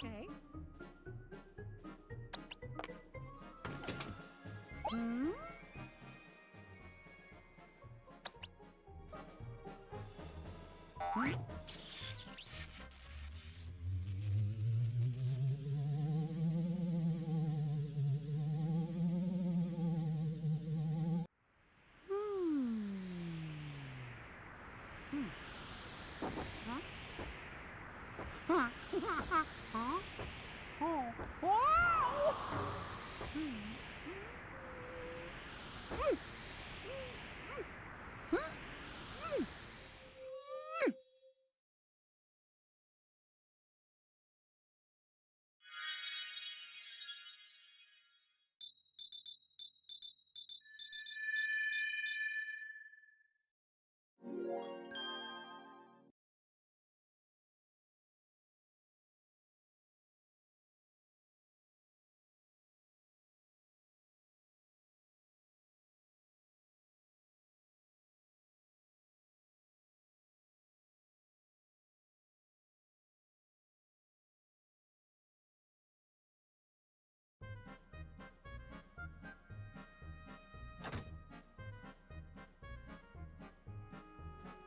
Okay. Hmm? Hmm? Hmm. Huh? Huh? Huh? Oh. Wow! Hmm. Hmm. Hmm. Hmm.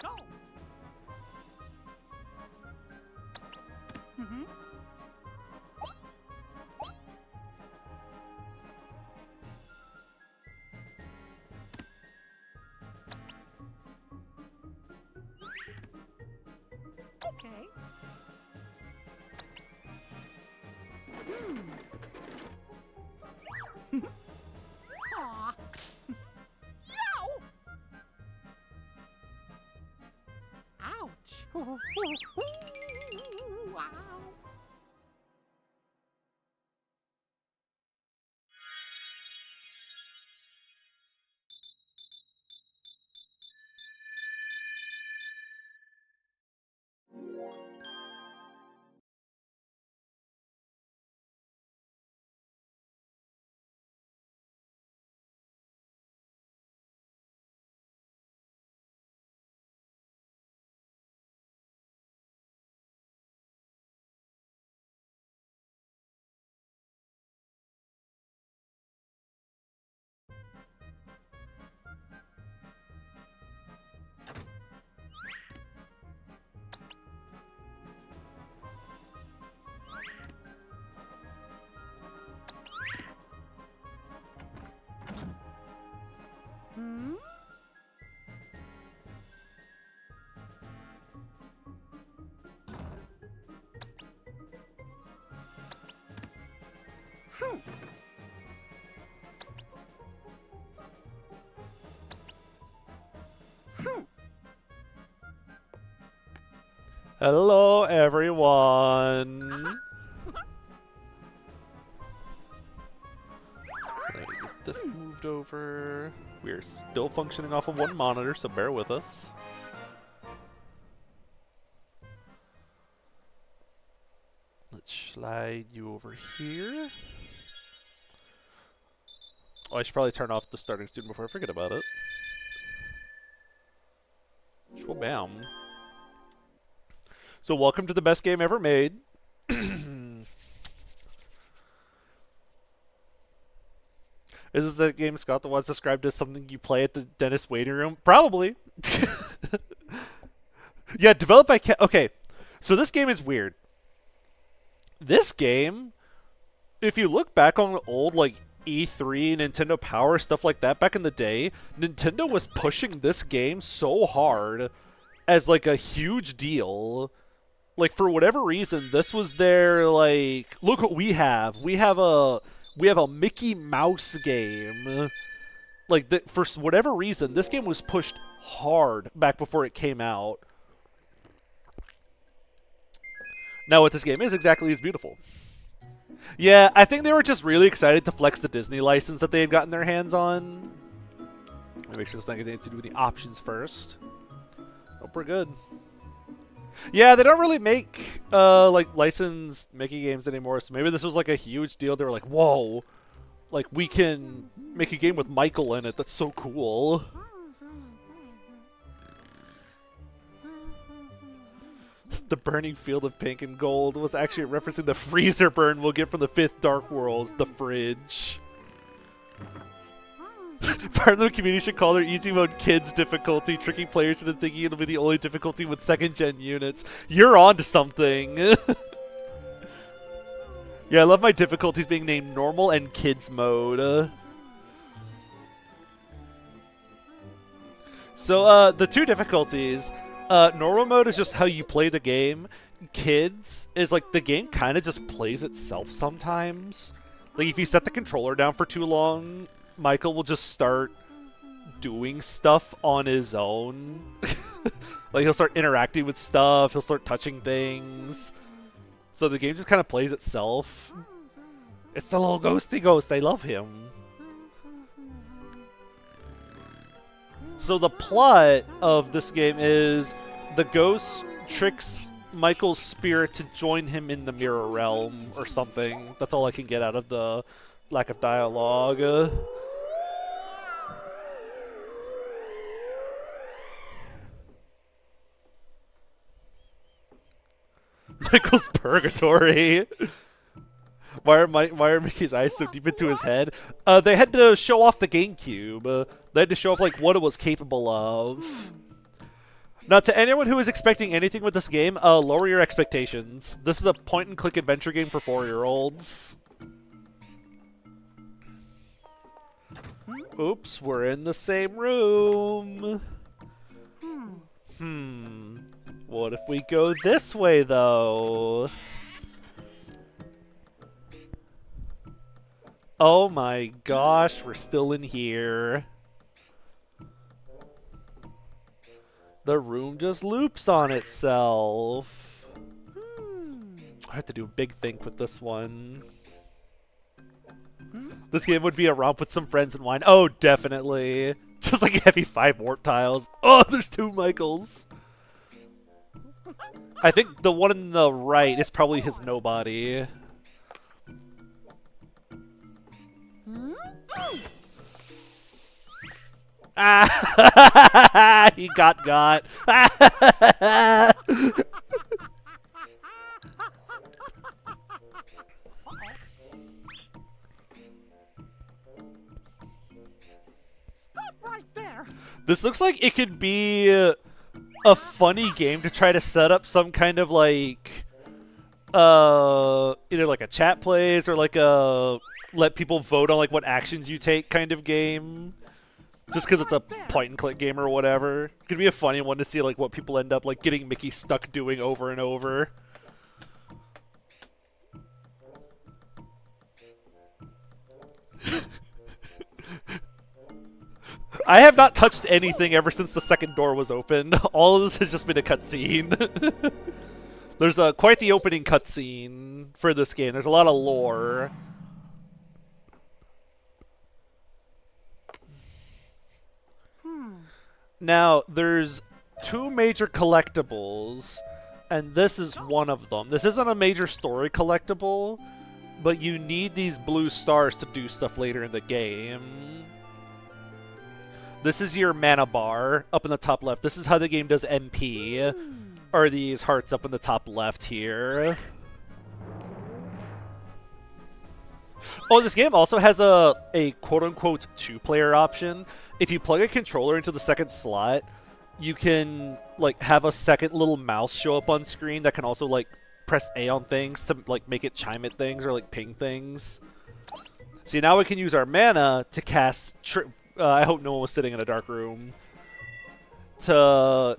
Go! Mm-hmm. Okay. Hmm. Aw. Yow! Ouch! Wow! Hmm? Hmm. Hmm. Hello, everyone. Let me get this moved over. We're still functioning off of one monitor, so bear with us. Let's slide you over here. Oh, I should probably turn off the starting student before I forget about it. Schwabam. So welcome to the best game ever made. Is this that game, Scott, that was described as something you play at the dentist waiting room? Probably. Yeah, developed by... Okay, so this game is weird. This game, if you look back on old, like, E3, Nintendo Power, stuff like that back in the day, Nintendo was pushing this game so hard as, like, a huge deal. Like, for whatever reason, this was their, like, look what we have. We have a Mickey Mouse game. Like, for whatever reason, this game was pushed hard back before it came out. Now, what this game is exactly is beautiful. Yeah, I think they were just really excited to flex the Disney license that they had gotten their hands on. Let me make sure it's not anything to do with the options first. Hope we're good. Yeah, they don't really make like licensed Mickey games anymore, so maybe this was like a huge deal. They were like, whoa, like we can make a game with Michael in it. That's so cool. The burning field of pink and gold was actually referencing the freezer burn we'll get from the 5th Dark World, the fridge. Part of the community should call their easy mode kids difficulty, tricking players into thinking it'll be the only difficulty with 2nd gen units. You're on to something. Yeah, I love my difficulties being named normal and kids mode. So the 2 difficulties, normal mode is just how you play the game. Kids is like the game kind of just plays itself sometimes. Like if you set the controller down for too long, Michael will just start doing stuff on his own. Like he'll start interacting with stuff, he'll start touching things. So the game just kind of plays itself. It's the little ghosty ghost, I love him. So the plot of this game is the ghost tricks Michael's spirit to join him in the mirror realm or something. That's all I can get out of the lack of dialogue. Michael's purgatory. Why are Mickey's eyes so deep into his head? They had to show off the GameCube. They had to show off like what it was capable of. Now, to anyone who is expecting anything with this game, lower your expectations. This is a point-and-click adventure game for 4-year-olds. Oops, we're in the same room. What if we go this way, though? Oh my gosh, we're still in here. The room just loops on itself. I have to do a big think with this one. This game would be a romp with some friends and wine. Oh, definitely. Just like heavy 5 warp tiles. Oh, there's 2 Michaels. I think the one on the right is probably his nobody. Ah! He got. Stop right there. This looks like it could be a funny game to try to set up some kind of like either like a chat plays or like a let people vote on like what actions you take kind of game. Just because it's a point-and-click game or whatever. It could be a funny one to see like what people end up like getting Mickey stuck doing over and over. I have not touched anything ever since the second door was opened. All of this has just been a cutscene. There's quite the opening cutscene for this game. There's a lot of lore. Now, there's 2 major collectibles, and this is one of them. This isn't a major story collectible, but you need these blue stars to do stuff later in the game. This is your mana bar up in the top left. This is how the game does MP. Are these hearts up in the top left here. Oh, this game also has a quote-unquote 2-player option. If you plug a controller into the second slot, you can like have a second little mouse show up on screen that can also like press A on things to like make it chime at things or like ping things. See, now we can use our mana to cast I hope no one was sitting in a dark room. To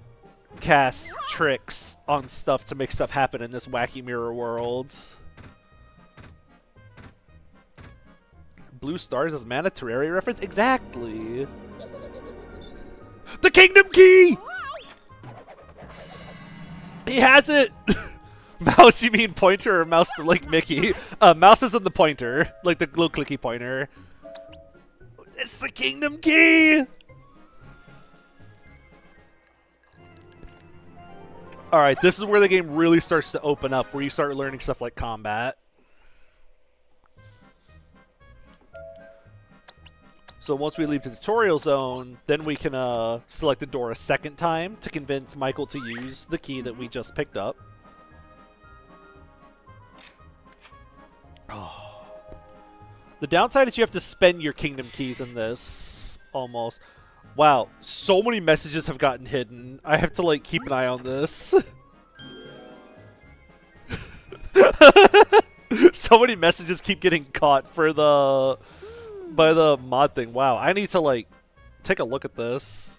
cast tricks on stuff to make stuff happen in this wacky mirror world. Blue stars as mana Terraria reference? Exactly. The Kingdom Key! He has it! Mouse, you mean pointer or mouse like Mickey? Mouse is in the pointer, like the little clicky pointer. It's the Kingdom Key! Alright, this is where the game really starts to open up, where you start learning stuff like combat. So once we leave the tutorial zone, then we can select the door a second time to convince Michael to use the key that we just picked up. The downside is you have to spend your kingdom keys in this, almost. Wow, so many messages have gotten hidden. I have to, like, keep an eye on this. So many messages keep getting caught for by the mod thing. Wow, I need to, like, take a look at this.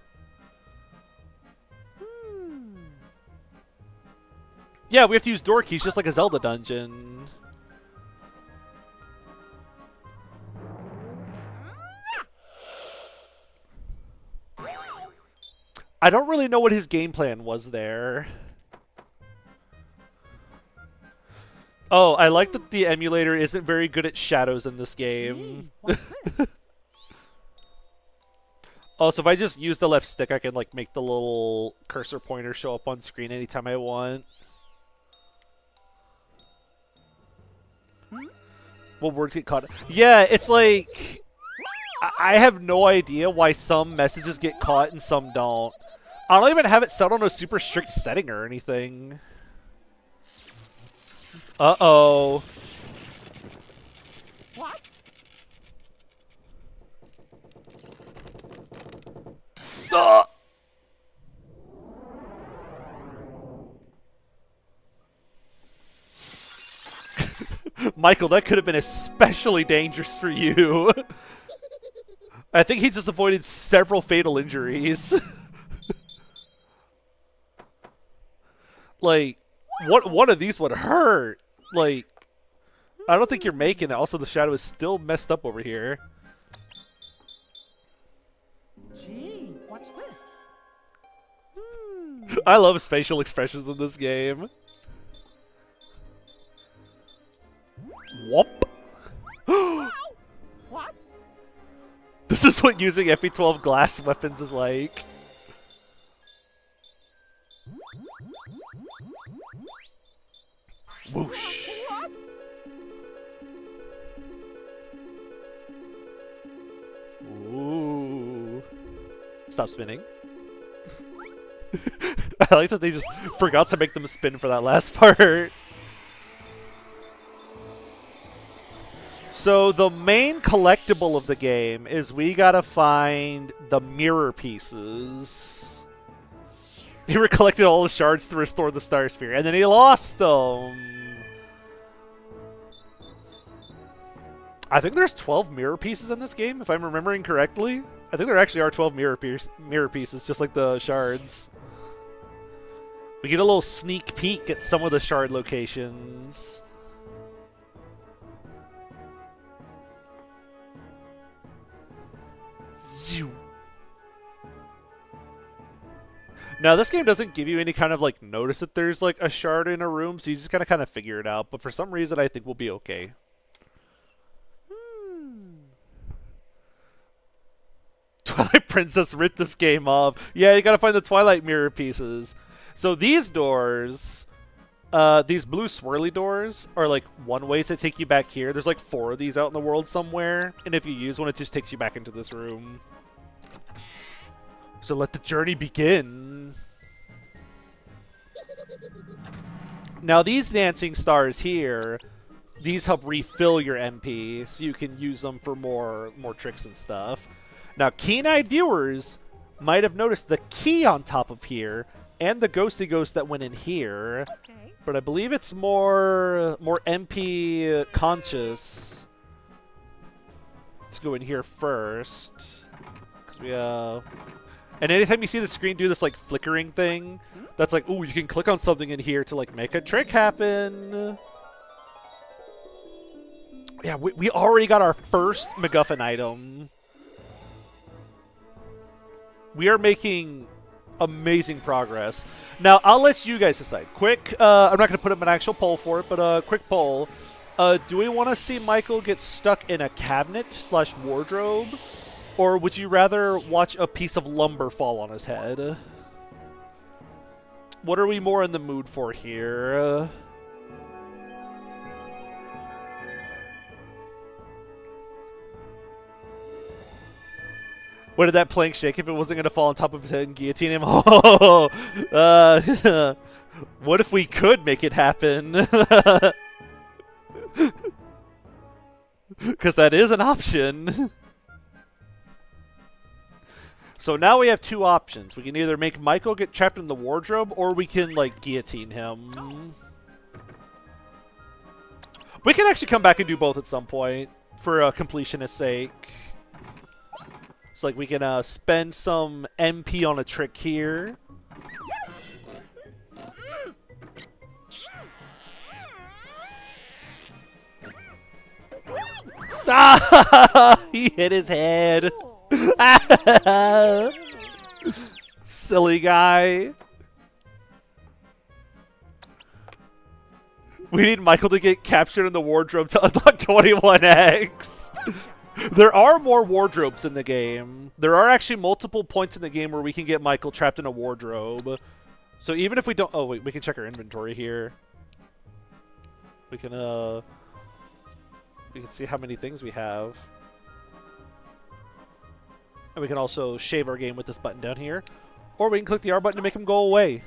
Yeah, we have to use door keys just like a Zelda dungeon. I don't really know what his game plan was there. Oh, I like that the emulator isn't very good at shadows in this game. What's this? Oh, so if I just use the left stick, I can like make the little cursor pointer show up on screen anytime I want. Well, words get caught. Yeah, it's like I have no idea why some messages get caught and some don't. I don't even have it set on a super strict setting or anything. Uh-oh. What? Michael, that could have been especially dangerous for you. I think he just avoided several fatal injuries. Like, one of these would hurt. Like, I don't think you're making it. Also, the shadow is still messed up over here. Gee, what's this? I love his facial expressions in this game. Whoop. What? This is what using FE12 glass weapons is like. Whoosh. What? Ooh. Stop spinning. I like that they just forgot to make them spin for that last part. So the main collectible of the game is we gotta find the mirror pieces. He collected all the shards to restore the Star Sphere, and then he lost them. I think there's 12 mirror pieces in this game, if I'm remembering correctly. I think there actually are 12 mirror pieces, just like the shards. We get a little sneak peek at some of the shard locations. Zoom. Now, this game doesn't give you any kind of, like, notice that there's, like, a shard in a room, so you just gotta kind of figure it out. But for some reason, I think we'll be okay. Twilight Princess ripped this game off. Yeah, you gotta find the Twilight mirror pieces. So these doors, these blue swirly doors, are, like, one-ways that take you back here. There's, like, 4 of these out in the world somewhere. And if you use one, it just takes you back into this room. So let the journey begin. Now these dancing stars here, these help refill your MP, so you can use them for more tricks and stuff. Now keen-eyed viewers might have noticed the key on top of here and the ghosty ghost that went in here, Okay. but I believe it's more MP conscious to go in here first, because we and anytime you see the screen do this, like, flickering thing, that's like, ooh, you can click on something in here to, like, make a trick happen. Yeah, we already got our first MacGuffin item. We are making amazing progress. Now, I'll let you guys decide. Quick, I'm not going to put up an actual poll for it, but quick poll. Do we want to see Michael get stuck in a cabinet/wardrobe? Or would you rather watch a piece of lumber fall on his head? What are we more in the mood for here? What did that plank shake if it wasn't going to fall on top of his head and guillotine him? Oh, what if we could make it happen? Because that is an option. So now we have two options. We can either make Michael get trapped in the wardrobe, or we can, like, guillotine him. We can actually come back and do both at some point, for completionist's sake. So, like, we can spend some MP on a trick here. Ah! He hit his head. Silly guy. We need Michael to get captured in the wardrobe to unlock 21X. There are more wardrobes in the game. There are actually multiple points in the game where we can get Michael trapped in a wardrobe. So even if we don't... Oh, wait. We can check our inventory here. We can see how many things we have. And we can also shave our game with this button down here. Or we can click the R button to make him go away.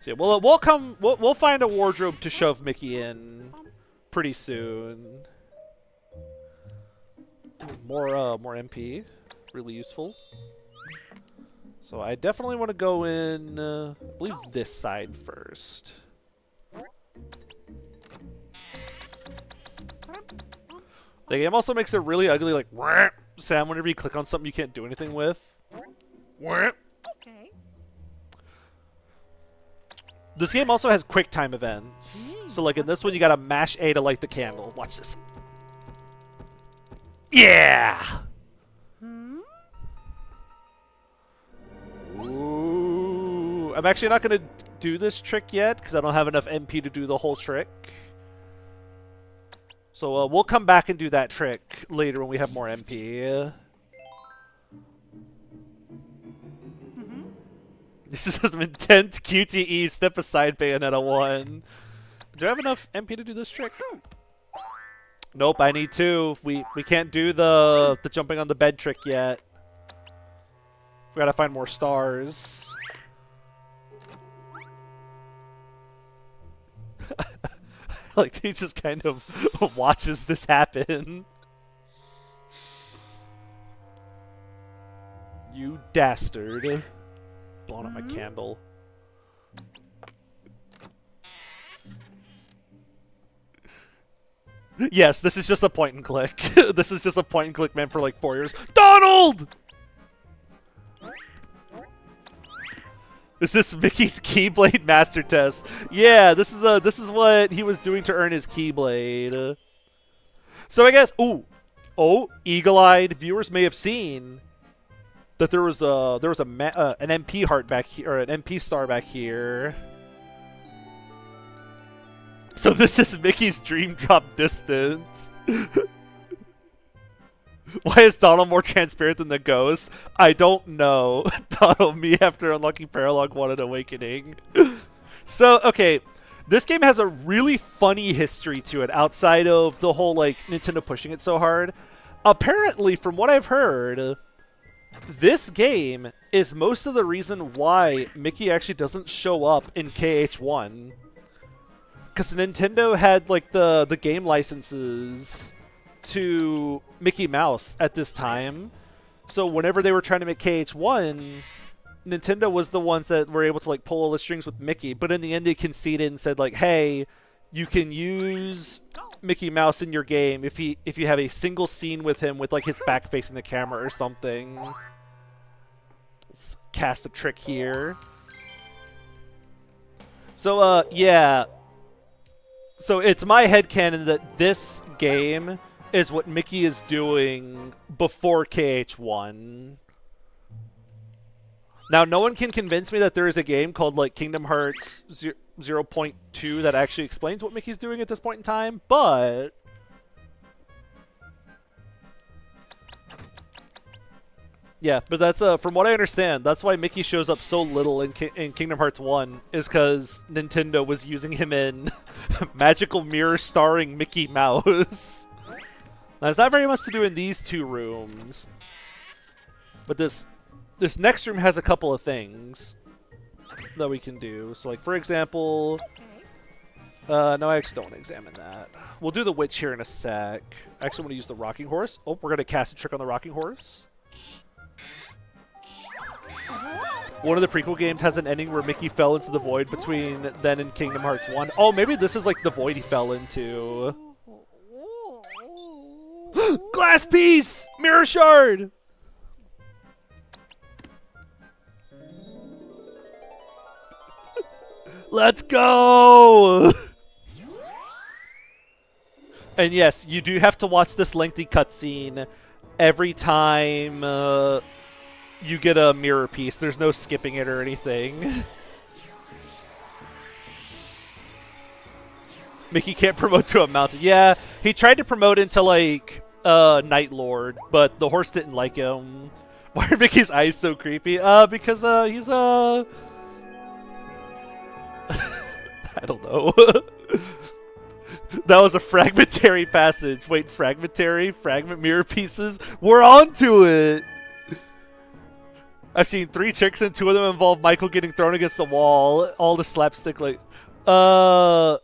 So yeah, we'll find a wardrobe to shove Mickey in pretty soon. More MP. Really useful. So I definitely want to go in, I believe this side first. The game also makes a really ugly, like, sound whenever you click on something you can't do anything with. Okay. This game also has quick time events. So, like, in this one, you gotta mash A to light the candle. Watch this. Yeah! Ooh. I'm actually not gonna do this trick yet, because I don't have enough MP to do the whole trick. So we'll come back and do that trick later when we have more MP. This is some intense QTE step aside Bayonetta 1. Do I have enough MP to do this trick? Nope, I need 2. We can't do the jumping on the bed trick yet. We gotta find more stars. Like, he just kind of watches this happen. You dastard. Blowing up my candle. Yes, this is just a point and click. This is just a point and click meant for like 4 years. Donald! Is this Mickey's Keyblade Master Test? Yeah, this is what he was doing to earn his Keyblade. So I guess, eagle-eyed viewers may have seen that there was an MP heart back here, or an MP star back here. So this is Mickey's dream drop distance. Why is Donald more transparent than the ghost? I don't know. Donald, me after unlocking Paralog 1 and Awakening. So, okay. This game has a really funny history to it outside of the whole, like, Nintendo pushing it so hard. Apparently, from what I've heard, this game is most of the reason why Mickey actually doesn't show up in KH1. Because Nintendo had, like, the game licenses to Mickey Mouse at this time. So whenever they were trying to make KH1, Nintendo was the ones that were able to like pull all the strings with Mickey, but in the end they conceded and said like, hey, you can use Mickey Mouse in your game if you have a single scene with him with like his back facing the camera or something. Let's cast a trick here. So yeah. So it's my headcanon that this game is what Mickey is doing before KH1. Now, no one can convince me that there is a game called, like, Kingdom Hearts 0.2 that actually explains what Mickey's doing at this point in time, but... Yeah, but that's, from what I understand, that's why Mickey shows up so little in Kingdom Hearts 1, is because Nintendo was using him in Magical Mirror starring Mickey Mouse. Now, there's not very much to do in these two rooms, but this next room has a couple of things that we can do. So, like, for example, No, I actually don't want to examine that. We'll do the witch here in a sec. I actually want to use the rocking horse. Oh, we're going to cast a trick on the rocking horse. One of the prequel games has an ending where Mickey fell into the void between then and Kingdom Hearts 1. Oh, maybe this is like the void he fell into. Glass piece! Mirror shard! Let's go! And yes, you do have to watch this lengthy cutscene every time you get a mirror piece. There's no skipping it or anything. Mickey can't promote to a mountain. Yeah, he tried to promote into like Night Lord, but the horse didn't like him. Why are Mickey's eyes so creepy? Because he's I don't know. That was a fragmentary passage. Wait, fragmentary? Fragment mirror pieces? We're on to it! I've seen 3 tricks and 2 of them involve Michael getting thrown against the wall. All the slapstick, like... a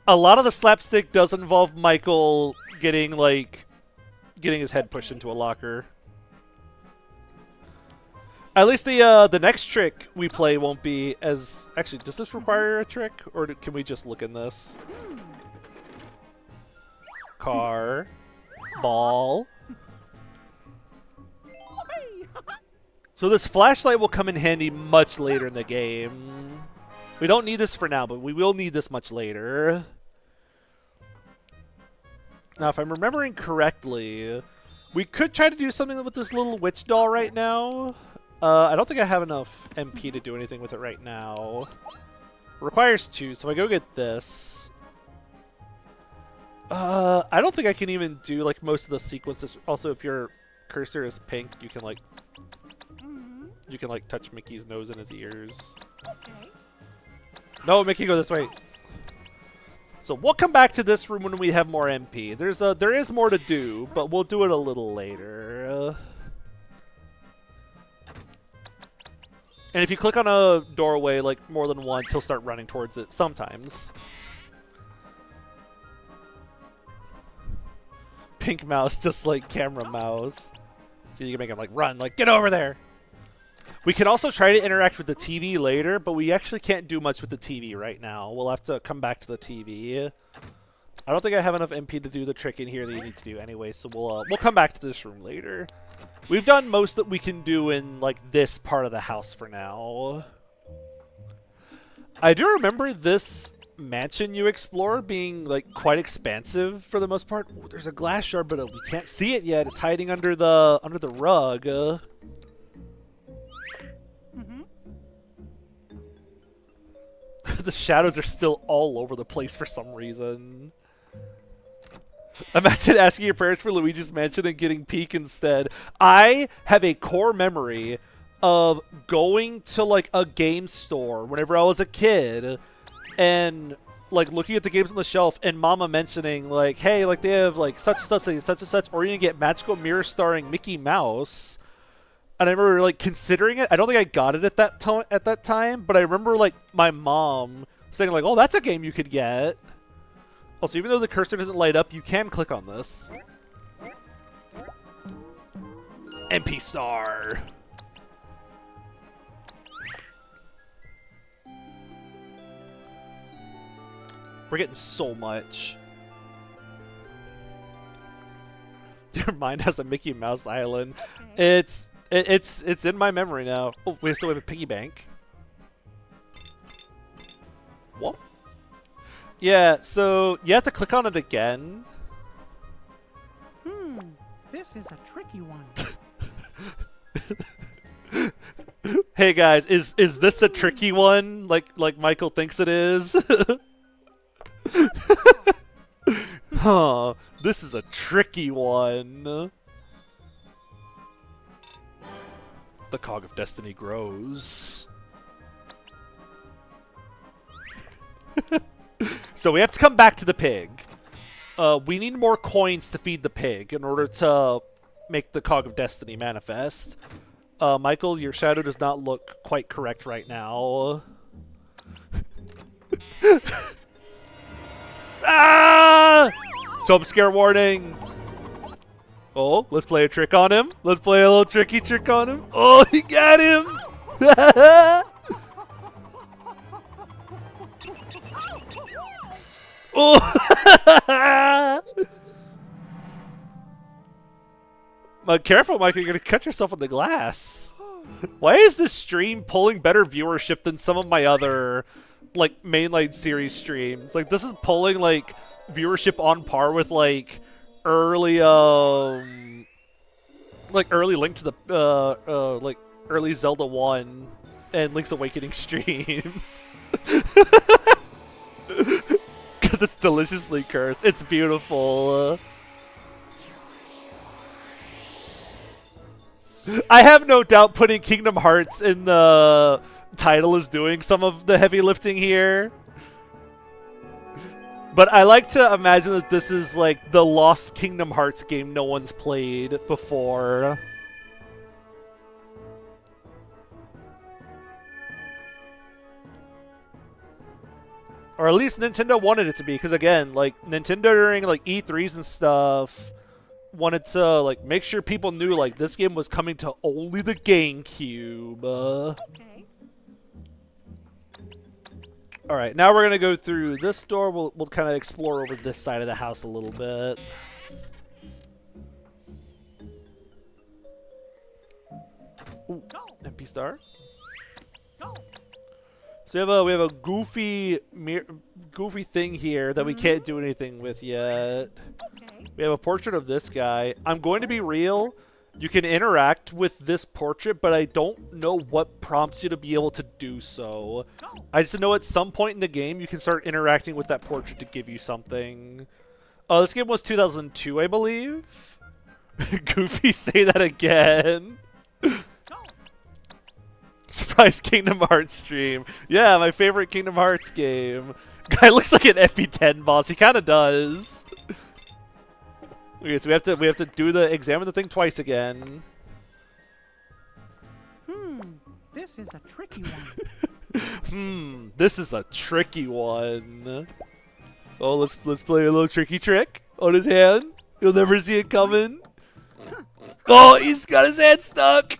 lot of the slapstick does involve Michael getting his head pushed into a locker. At least the next trick we play won't be as... Actually, does this require a trick? Or can we just look in this? Car. Ball. So this flashlight will come in handy much later in the game. We don't need this for now, but we will need this much later. Now, if I'm remembering correctly, we could try to do something with this little witch doll right now. I don't think I have enough MP to do anything with it right now. Requires 2, so I go get this. I don't think I can even do like most of the sequences. Also, if your cursor is pink, you can like touch Mickey's nose and his ears. Okay. No, Mickey, go this way. So we'll come back to this room when we have more MP. There is more to do, but we'll do it a little later. And if you click on a doorway like more than once, he'll start running towards it sometimes. Pink mouse, just like camera mouse. So you can make him like run, like get over there. We can also try to interact with the TV later, but we actually can't do much with the TV right now. We'll have to come back to the TV. I don't think I have enough MP to do the trick in here that you need to do anyway, so we'll come back to this room later. We've done most that we can do in like this part of the house for now. I do remember this mansion you explore being like quite expansive for the most part. Ooh, there's a glass shard, but we can't see it yet. It's hiding under the rug. The shadows are still all over the place for some reason. Imagine asking your parents for Luigi's Mansion and getting Peak instead. I have a core memory of going to like a game store whenever I was a kid and like looking at the games on the shelf and Mama mentioning like, hey, like they have like such and such and such and such, or you can get Magical Mirror starring Mickey Mouse. And I remember like considering it. I don't think I got it at that time, but I remember like my mom saying like, "Oh, that's a game you could get." Also, even though the cursor doesn't light up, you can click on this. MP Star. We're getting so much. Your mind has a Mickey Mouse Island. It's in my memory now. Oh, we still have a piggy bank. What? Yeah, so you have to click on it again. This is a tricky one. Hey guys, is this a tricky one? Like Michael thinks it is? Huh, this is a tricky one. The cog of destiny grows. So we have to come back to the pig. We need more coins to feed the pig in order to make the cog of destiny manifest. Michael, your shadow does not look quite correct right now. Jump scare warning. Oh, let's play a trick on him. Let's play a little tricky trick on him. Oh, he got him. Oh. Careful, Mike, you're going to cut yourself on the glass. Why is this stream pulling better viewership than some of my other, like, mainline series streams? Like, this is pulling, like, viewership on par with, like, early Link to the, like, early Zelda 1 and Link's Awakening streams. Because it's deliciously cursed. It's beautiful. I have no doubt putting Kingdom Hearts in the title is doing some of the heavy lifting here. But I like to imagine that this is like the lost Kingdom Hearts game no one's played before. Or at least Nintendo wanted it to be, because again, like Nintendo during like E3s and stuff wanted to like make sure people knew like this game was coming to only the GameCube. Okay. All right, now we're gonna go through this door. We'll kind of explore over this side of the house a little bit. Ooh, MP star. Go. So we have a goofy thing here that we can't do anything with yet. Okay. We have a portrait of this guy. I'm going to be real. You can interact with this portrait, but I don't know what prompts you to be able to do so. Go. I just know at some point in the game you can start interacting with that portrait to give you something. Oh, this game was 2002, I believe. Goofy, say that again. Surprise Kingdom Hearts stream. Yeah, my favorite Kingdom Hearts game. Guy looks like an FP10 boss. He kind of does. Okay, so we have to examine the thing twice again. This is a tricky one. This is a tricky one. Oh, let's play a little tricky trick on his hand. You'll never see it coming. Oh, he's got his hand stuck.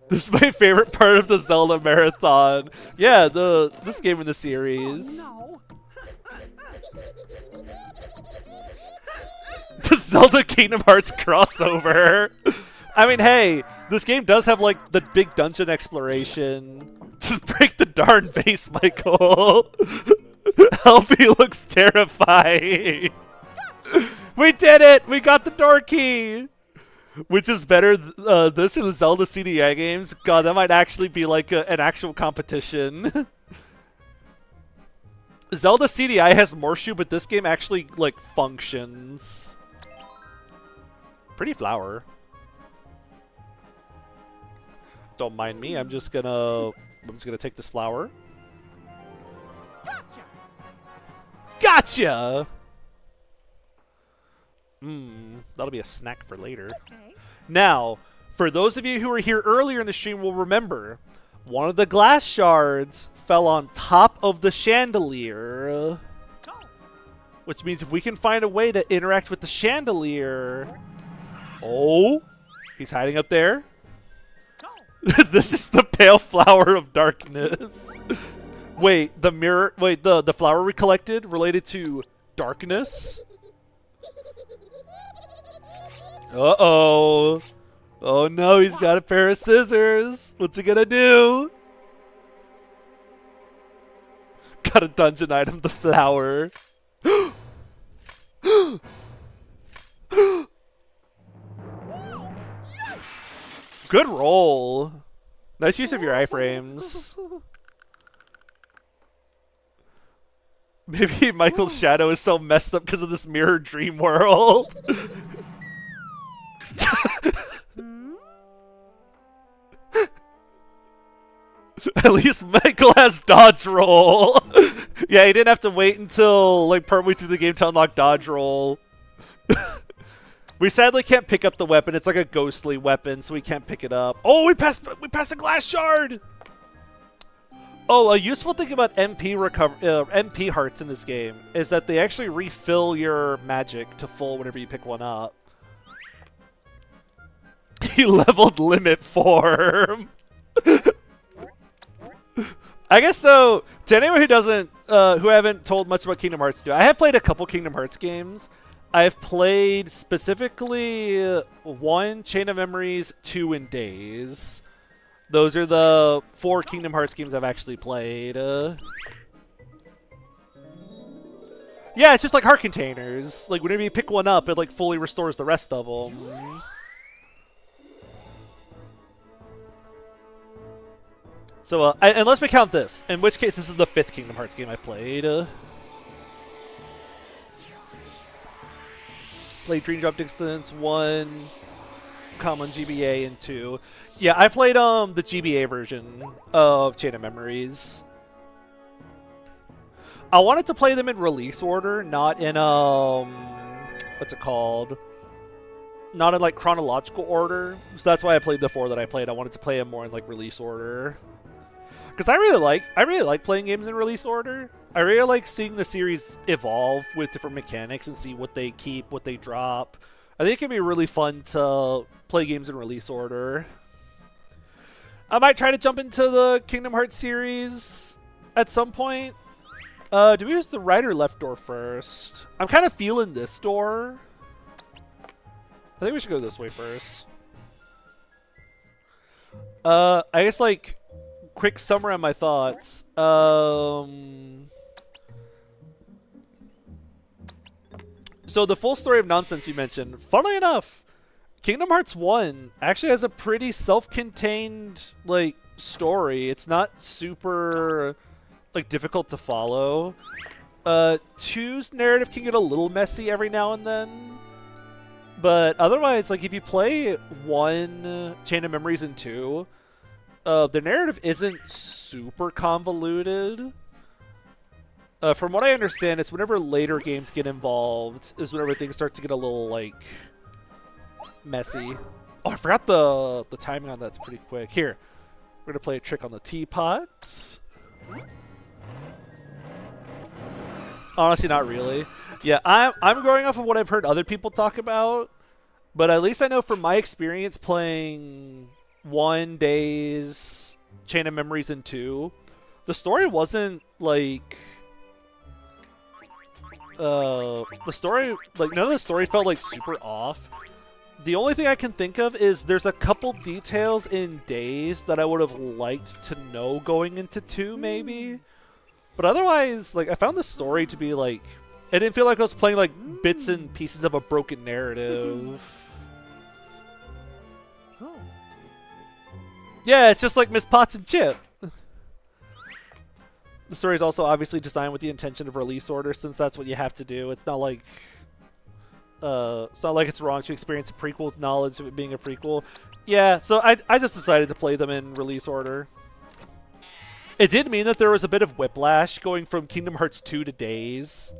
This is my favorite part of the Zelda marathon. Yeah, this game in the series. Oh, no. The Zelda Kingdom Hearts crossover. I mean, hey, this game does have like the big dungeon exploration. Just break the darn vase, Michael. Helpy looks terrifying. We did it! We got the door key! Which is better, this and the Zelda CDI games? God, that might actually be like an actual competition. Zelda CDI has Morshu, but this game actually, like, functions. Pretty flower. Don't mind me, I'm just gonna take this flower. Gotcha. Gotcha! That'll be a snack for later. Okay. Now, for those of you who were here earlier in the stream will remember, one of the glass shards fell on top of the chandelier. Go. Which means if we can find a way to interact with the chandelier... Oh, he's hiding up there. Go. This is the pale flower of darkness. Wait, the mirror... Wait, the flower we collected related to darkness? Uh-oh. Oh no, he's got a pair of scissors. What's he gonna do? Got a dungeon item, the flower. Good roll. Nice use of your iframes. Maybe Michael's shadow is so messed up because of this mirror dream world. At least Michael has dodge roll. Yeah, he didn't have to wait until like partway through the game to unlock dodge roll. We sadly can't pick up the weapon. It's like a ghostly weapon, so we can't pick it up. Oh, we passed a glass shard. Oh, a useful thing about MP hearts in this game is that they actually refill your magic to full whenever you pick one up. He leveled limit form. I guess so. To anyone who doesn't, who haven't told much about Kingdom Hearts 2, I have played a couple Kingdom Hearts games. I've played specifically 1 Chain of Memories, 2 in Days. Those are the 4 Kingdom Hearts games I've actually played. Yeah, it's just like heart containers. Like whenever you pick one up, it like fully restores the rest of them. So, unless we count this, in which case this is the 5th Kingdom Hearts game I've played. Played Dream Drop Distance 1, Common GBA, and 2. Yeah, I played the GBA version of Chain of Memories. I wanted to play them in release order, not in what's it called? Not in like chronological order. So that's why I played the 4 that I played. I wanted to play them more in like release order. Because I really like playing games in release order. I really like seeing the series evolve with different mechanics and see what they keep, what they drop. I think it can be really fun to play games in release order. I might try to jump into the Kingdom Hearts series at some point. Do we use the right or left door first? I'm kind of feeling this door. I think we should go this way first. I guess like quick summary on my thoughts. So the full story of nonsense you mentioned, funnily enough, Kingdom Hearts 1 actually has a pretty self-contained like story. It's not super like difficult to follow. 2's narrative can get a little messy every now and then. But otherwise, like if you play 1 Chain of Memories and 2, the narrative isn't super convoluted. From what I understand, it's whenever later games get involved is whenever things start to get a little, like, messy. Oh, I forgot the timing on that's pretty quick. Here, we're going to play a trick on the teapot. Honestly, not really. Yeah, I'm going off of what I've heard other people talk about, but at least I know from my experience playing 1 Days, Chain of Memories, and 2, the story wasn't, like... the story, like, none of the story felt, like, super off. The only thing I can think of is there's a couple details in Days that I would have liked to know going into 2, maybe. But otherwise, like, I found the story to be, like... It didn't feel like I was playing, like, bits and pieces of a broken narrative. Oh. Yeah, it's just like Miss Potts and Chip. The story is also obviously designed with the intention of release order, since that's what you have to do. It's not like it's wrong to experience a prequel with knowledge of it being a prequel. Yeah, so I just decided to play them in release order. It did mean that there was a bit of whiplash going from Kingdom Hearts 2 to Days.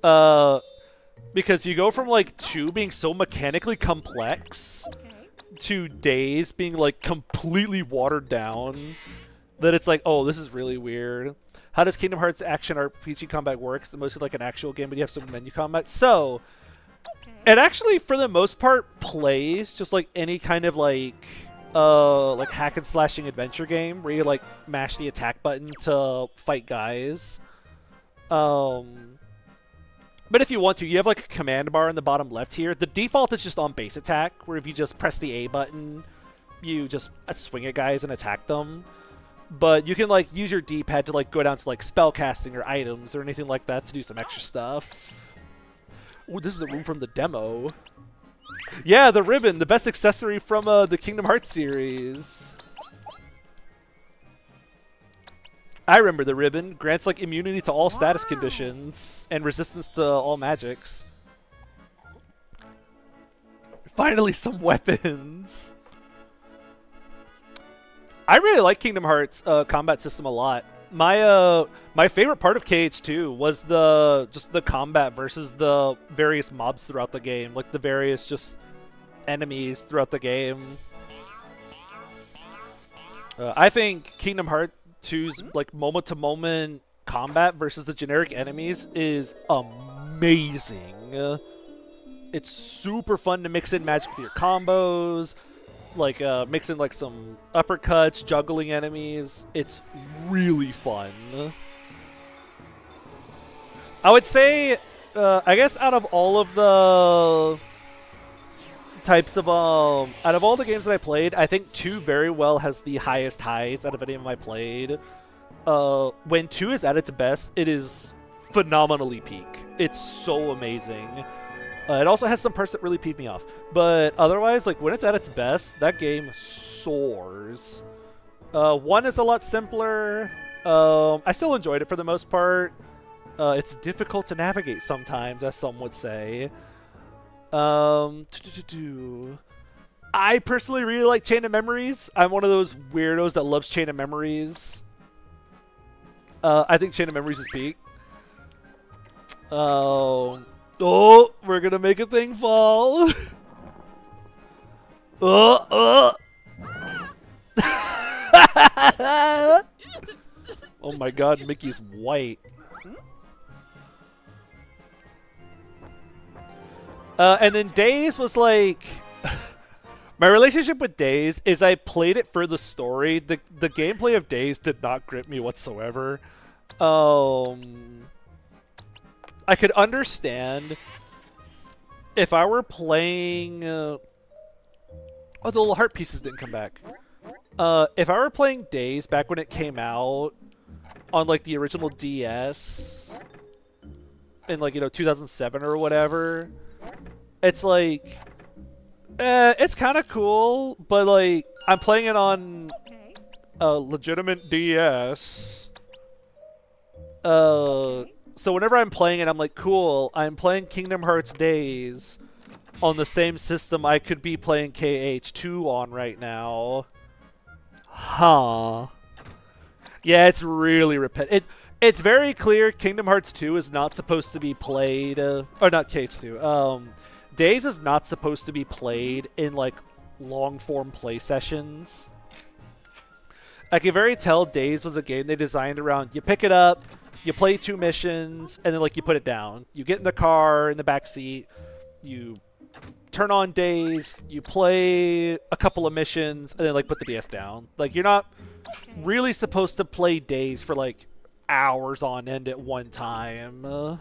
Because you go from like 2 being so mechanically complex to Days being like completely watered down that it's like, oh, this is really weird. How does Kingdom Hearts action RPG combat work? It's mostly like an actual game, but you have some menu combat. So, it actually, for the most part, plays just like any kind of like hack and slashing adventure game where you like mash the attack button to fight guys. But if you want to, you have like a command bar in the bottom left here. The default is just on base attack, where if you just press the A button, you just swing at guys and attack them. But you can like use your D-pad to like go down to like spell casting or items or anything like that to do some extra stuff. Ooh, this is the room from the demo. Yeah, the ribbon, the best accessory from the Kingdom Hearts series. I remember the ribbon. Grants like immunity to all status conditions and resistance to all magics. Finally, some weapons. I really like Kingdom Hearts combat system a lot. My favorite part of KH2 was just the combat versus the various mobs throughout the game, like the various just enemies throughout the game. I think Kingdom Hearts 2's like moment-to-moment combat versus the generic enemies is amazing. It's super fun to mix in magic with your combos, like mix in like some uppercuts, juggling enemies. It's really fun. I would say, I guess out of all of the types of out of all the games that I played, I think 2 very well has the highest highs out of any of them I played. When 2 is at its best, it is phenomenally peak. It's so amazing. It also has some parts that really peeve me off, but otherwise, like when it's at its best, that game soars. 1 is a lot simpler. I still enjoyed it for the most part. It's difficult to navigate sometimes, as some would say. I personally really like Chain of Memories. I'm one of those weirdos that loves Chain of Memories. I think Chain of Memories is peak. Oh, we're gonna make a thing fall. Oh my god, Mickey's white. And then Days was like... My relationship with Days is I played it for the story. The gameplay of Days did not grip me whatsoever. I could understand if I were playing... oh, the little heart pieces didn't come back. If I were playing Days back when it came out on like the original DS in like, 2007 or whatever... It's like, it's kind of cool, but like, I'm playing it on a legitimate DS. So whenever I'm playing it, I'm like, cool, I'm playing Kingdom Hearts Days on the same system I could be playing KH2 on right now. Huh. Yeah, it's really repetitive. It's very clear Kingdom Hearts 2 is not supposed to be played, or not KH2, Days is not supposed to be played in, like, long-form play sessions. I can very tell Days was a game they designed around, you pick it up, you play 2 missions, and then, like, you put it down. You get in the car, in the back seat, you turn on Days, you play a couple of missions, and then, like, put the DS down. Like, you're not really supposed to play Days for, like, hours on end at one time.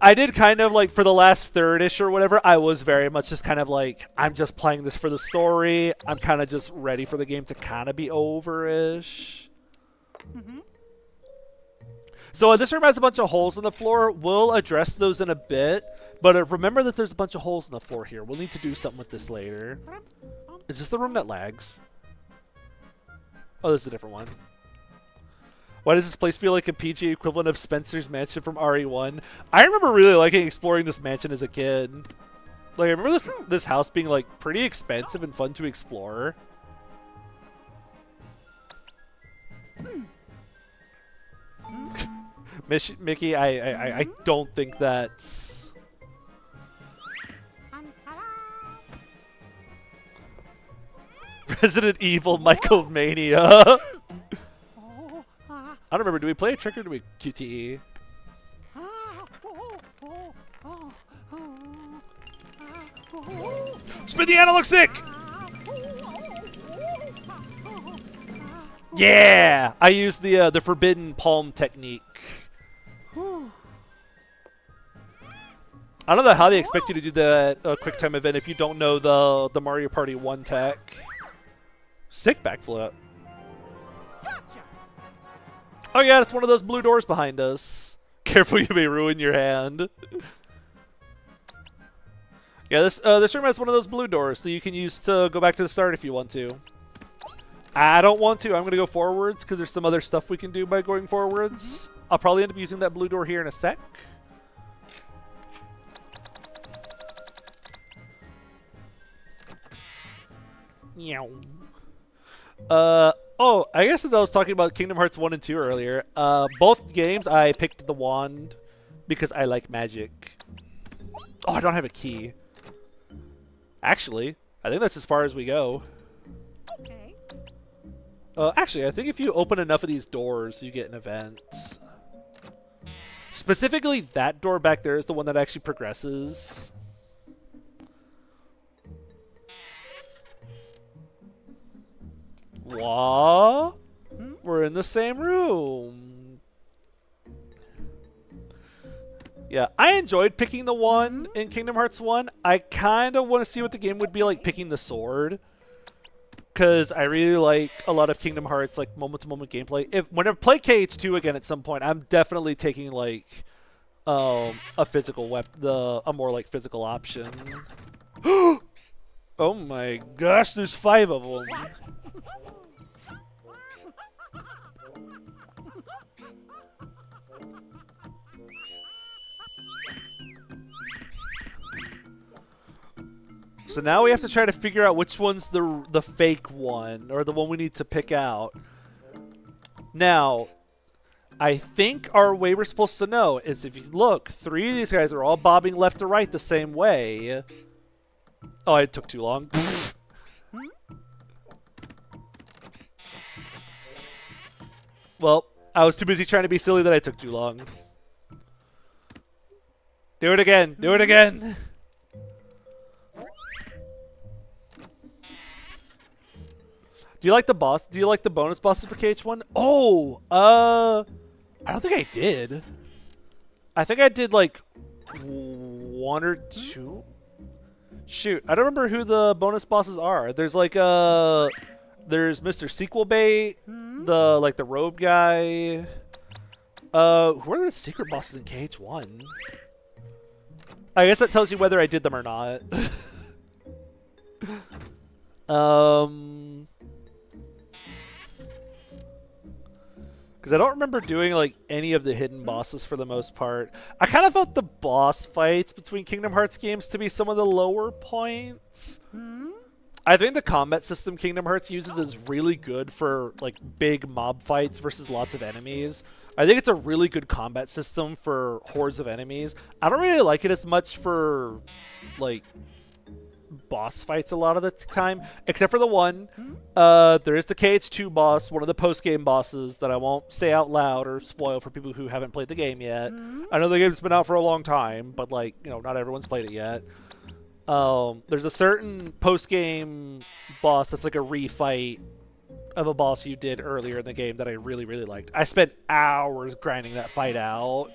I did kind of like for the last third-ish or whatever, I was very much just kind of like, I'm just playing this for the story. I'm kind of just ready for the game to kind of be over-ish. So this room has a bunch of holes in the floor. We'll address those in a bit, but remember that there's a bunch of holes in the floor here. We'll need to do something with this later. Is this the room that lags? Oh, this is a different one. Why does this place feel like a PG equivalent of Spencer's mansion from RE1? I remember really liking exploring this mansion as a kid. Like, I remember this house being, like, pretty expensive and fun to explore. Mickey, I don't think that's... Resident Evil Michael Mania. I don't remember. Do we play a trick or do we QTE? Spin the analog stick! Yeah! I used the forbidden palm technique. I don't know how they expect you to do that quick time event if you don't know the Mario Party 1 tech. Sick backflip. Oh yeah, that's one of those blue doors behind us. Careful, you may ruin your hand. Yeah, this room has one of those blue doors that you can use to go back to the start if you want to. I don't want to. I'm going to go forwards because there's some other stuff we can do by going forwards. I'll probably end up using that blue door here in a sec. Meow. Oh, I guess as I was talking about Kingdom Hearts 1 and 2 earlier, both games I picked the wand because I like magic. Oh, I don't have a key. Actually, I think that's as far as we go. Okay. Actually, I think if you open enough of these doors, you get an event. Specifically, that door back there is the one that actually progresses. What? We're in the same room. Yeah, I enjoyed picking the one in Kingdom Hearts 1. I kind of want to see what the game would be like picking the sword. Because I really like a lot of Kingdom Hearts, like, moment-to-moment gameplay. When I play KH2 again at some point, I'm definitely taking, like, a physical weapon, a more, like, physical option. Oh my gosh, there's 5 of them. So now we have to try to figure out which one's the fake one, or the one we need to pick out. Now, I think our way we're supposed to know is if you look, 3 of these guys are all bobbing left to right the same way. Oh, it took too long. Well, I was too busy trying to be silly that I took too long. Do it again. Do it again. Do you like the boss? Do you like the bonus bosses for KH1? Oh, I don't think I did. I think I did like 1 or 2. Shoot, I don't remember who the bonus bosses are. There's like there's Mr. Sequel Bait, the robe guy. Who are the secret bosses in KH1? I guess that tells you whether I did them or not. Because I don't remember doing, like, any of the hidden bosses for the most part. I kind of felt the boss fights between Kingdom Hearts games to be some of the lower points. I think the combat system Kingdom Hearts uses is really good for, like, big mob fights versus lots of enemies. I think it's a really good combat system for hordes of enemies. I don't really like it as much for, like, boss fights a lot of the time, except for the one. There is the KH2 boss, one of the post-game bosses that I won't say out loud or spoil for people who haven't played the game yet. I know the game's been out for a long time, but, like, you know, not everyone's played it yet. There's a certain post-game boss that's like a refight of a boss you did earlier in the game that I really, really liked. I spent hours grinding that fight out.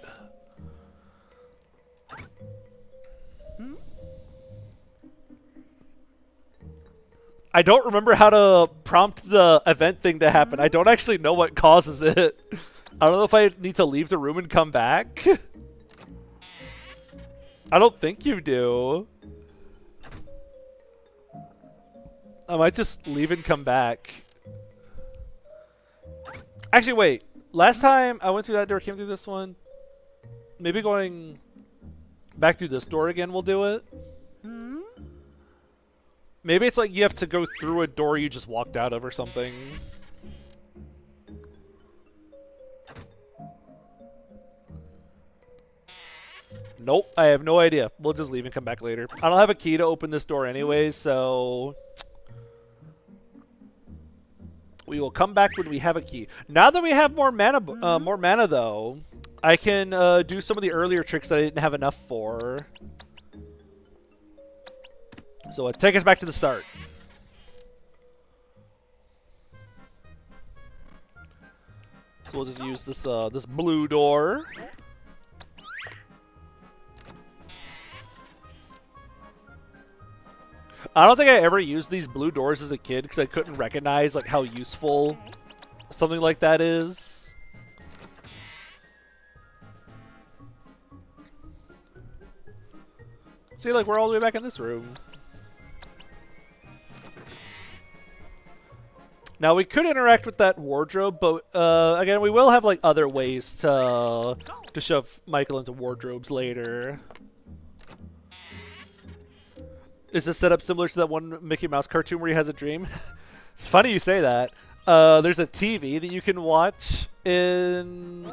I don't remember how to prompt the event thing to happen. I don't actually know what causes it. I don't know if I need to leave the room and come back. I don't think you do. I might just leave and come back. Actually, wait. Last time I went through that door, came through this one. Maybe going back through this door again will do it. Maybe it's like you have to go through a door you just walked out of or something. Nope, I have no idea. We'll just leave and come back later. I don't have a key to open this door anyway, so we will come back when we have a key. Now that we have more mana, though, I can do some of the earlier tricks that I didn't have enough for. So take us back to the start. So we'll just use this this blue door. I don't think I ever used these blue doors as a kid because I couldn't recognize like how useful something like that is. See, like we're all the way back in this room. Now we could interact with that wardrobe, but again, we will have like other ways to shove Michael into wardrobes later. Is this setup similar to that one Mickey Mouse cartoon where he has a dream? It's funny you say that. There's a TV that you can watch in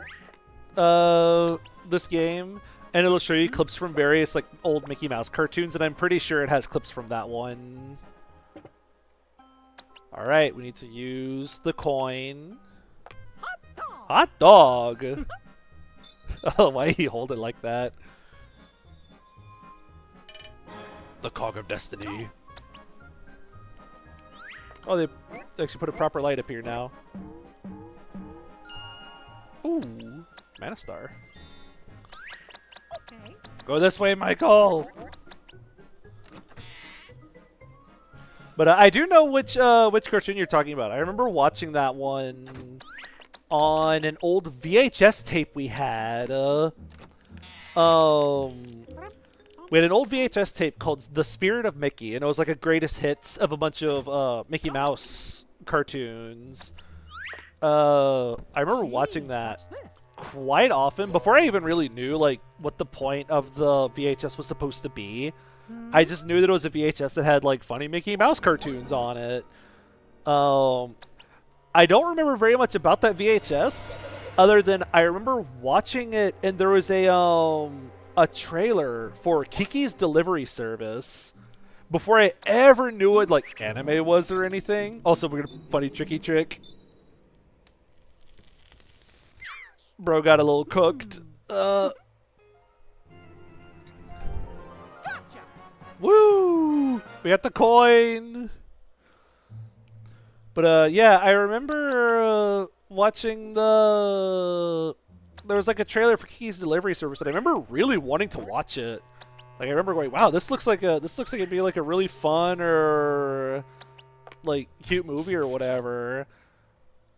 this game, and it'll show you clips from various like old Mickey Mouse cartoons, and I'm pretty sure it has clips from that one. All right, we need to use the coin. Hot dog. Hot dog. Oh, why did he hold it like that? The cog of destiny. Oh, they actually put a proper light up here now. Ooh, Mana Star. Okay. Go this way, Michael. But I do know which cartoon you're talking about. I remember watching that one on an old VHS tape we had. We had an old VHS tape called The Spirit of Mickey, and it was like a greatest hits of a bunch of Mickey Mouse cartoons. I remember watching that What's this? quite often before I even really knew like what the point of the VHS was supposed to be. I just knew that it was a VHS that had like funny Mickey Mouse cartoons on it. I don't remember very much about that VHS, other than I remember watching it, and there was a trailer for Kiki's Delivery Service before I ever knew what like anime was or anything. Also, we're gonna funny tricky trick. Bro got a little cooked. Gotcha. Woo! We got the coin. But yeah, I remember watching the. There was like a trailer for Kiki's Delivery Service, and I remember really wanting to watch it. Like I remember going, "Wow, this looks like it'd be like a really fun or like cute movie or whatever."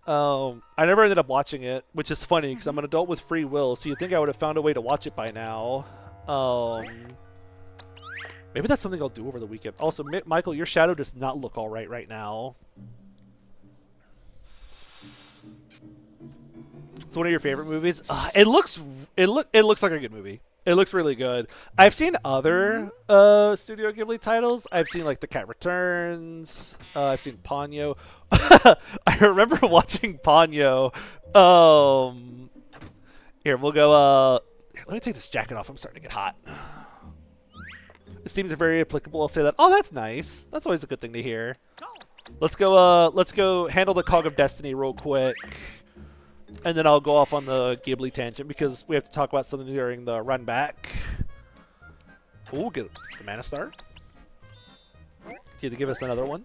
I never ended up watching it, which is funny because I'm an adult with free will, so you'd think I would have found a way to watch it by now. Maybe that's something I'll do over the weekend. Also, Michael, your shadow does not look all right now. It's one of your favorite movies. It looks like a good movie. It looks really good. I've seen other Studio Ghibli titles. I've seen like The Cat Returns. I've seen Ponyo. I remember watching Ponyo. Here, we'll go. Let me take this jacket off. I'm starting to get hot. It seems very applicable. I'll say that. Oh, that's nice. That's always a good thing to hear. Go. Let's go. Let's go handle the Cog of Destiny real quick. And then I'll go off on the Ghibli tangent because we have to talk about something during the run back. Ooh, get the Mana Star. You have to give us another one.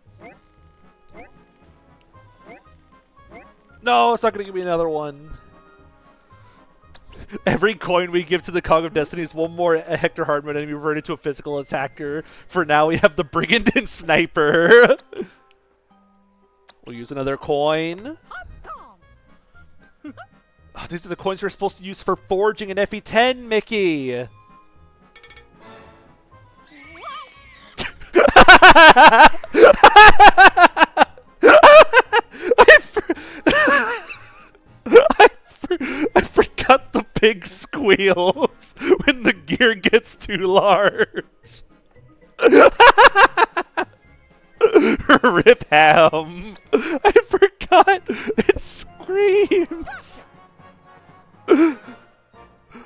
No, it's not going to give me another one. Every coin we give to the Cog of Destiny is one more Hector Hardman enemy reverted to a physical attacker. For now, we have the Brigand and Sniper. We'll use another coin. Hot dog. Oh, these are the coins we're supposed to use for forging an FE10, Mickey. I forgot the pig squeals when the gear gets too large. Rip ham. I forgot it screams.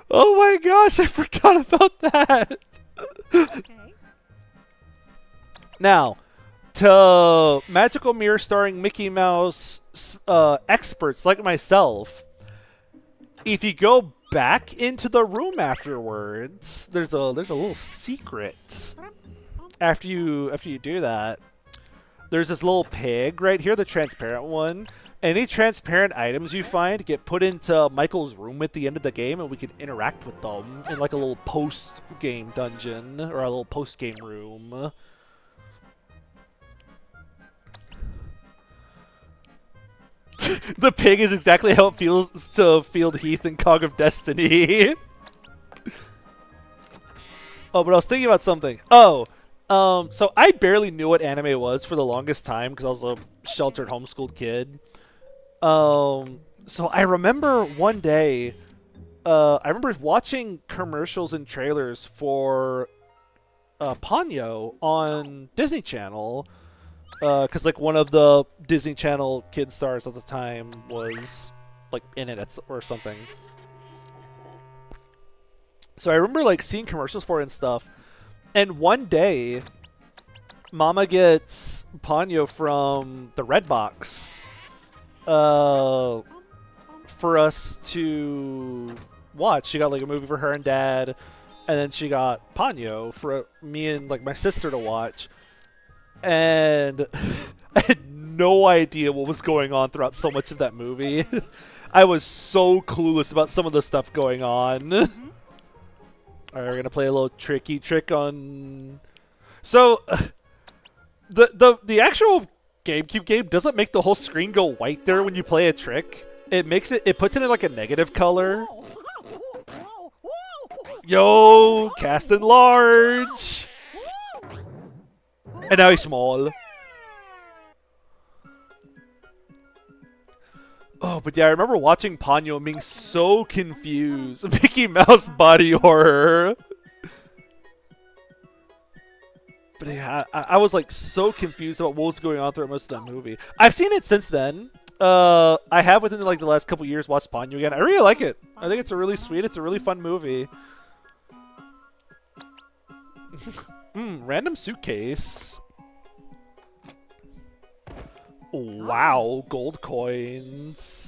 Oh my gosh, I forgot about that. Okay. Now, to Magical Mirror starring Mickey Mouse experts like myself, if you go back into the room afterwards, there's a little secret. After you do that, there's this little pig right here, the transparent one. Any transparent items you find get put into Michael's room at the end of the game, and we can interact with them in like a little post-game dungeon or a little post-game room. The pig is exactly how it feels to field Heath in Cog of Destiny. Oh, but I was thinking about something. Oh, so I barely knew what anime was for the longest time because I was a sheltered homeschooled kid. So I remember one day, I remember watching commercials and trailers for Ponyo on Disney Channel. Because like one of the Disney Channel kid stars at the time was like in it or something. So I remember like seeing commercials for it and stuff. And one day, Mama gets Ponyo from the Red Box for us to watch. She got like a movie for her and Dad, and then she got Ponyo for me and like my sister to watch. And I had no idea what was going on throughout so much of that movie. I was so clueless about some of the stuff going on. All right, we're gonna play a little tricky trick on. So, the actual GameCube game doesn't make the whole screen go white there when you play a trick. It puts it in like a negative color. Yo, casting large. And now he's small. Oh, but yeah, I remember watching Ponyo and being so confused. Mickey Mouse body horror. But yeah, I was like so confused about what was going on throughout most of that movie. I've seen it since then. I have within like the last couple years watched Ponyo again. I really like it. I think it's a really sweet, it's a really fun movie. Random suitcase. Wow, gold coins.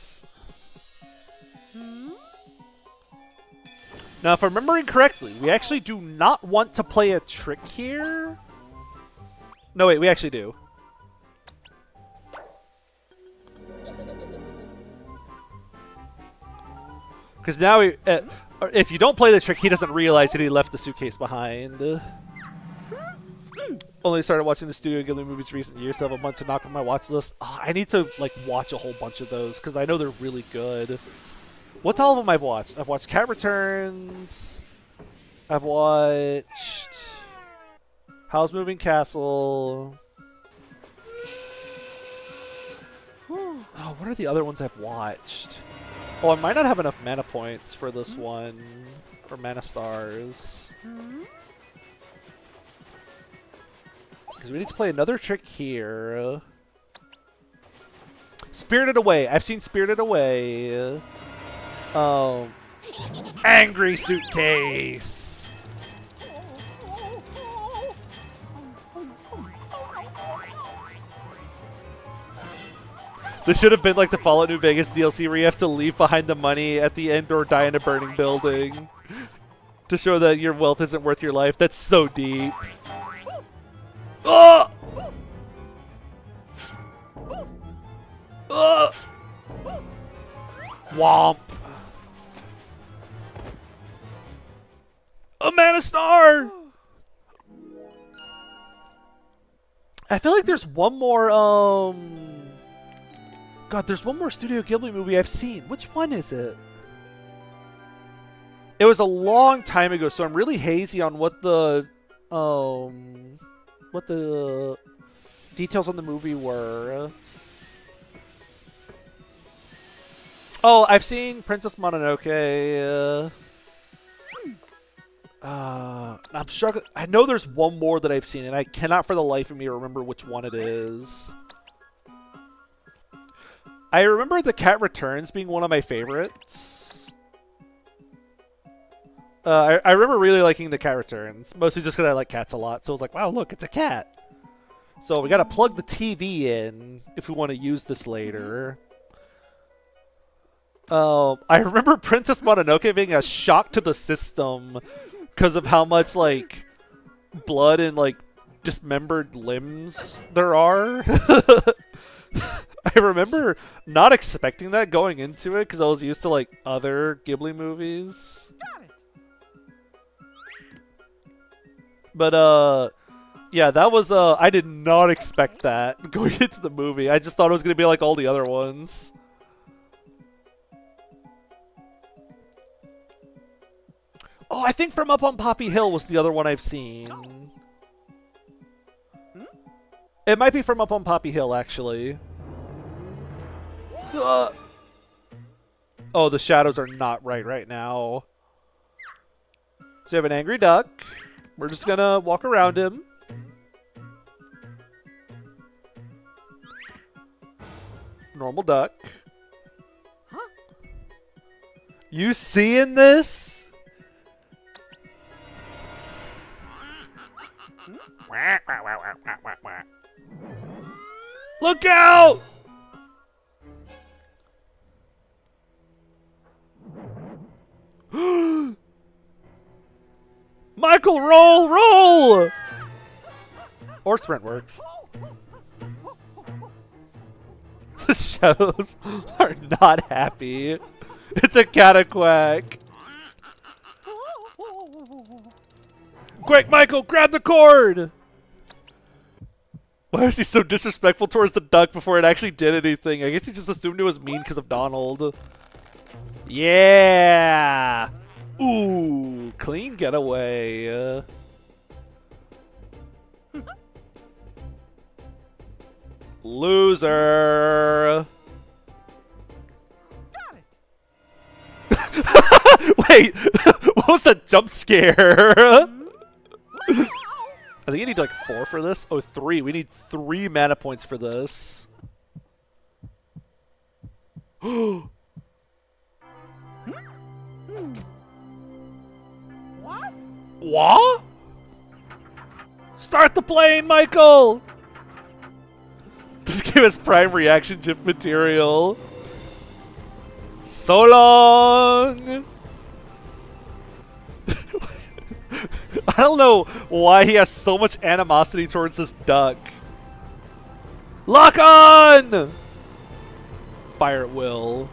Now, if I'm remembering correctly, we actually do not want to play a trick here. No, wait, we actually do. Because now, if you don't play the trick, he doesn't realize that he left the suitcase behind. Only started watching the Studio Ghibli movies recent years, so I have a bunch to knock on my watch list. Oh, I need to like watch a whole bunch of those because I know they're really good. What's all of them I've watched? I've watched Cat Returns. I've watched Howl's Moving Castle. Oh, what are the other ones I've watched? Oh, I might not have enough mana points for this one, or mana stars. Because we need to play another trick here. Spirited Away. I've seen Spirited Away. Angry Suitcase. This should have been like the Fallout New Vegas DLC where you have to leave behind the money at the end or die in a burning building to show that your wealth isn't worth your life. That's so deep. Oh! Womp. A mana star! I feel like there's one more, God, there's one more Studio Ghibli movie I've seen. Which one is it? It was a long time ago, so I'm really hazy on what the details on the movie were. Oh, I've seen Princess Mononoke. I'm struggling. I know there's one more that I've seen, and I cannot for the life of me remember which one it is. I remember The Cat Returns being one of my favorites. I remember really liking The Cat Returns, mostly just because I like cats a lot. So I was like, wow, look, it's a cat. So we got to plug the TV in if we want to use this later. I remember Princess Mononoke being a shock to the system because of how much like blood and like dismembered limbs there are. I remember not expecting that going into it because I was used to like other Ghibli movies. Got it. But yeah, that was I did not expect that going into the movie. I just thought it was gonna be like all the other ones. Oh, I think From Up on Poppy Hill was the other one I've seen. It might be From Up on Poppy Hill, actually. Oh, the shadows are not right now. So you have an angry duck. We're just gonna walk around him. Normal duck. Huh? You seeing this? Look out! Michael, roll, roll! Or sprint works. The shadows are not happy. It's a cataquack. Quick, Michael, grab the cord! Why is he so disrespectful towards the duck before it actually did anything? I guess he just assumed it was mean because of Donald. Yeah! Ooh, clean getaway. Loser. Got it. Wait, what was that jump scare? I think you need like 4 for this. Oh, 3. We need 3 mana points for this. What? What? Start the plane, Michael! This game has prime reaction chip material. So long! I don't know why he has so much animosity towards this duck. Lock on! Fire at will.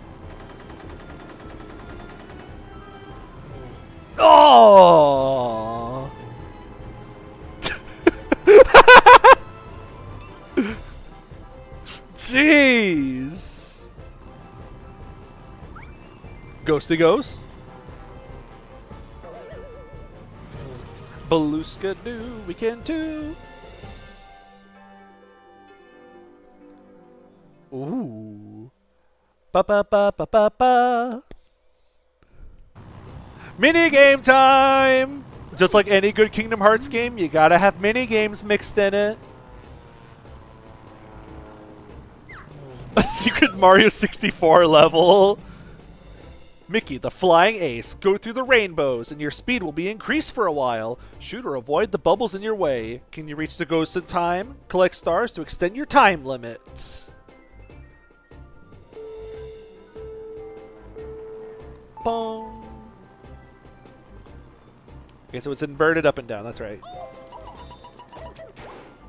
Oh! Jeez! Ghosty ghost. Beluska do, we can too. Ooh. Ba ba ba ba ba ba. Mini game time! Just like any good Kingdom Hearts game, you gotta have mini games mixed in it. A secret Mario 64 level. Mickey, the flying ace. Go through the rainbows, and your speed will be increased for a while. Shoot or avoid the bubbles in your way. Can you reach the ghosts in time? Collect stars to extend your time limit. Boom. Okay, so it's inverted up and down. That's right.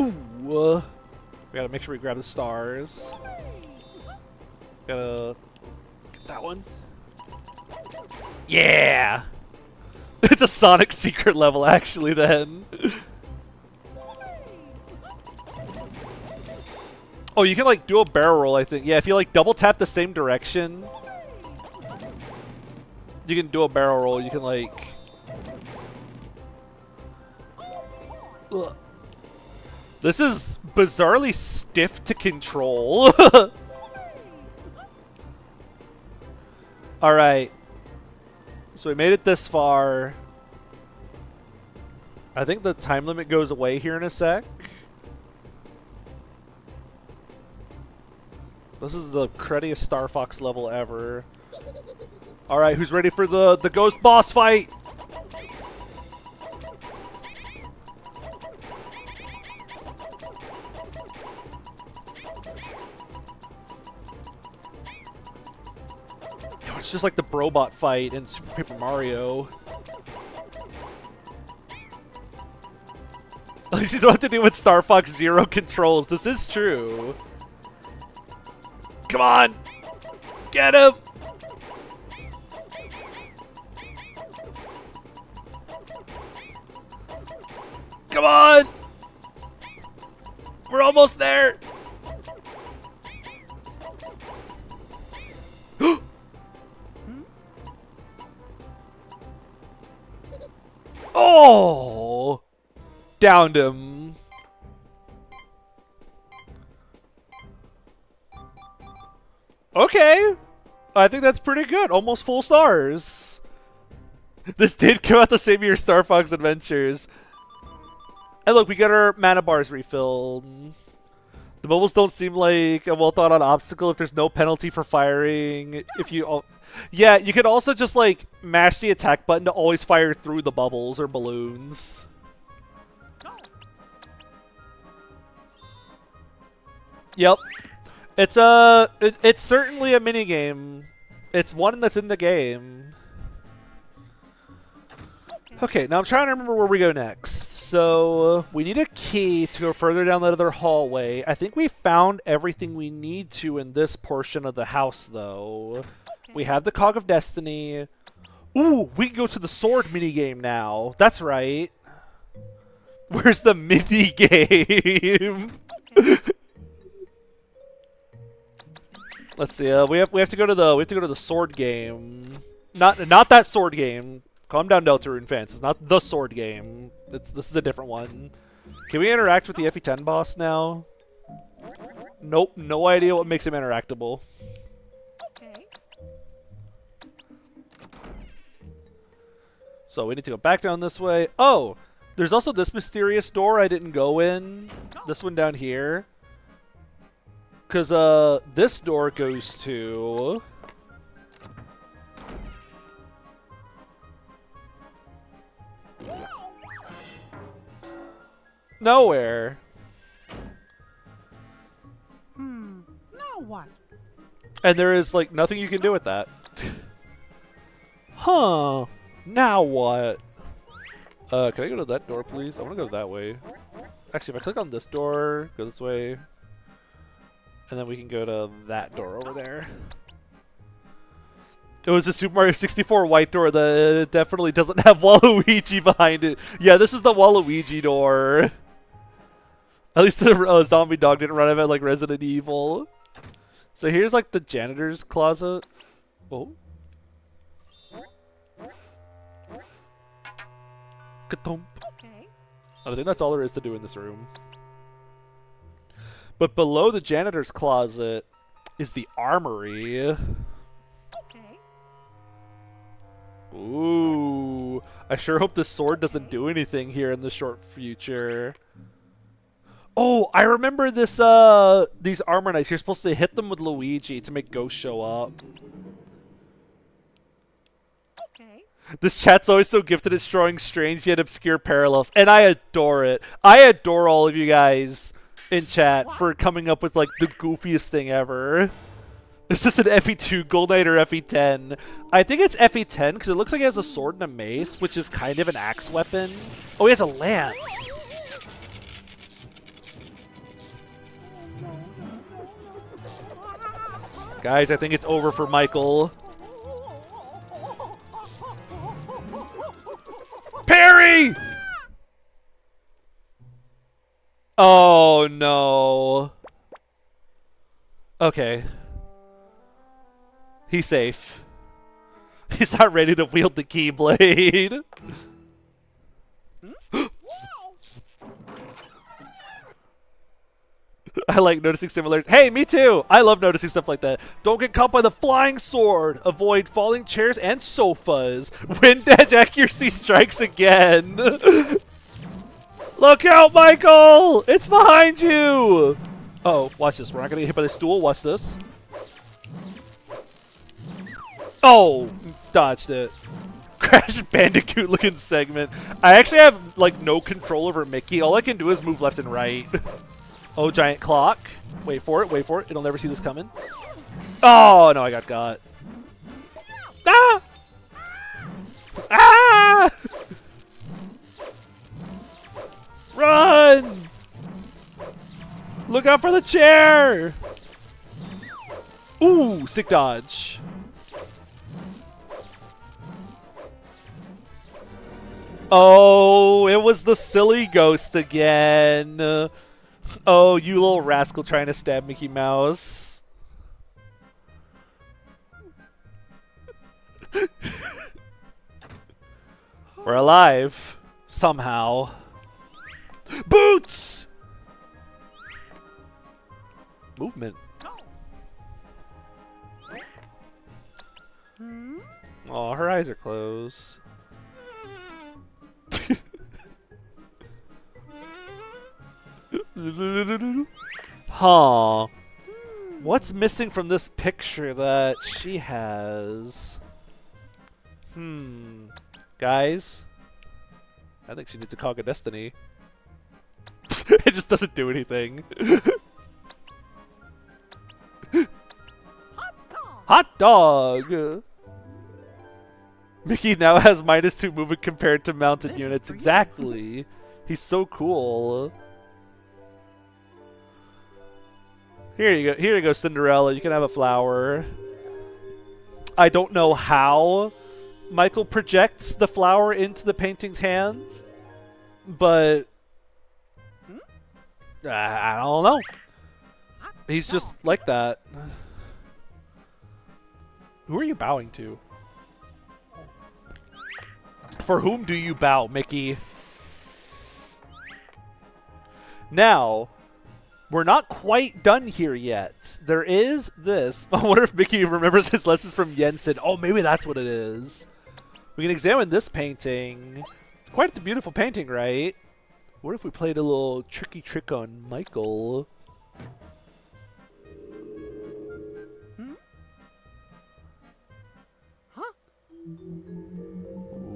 Ooh. We gotta make sure we grab the stars. Gotta get that one. Yeah! It's a Sonic secret level, actually, then. Oh, you can, like, do a barrel roll, I think. Yeah, if you, like, double tap the same direction, you can do a barrel roll. You can, like... Ugh. This is bizarrely stiff to control. Alright. So we made it this far. I think the time limit goes away here in a sec. This is the cruddiest Star Fox level ever. Alright, who's ready for the ghost boss fight? It's just like the Brobot fight in Super Paper Mario. At least you don't have to deal with Star Fox Zero controls. This is true. Come on! Get him! Come on! We're almost there! Oh! Downed him. Okay. I think that's pretty good. Almost full stars. This did come out the same year as Star Fox Adventures. And look, we got our mana bars refilled. The bubbles don't seem like a well thought out obstacle if there's no penalty for firing. If you... Yeah, you could also just, like, mash the attack button to always fire through the bubbles or balloons. Yep. It's it's certainly a mini game. It's one that's in the game. Okay, now I'm trying to remember where we go next. So we need a key to go further down that other hallway. I think we found everything we need to in this portion of the house, though. We have the Cog of Destiny. Ooh, we can go to the sword mini game now. That's right. Where's the mini game? Let's see. We have to go to the sword game. Not that sword game. Calm down, Deltarune fans. It's not the sword game. This is a different one. Can we interact with the FE10 boss now? Nope. No idea what makes him interactable. Okay. So we need to go back down this way. Oh, there's also this mysterious door I didn't go in. This one down here. Because this door goes to... nowhere. Now what? And there is, like, nothing you can do with that. Huh. Now what? Can I go to that door, please? I want to go that way. Actually, if I click on this door, go this way. And then we can go to that door over there. It was a Super Mario 64 white door that definitely doesn't have Waluigi behind it. Yeah, this is the Waluigi door. At least the zombie dog didn't run out of it like Resident Evil. So here's like the janitor's closet. Oh. Ka-thump. Okay. I think that's all there is to do in this room. But below the janitor's closet is the armory. Okay. Ooh. I sure hope this sword doesn't do anything here in the short future. Oh, I remember this these armor knights. You're supposed to hit them with Luigi to make ghosts show up. Okay. This chat's always so gifted at drawing strange yet obscure parallels, and I adore it. I adore all of you guys in chat for coming up with like the goofiest thing ever. Is this an FE2 Gold Knight or FE10? I think it's FE10 because it looks like he has a sword and a mace, which is kind of an axe weapon. Oh, he has a lance. Guys, I think it's over for Michael. Parry! Oh, no. Okay. He's safe. He's not ready to wield the Keyblade. I like noticing similarities. Hey, me too! I love noticing stuff like that. Don't get caught by the flying sword. Avoid falling chairs and sofas. Wind edge accuracy strikes again. Look out, Michael! It's behind you! Uh-oh, watch this. We're not going to get hit by the stool. Watch this. Oh, dodged it. Crash Bandicoot looking segment. I actually have like no control over Mickey. All I can do is move left and right. Oh, giant clock. Wait for it, wait for it. It'll never see this coming. Oh, no, I got. Ah! Ah! Run! Look out for the chair! Ooh, sick dodge. Oh, it was the silly ghost again. Oh, you little rascal trying to stab Mickey Mouse. We're alive. Somehow. Boots! Movement. Oh, her eyes are closed. Huh. What's missing from this picture that she has? Guys? I think she needs a Cog of Destiny. It just doesn't do anything. Hot dog! Mickey now has -2 movement compared to mounted units. Exactly. He's so cool. Here you go. Here you go, Cinderella. You can have a flower. I don't know how Michael projects the flower into the painting's hands, but I don't know. He's just like that. Who are you bowing to? For whom do you bow, Mickey? Now, we're not quite done here yet. There is this. I wonder if Mickey remembers his lessons from Jensen. Oh, maybe that's what it is. We can examine this painting. It's quite the beautiful painting, right? What if we played a little tricky trick on Michael? Huh?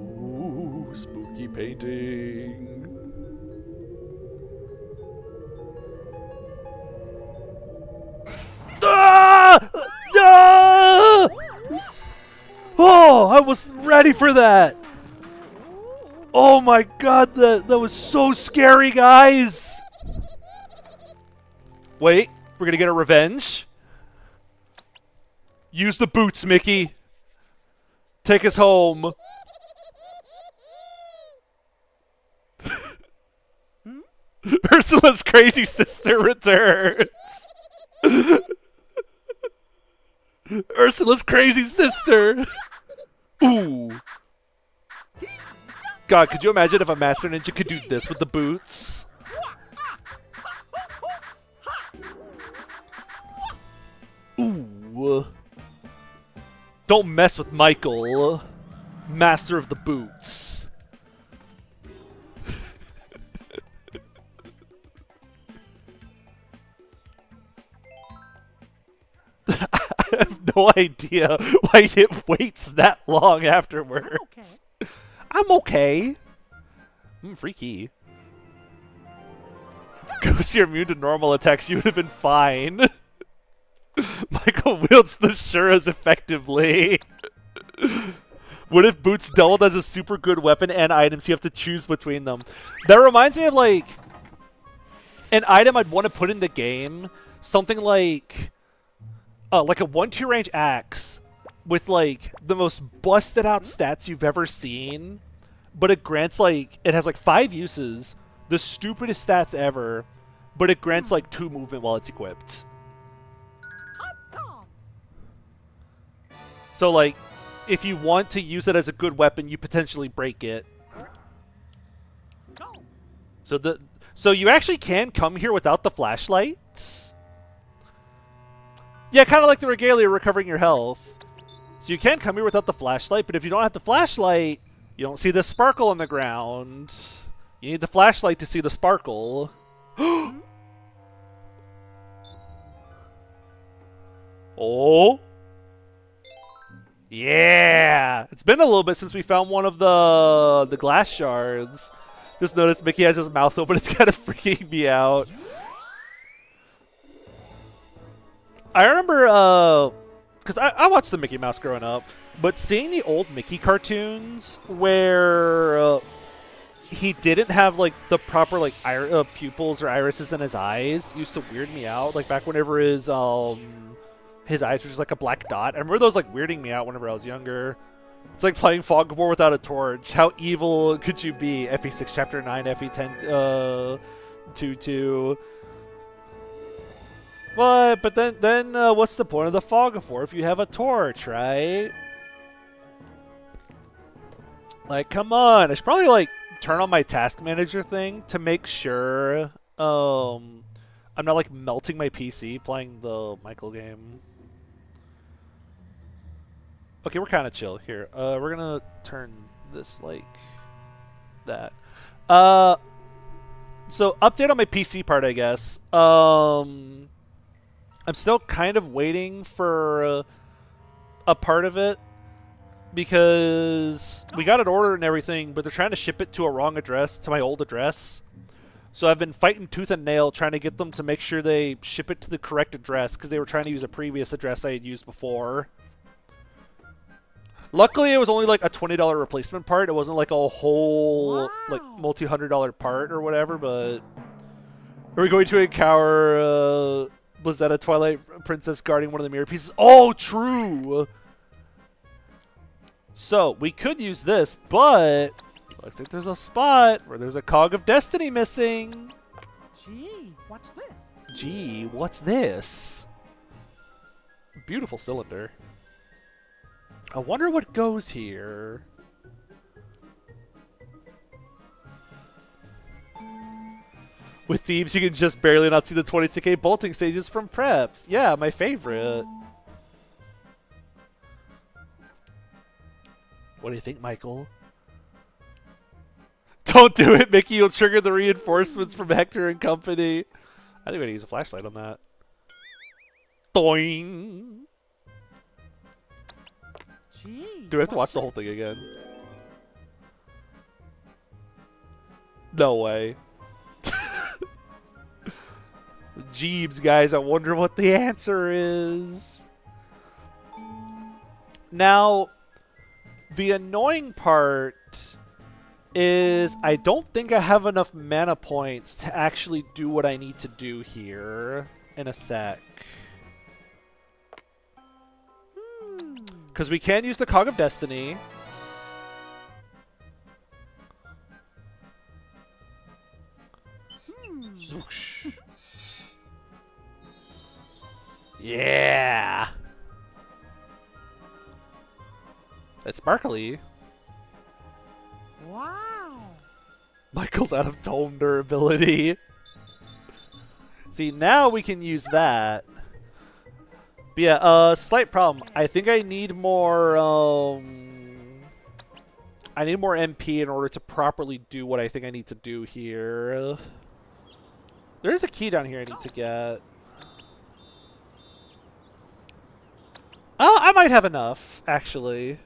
Ooh, spooky painting. Ah! Ah! Oh, I was ready for that. Oh my god, that was so scary, guys. Wait, we're gonna get a revenge. Use the boots, Mickey. Take us home. Ursula's crazy sister returns. Ursula's crazy sister. Ooh. God, could you imagine if a Master Ninja could do this with the boots? Ooh. Don't mess with Michael, Master of the Boots. I have no idea why it waits that long afterwards. I'm okay. Freaky. Ghost, you're immune to normal attacks. You would have been fine. Michael wields the Shuras effectively. What if boots doubled as a super good weapon and items? You have to choose between them. That reminds me of like an item I'd want to put in the game. Something like a 1-2 range axe with like the most busted out stats you've ever seen, but it grants like it has like 5 uses, the stupidest stats ever, but it grants like 2 movement while it's equipped. So like if you want to use it as a good weapon, you potentially break it. So you actually can come here without the flashlight. Yeah, kind of like the regalia recovering your health. So you can come here without the flashlight, but if you don't have the flashlight, you don't see the sparkle on the ground. You need the flashlight to see the sparkle. Oh. Yeah. It's been a little bit since we found one of the glass shards. Just noticed Mickey has his mouth open. It's kind of freaking me out. I remember, because I watched the Mickey Mouse growing up, but seeing the old Mickey cartoons where he didn't have like the proper like pupils or irises in his eyes used to weird me out. Like back whenever his eyes were just like a black dot. I remember those like weirding me out whenever I was younger. It's like playing Fog of War without a torch. How evil could you be? FE6 Chapter 9, FE10 2-2. But then what's the point of the Fog of War if you have a torch, right? Like, come on. I should probably, like, turn on my task manager thing to make sure I'm not, like, melting my PC playing the Michael game. Okay, we're kind of chill here. We're going to turn this like that. So, update on my PC part, I guess. I'm still kind of waiting for a part of it because we got it ordered and everything, but they're trying to ship it to a wrong address, to my old address. So I've been fighting tooth and nail trying to get them to make sure they ship it to the correct address because they were trying to use a previous address I had used before. Luckily, it was only like a $20 replacement part. It wasn't like a whole like Wow. multi-$100 part or whatever. But are we going to encounter Blizzetta Twilight Princess guarding one of the mirror pieces? Oh, true. So we could use this, but looks like there's a spot where there's a cog of destiny missing. Gee, what's this? Gee, what's this? Beautiful cylinder. I wonder what goes here. With Thebes, you can just barely not see the 26K bolting stages from preps. Yeah, my favorite. What do you think, Michael? Don't do it, Mickey. You'll trigger the reinforcements from Hector and company. I think I'm going to use a flashlight on that. Doing. Gee. Do I have to watch what's the whole this? thing again? No way. Jeebs, guys, I wonder what the answer is. Now, the annoying part is I don't think I have enough mana points to actually do what I need to do here in a sec. Because we can use the Cog of Destiny. Zoosh. Yeah! It's sparkly. Wow. Michael's out of tome durability. See, now we can use that. But yeah, slight problem. I think I need more, I need more MP in order to properly do what I think I need to do here. There's a key down here I need to get. Oh, I might have enough, actually.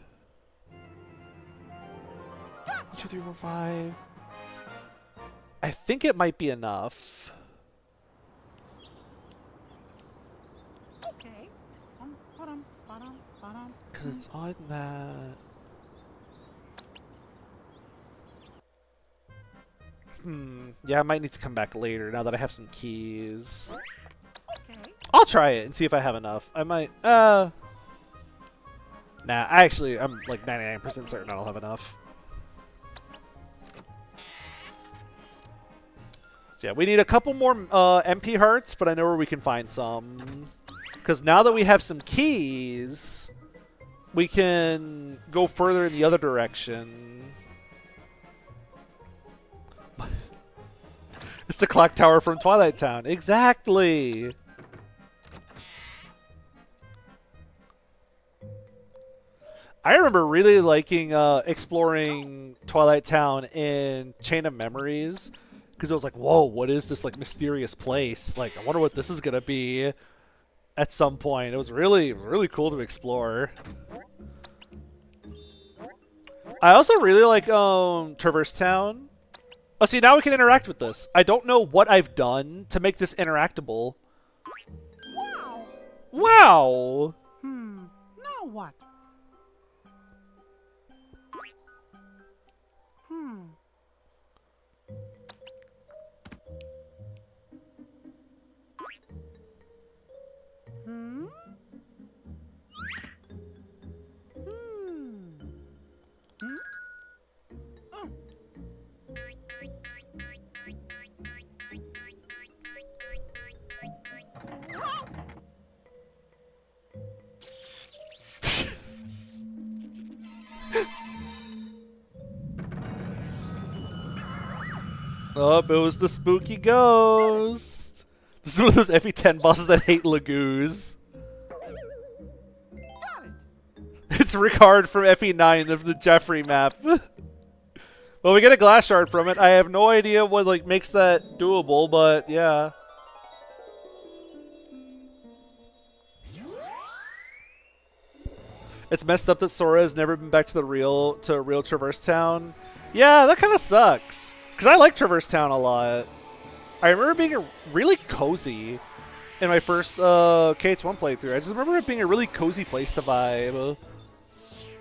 1, 2, 3, 4, 5. I think it might be enough. Okay. Ba-dum, ba-dum, ba-dum. Because it's on that. Yeah, I might need to come back later now that I have some keys. Okay. I'll try it and see if I have enough. I might, Nah, I'm like 99% certain I don't have enough. So yeah, we need a couple more MP hearts, but I know where we can find some. Because now that we have some keys, we can go further in the other direction. It's the clock tower from Twilight Town. Exactly! I remember really liking exploring Twilight Town in Chain of Memories. Because I was like, whoa, what is this like mysterious place? Like, I wonder what this is going to be at some point. It was really, really cool to explore. I also really like Traverse Town. Oh, see, now we can interact with this. I don't know what I've done to make this interactable. Wow. Wow! Now what? Hmm? Oh. Oh, it was the spooky ghost. This is one of those FE10 bosses that hate Lagoos. Got it. It's Rickard from FE9 of the Jeffrey map. Well, we get a glass shard from it. I have no idea what like makes that doable, but yeah. It's messed up that Sora has never been back to real Traverse Town. Yeah, that kind of sucks. Because I like Traverse Town a lot. I remember being really cozy in my first KH1 playthrough. I just remember it being a really cozy place to vibe.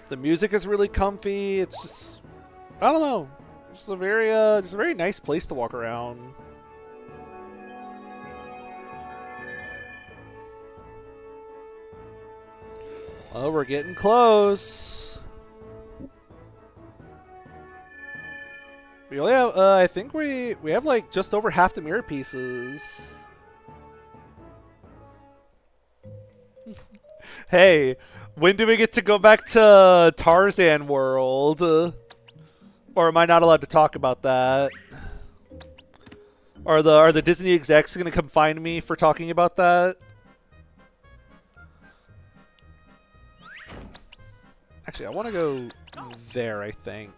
The music is really comfy. It's just, I don't know. It's a very nice place to walk around. Oh, we're getting close. We only have, I think we have like just over half the mirror pieces. Hey, when do we get to go back to Tarzan World? Or am I not allowed to talk about that? Are the Disney execs gonna come find me for talking about that? Actually, I want to go there, I think.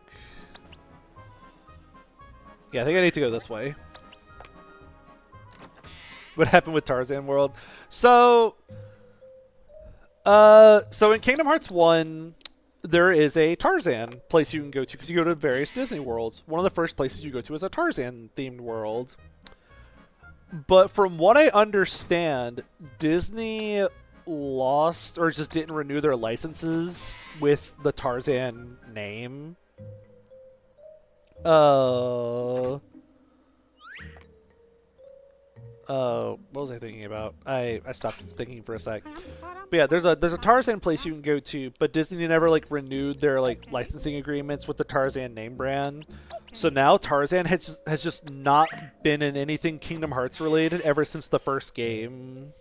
Yeah, I think I need to go this way. What happened with Tarzan World? So in Kingdom Hearts 1, there is a Tarzan place you can go to because you go to various Disney worlds. One of the first places you go to is a Tarzan-themed world. But from what I understand, Disney lost or just didn't renew their licenses with the Tarzan name. What was I thinking about? I stopped thinking for a sec. But yeah, there's a Tarzan place you can go to, but Disney never like renewed their like licensing agreements with the Tarzan name brand. So now Tarzan has just not been in anything Kingdom Hearts related ever since the first game.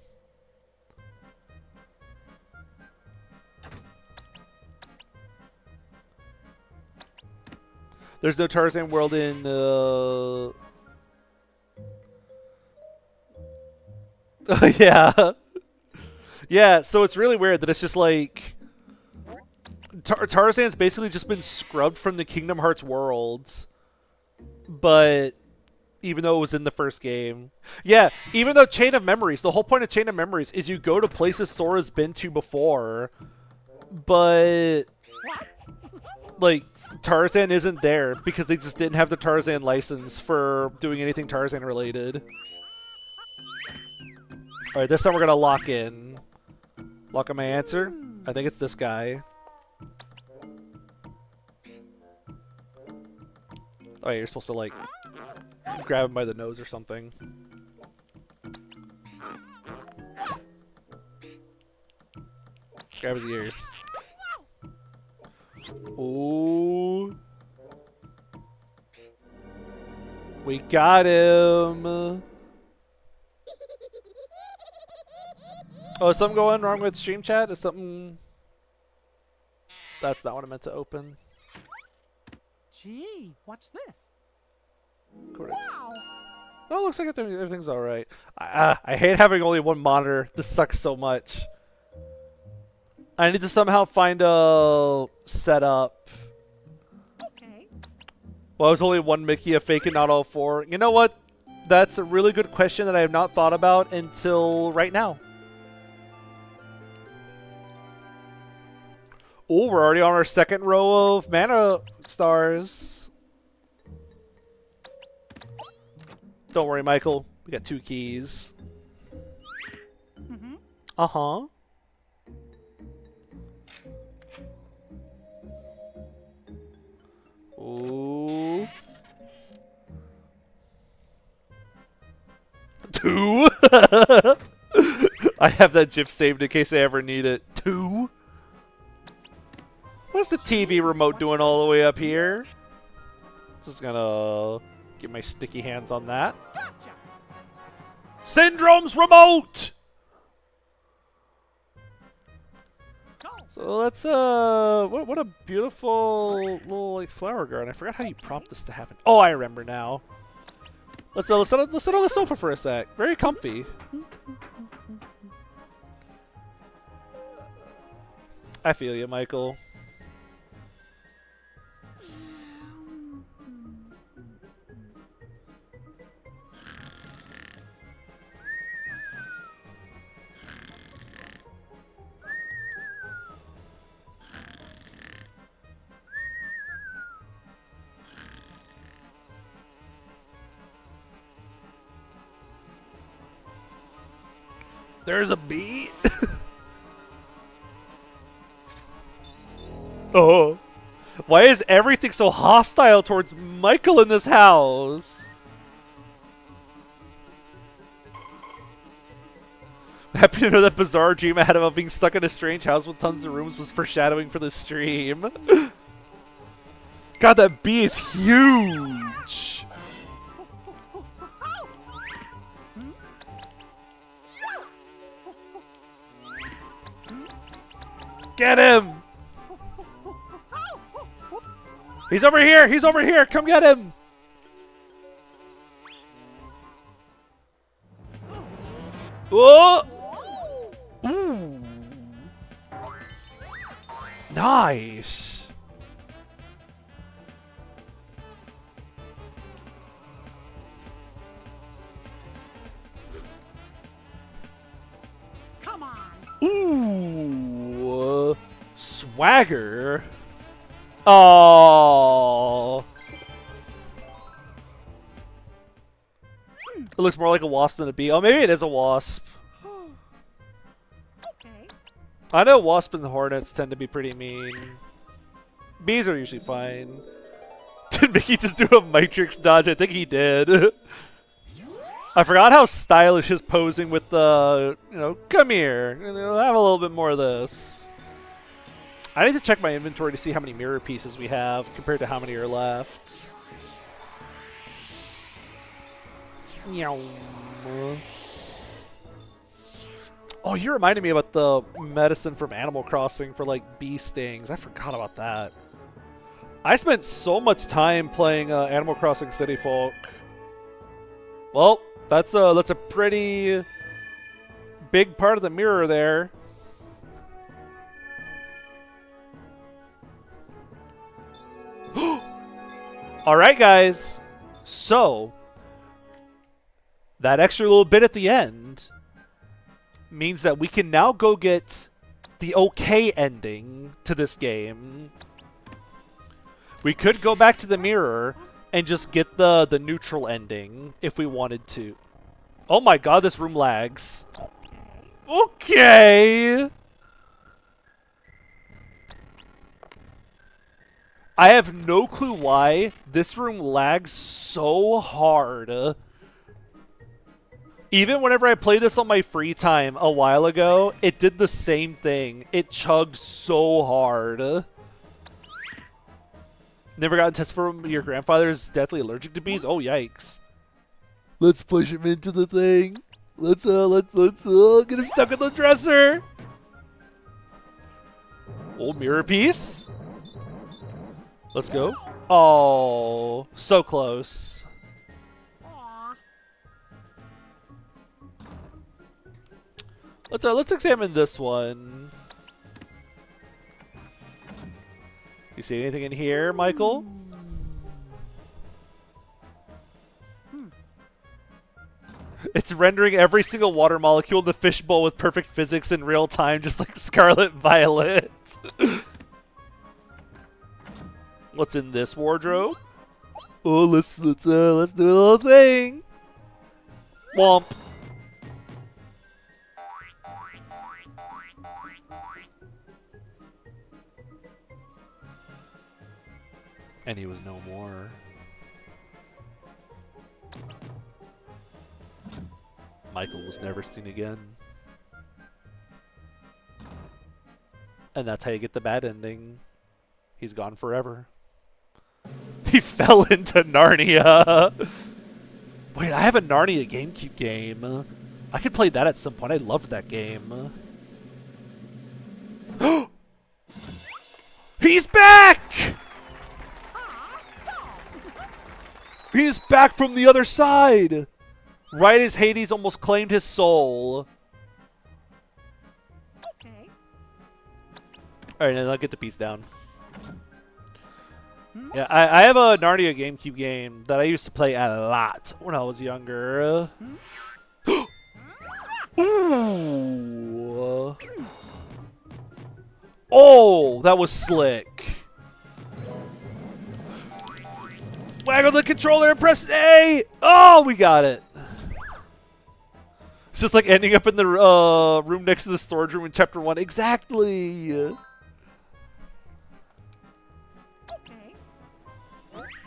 There's no Tarzan world in yeah. Yeah, so it's really weird that it's just like Tarzan's basically just been scrubbed from the Kingdom Hearts worlds. But even though it was in the first game. Yeah, even though Chain of Memories, the whole point of Chain of Memories is you go to places Sora's been to before, but like Tarzan isn't there because they just didn't have the Tarzan license for doing anything Tarzan related. Alright, this time we're gonna lock in. Lock in my answer. I think it's this guy. Oh, yeah, you're supposed to, like, grab him by the nose or something. Grab his ears. Ooh. We got him. Oh, is something going wrong with stream chat? Is something... That's not what I meant to open. Gee, what's this? Correct. Wow. Oh, looks like everything's alright. I hate having only one monitor. This sucks so much. I need to somehow find a setup. Okay. Well, there's only one Mickey, a fake and not all four. You know what? That's a really good question that I have not thought about until right now. Oh, we're already on our second row of mana stars. Don't worry, Michael. We got 2 keys. Mm-hmm. Uh-huh. Ooh. 2? I have that GIF saved in case I ever need it. 2? What's the TV remote doing all the way up here? Just gonna get my sticky hands on that. Gotcha. Syndrome's remote! Go. So let's, what a beautiful little, like, flower garden. I forgot how you prompt this to happen. Oh, I remember now. Let's sit on the sofa for a sec. Very comfy. I feel you, Michael. There's a bee. Oh. Why is everything so hostile towards Michael in this house? Happy to know that bizarre dream I had about being stuck in a strange house with tons of rooms was foreshadowing for the stream. God, that bee is huge! Get him! He's over here! He's over here! Come get him! Whoa! Ooh! Nice! Come on. Ooh! Swagger! Oh! It looks more like a wasp than a bee. Oh, maybe it is a wasp. Okay. I know wasps and hornets tend to be pretty mean. Bees are usually fine. Did Mickey just do a Matrix dodge? I think he did. I forgot how stylish his posing with the, come here. Have a little bit more of this. I need to check my inventory to see how many mirror pieces we have compared to how many are left. Meow. Oh, you reminded me about the medicine from Animal Crossing for like bee stings. I forgot about that. I spent so much time playing Animal Crossing City Folk. Well, that's a pretty big part of the mirror there. All right, guys. So that extra little bit at the end means that we can now go get the okay ending to this game. We could go back to the mirror and just get the neutral ending if we wanted to. Oh my god, this room lags. Okay. I have no clue why this room lags so hard. Even whenever I played this on my free time a while ago, it did the same thing. It chugged so hard. Never gotten tested for your grandfather's deathly allergic to bees? Oh, yikes. Let's push him into the thing. Let's get him stuck in the dresser. Old mirror piece. Let's go. Oh, so close. Aw. Let's examine this one. You see anything in here, Michael? It's rendering every single water molecule in the fishbowl with perfect physics in real time, just like Scarlet Violet. What's in this wardrobe? Oh, let's do a little thing. Womp. And he was no more. Michael was never seen again. And that's how you get the bad ending. He's gone forever. He fell into Narnia. Wait, I have a Narnia GameCube game. I could play that at some point. I loved that game. He's back! He's back from the other side! Right as Hades almost claimed his soul. Okay. Alright, now I'll get the piece down. Yeah, I have a Narnia GameCube game that I used to play a lot when I was younger. Ooh. Oh, that was slick. Waggle the controller and press A! Oh, we got it. It's just like ending up in the room next to the storage room in Chapter 1. Exactly.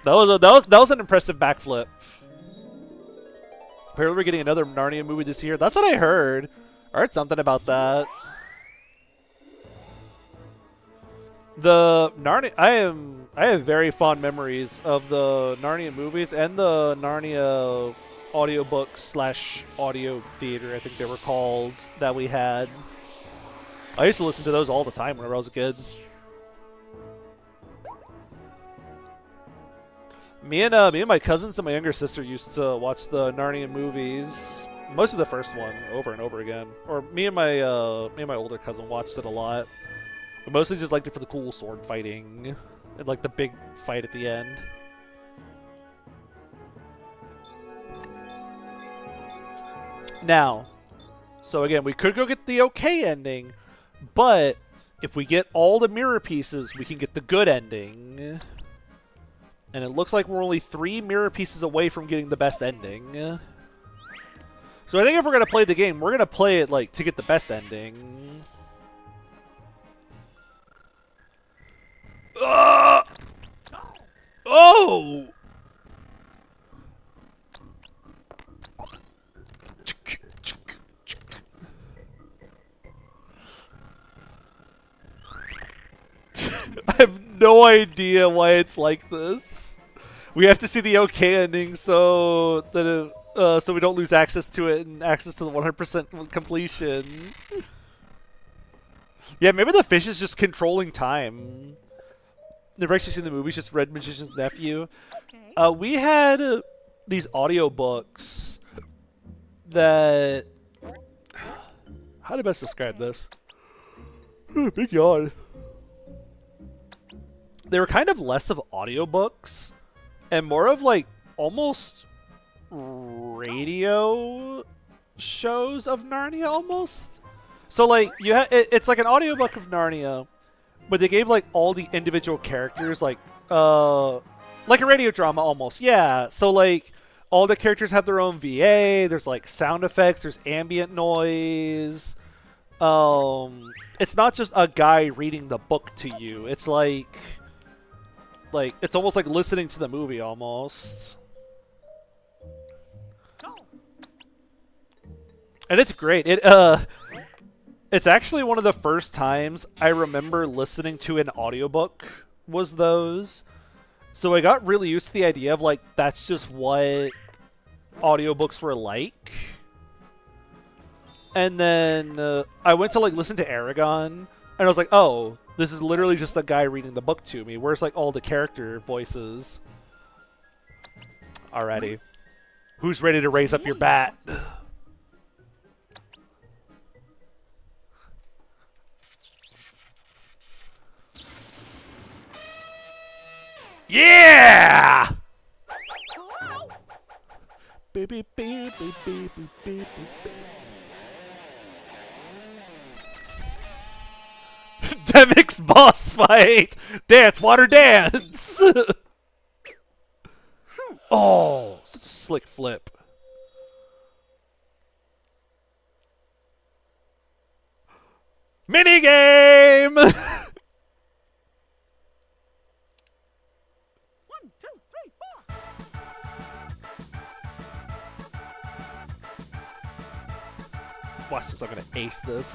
That was an impressive backflip. Apparently we're getting another Narnia movie this year. That's what I heard. I heard something about that. The Narnia, I have very fond memories of the Narnia movies and the Narnia audiobook / audio theater, I think they were called, that we had. I used to listen to those all the time whenever I was a kid. Me and my cousins and my younger sister used to watch the Narnia movies, most of the first one, over and over again. Or me and my older cousin watched it a lot. We mostly just liked it for the cool sword fighting and like the big fight at the end. Now, so again, we could go get the okay ending, but if we get all the mirror pieces, we can get the good ending. And it looks like we're only 3 mirror pieces away from getting the best ending. So I think if we're going to play the game, we're going to play it like to get the best ending. Oh! I have no idea why it's like this. We have to see the okay ending so that so we don't lose access to it and access to the 100% completion. Yeah, maybe the fish is just controlling time. Never actually seen the movie, just read Magician's Nephew. Okay. We had these audiobooks that... How to best describe this? Big yawn. They were kind of less of audiobooks and more of like almost radio shows of Narnia almost. So like it's like an audiobook of Narnia, but they gave like all the individual characters like a radio drama almost. Yeah. So like all the characters have their own VA, there's like sound effects, there's ambient noise. It's not just a guy reading the book to you. It's like it's almost like listening to the movie almost. And it's great. It's actually one of the first times I remember listening to an audiobook was those. So I got really used to the idea of like that's just what audiobooks were like. And then I went to like listen to Aragon and I was like, "Oh, this is literally just a guy reading the book to me. Where's like all the character voices?" Alrighty. Who's ready to raise up your bat? Yeah! Baby, baby, baby, baby, baby. Demix boss fight! Dance, water, dance! Oh, such a slick flip. Minigame! 1, 2, 3, 4. Watch this, I'm gonna ace this.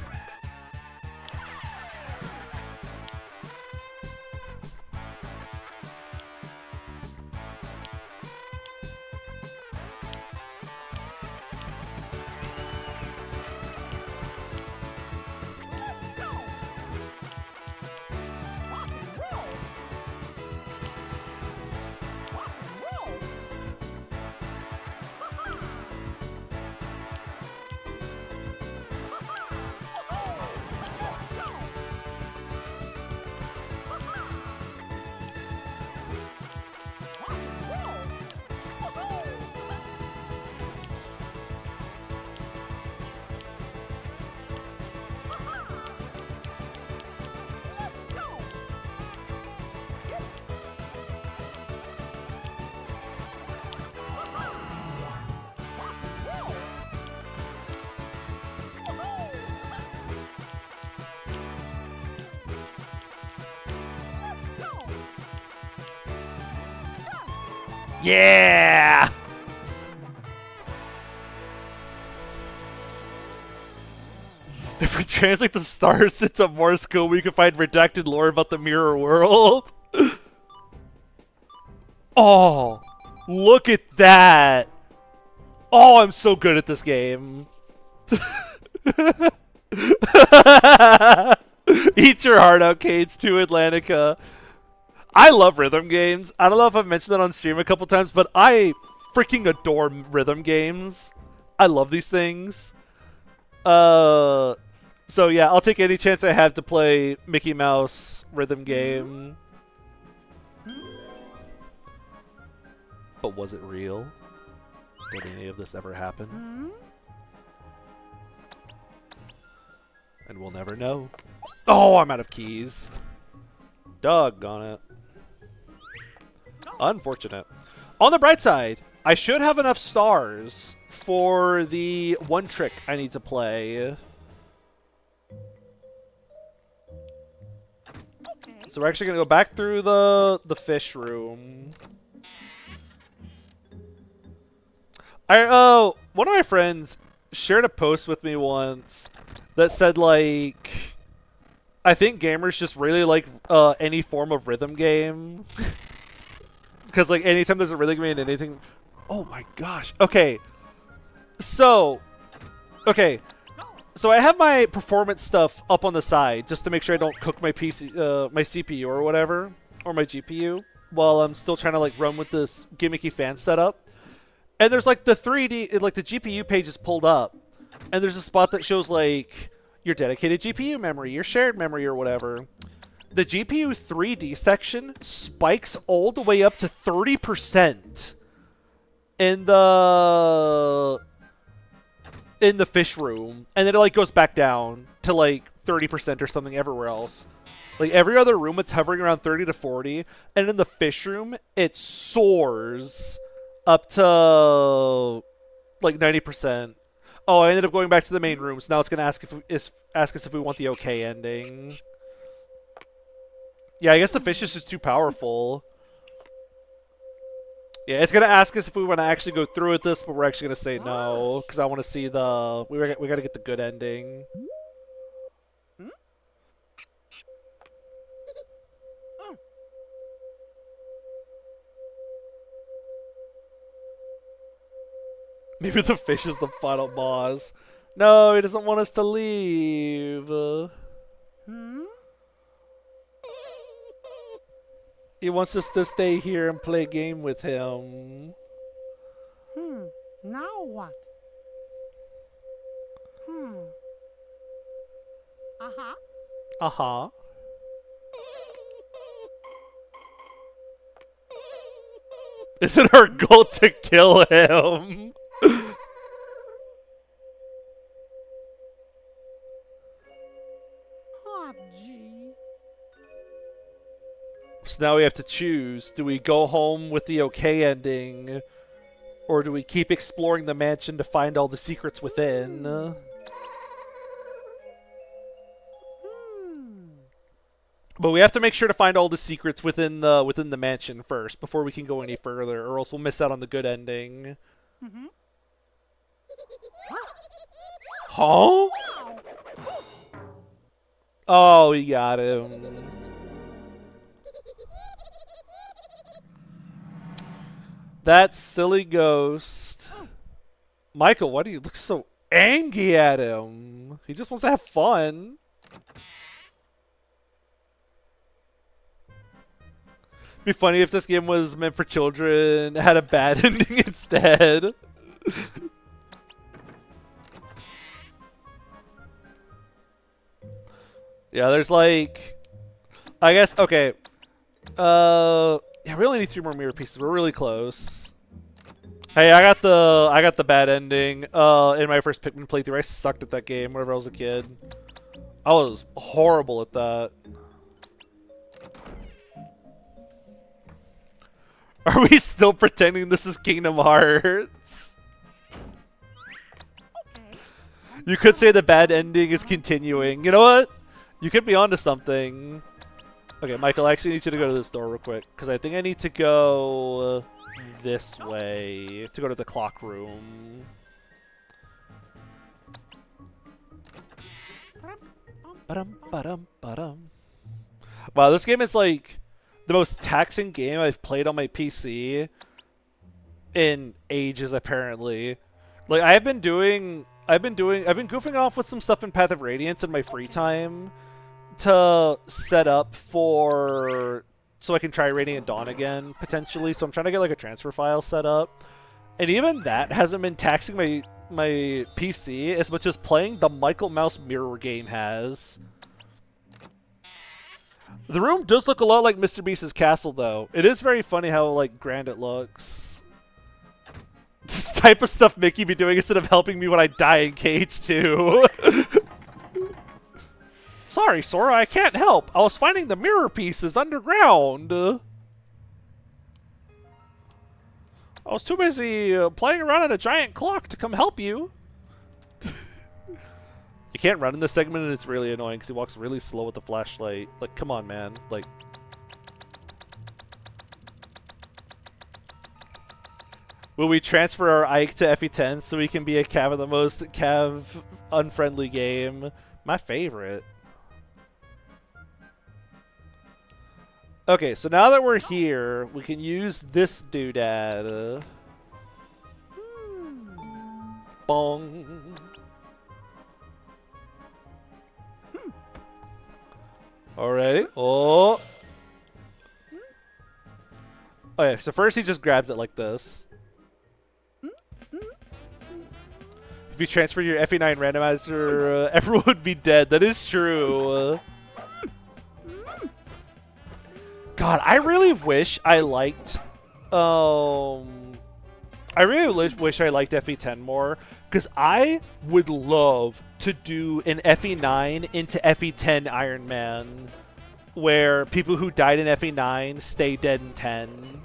Yeah! If we translate the stars into Morse code, we can find redacted lore about the mirror world. Oh, look at that. Oh, I'm so good at this game. Eat your heart out, Cades, to Atlantica. I love rhythm games. I don't know if I've mentioned that on stream a couple times, but I freaking adore rhythm games. I love these things. So yeah, I'll take any chance I have to play Mickey Mouse rhythm game. But was it real? Did any of this ever happen? And we'll never know. Oh, I'm out of keys. Doggone it. Unfortunate. On the bright side, I should have enough stars for the one trick I need to play. So we're actually going to go back through the fish room. One of my friends shared a post with me once that said, like, I think gamers just really like any form of rhythm game. Because, like, anytime there's a rhythm game in anything... Oh my gosh. Okay. So I have my performance stuff up on the side just to make sure I don't cook my PC, my CPU or whatever, or my GPU, while I'm still trying to, like, run with this gimmicky fan setup. And there's, like, the 3D, like, the GPU page is pulled up, and there's a spot that shows, like, your dedicated GPU memory, your shared memory, or whatever. The GPU 3D section spikes all the way up to 30% in the fish room, and then it, like, goes back down to, like, 30% or something everywhere else. Like, every other room, it's hovering around 30 to 40, and in the fish room, it soars up to, like, 90%. Oh, I ended up going back to the main room, so now it's going to ask us if we want the okay ending. Yeah, I guess the fish is just too powerful. Yeah, it's going to ask us if we want to actually go through with this, but we're actually going to say no, because I want to see the... We got to get the good ending. Maybe the fish is the final boss. No, he doesn't want us to leave. He wants us to stay here and play a game with him. Now what? Uh-huh. Uh-huh. Is it our goal to kill him? Oh, gee. So now we have to choose. Do we go home with the okay ending? Or do we keep exploring the mansion to find all the secrets within? But we have to make sure to find all the secrets within the mansion first before we can go any further, or else we'll miss out on the good ending. Huh? Oh, we got him. That silly ghost. Michael, why do you look so angry at him? He just wants to have fun. It'd be funny if this game was meant for children, had a bad ending instead. Yeah, there's like, I guess, okay. Yeah, we only need 3 more mirror pieces. We're really close. Hey, I got the bad ending. In my first Pikmin playthrough, I sucked at that game whenever I was a kid. I was horrible at that. Are we still pretending this is Kingdom Hearts? Okay. You could say the bad ending is continuing. You know what? You could be onto something. Okay, Michael, I actually need you to go to this door real quick, because I think I need to go this way to go to the clock room. Ba-dum, ba-dum, ba-dum. Wow, this game is like the most taxing game I've played on my PC in ages, apparently. Like, I've been goofing off with some stuff in Path of Radiance in my free time to set up for so I can try Radiant Dawn again, potentially. So I'm trying to get like a transfer file set up. And even that hasn't been taxing my PC as much as playing the Michael Mouse mirror game has. The room does look a lot like Mr. Beast's castle, though. It is very funny how like grand it looks. This type of stuff Mickey be doing instead of helping me when I die in Cage 2. Sorry, Sora, I can't help. I was finding the mirror pieces underground. I was too busy playing around in a giant clock to come help you. You can't run in this segment, and it's really annoying because he walks really slow with the flashlight. Like, come on, man. Like, will we transfer our Ike to FE10 so we can be a Cav of the most Cav unfriendly game? My favorite. Okay, so now that we're here, we can use this doodad. Bong. Alrighty. Oh. Oh yeah, so first he just grabs it like this. If you transfer your FE9 randomizer, everyone would be dead. That is true. God, I really wish I liked... I really wish I liked FE10 more, because I would love to do an FE9 into FE10 Iron Man, where people who died in FE9 stay dead in 10.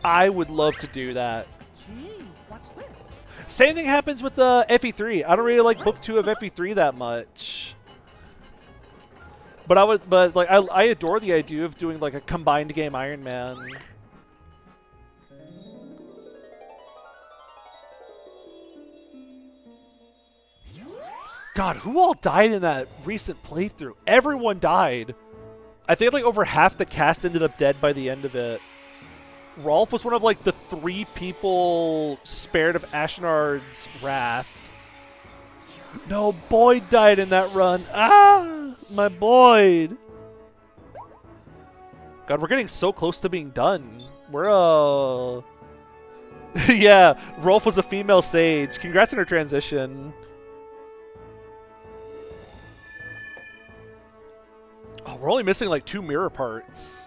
I would love to do that. Gee, what's this? Same thing happens with FE3. I don't really like Book 2 of FE3 that much. But I adore the idea of doing like a combined game Iron Man. God, who all died in that recent playthrough? Everyone died. I think like over half the cast ended up dead by the end of it. Rolf was one of like the 3 people spared of Ashnard's wrath. No, Boyd died in that run. Ah, my Boyd. God, we're getting so close to being done. We're, yeah, Rolf was a female sage. Congrats on her transition. Oh, we're only missing like 2 mirror parts.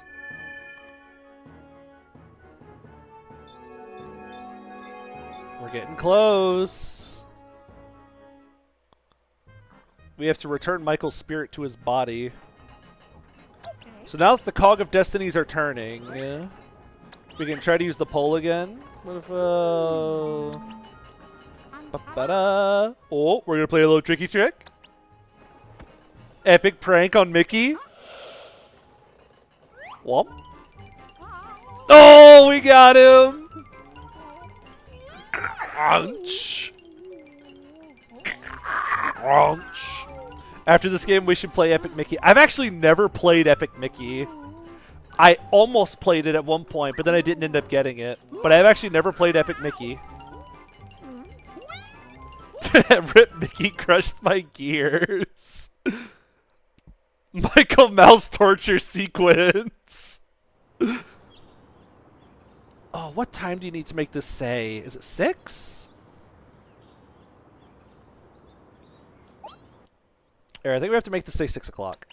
We're getting close. We have to return Michael's spirit to his body. Okay. So now that the cog of destinies are turning, we can try to use the pole again. What if, ba-ba-da. Oh, we're gonna play a little tricky trick. Epic prank on Mickey. Womp. Oh, we got him. Ouch. Ouch. After this game, we should play Epic Mickey. I've actually never played Epic Mickey. I almost played it at one point, but then I didn't end up getting it. But I've actually never played Epic Mickey. Rip Mickey crushed my gears. Michael Mouse torture sequence. Oh, what time do you need to make this say? Is it 6? Here, I think we have to make this say 6 o'clock.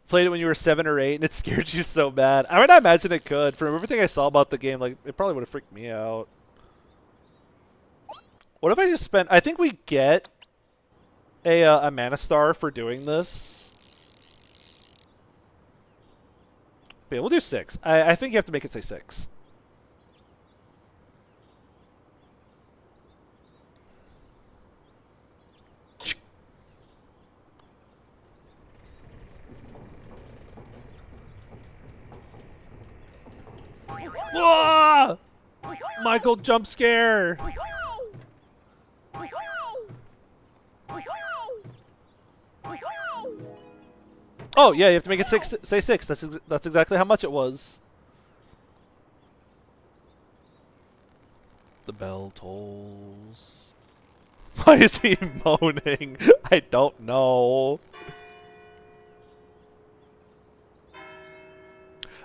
Played it when you were 7 or 8, and it scared you so bad. I mean, I imagine it could. From everything I saw about the game, like it probably would have freaked me out. What if I just spent... I think we get a Mana Star for doing this. But yeah, we'll do 6. I think you have to make it say 6. Whoa! Michael jump scare. Oh yeah, you have to make it six. Say six. That's exactly how much it was. The bell tolls. Why is he moaning? I don't know.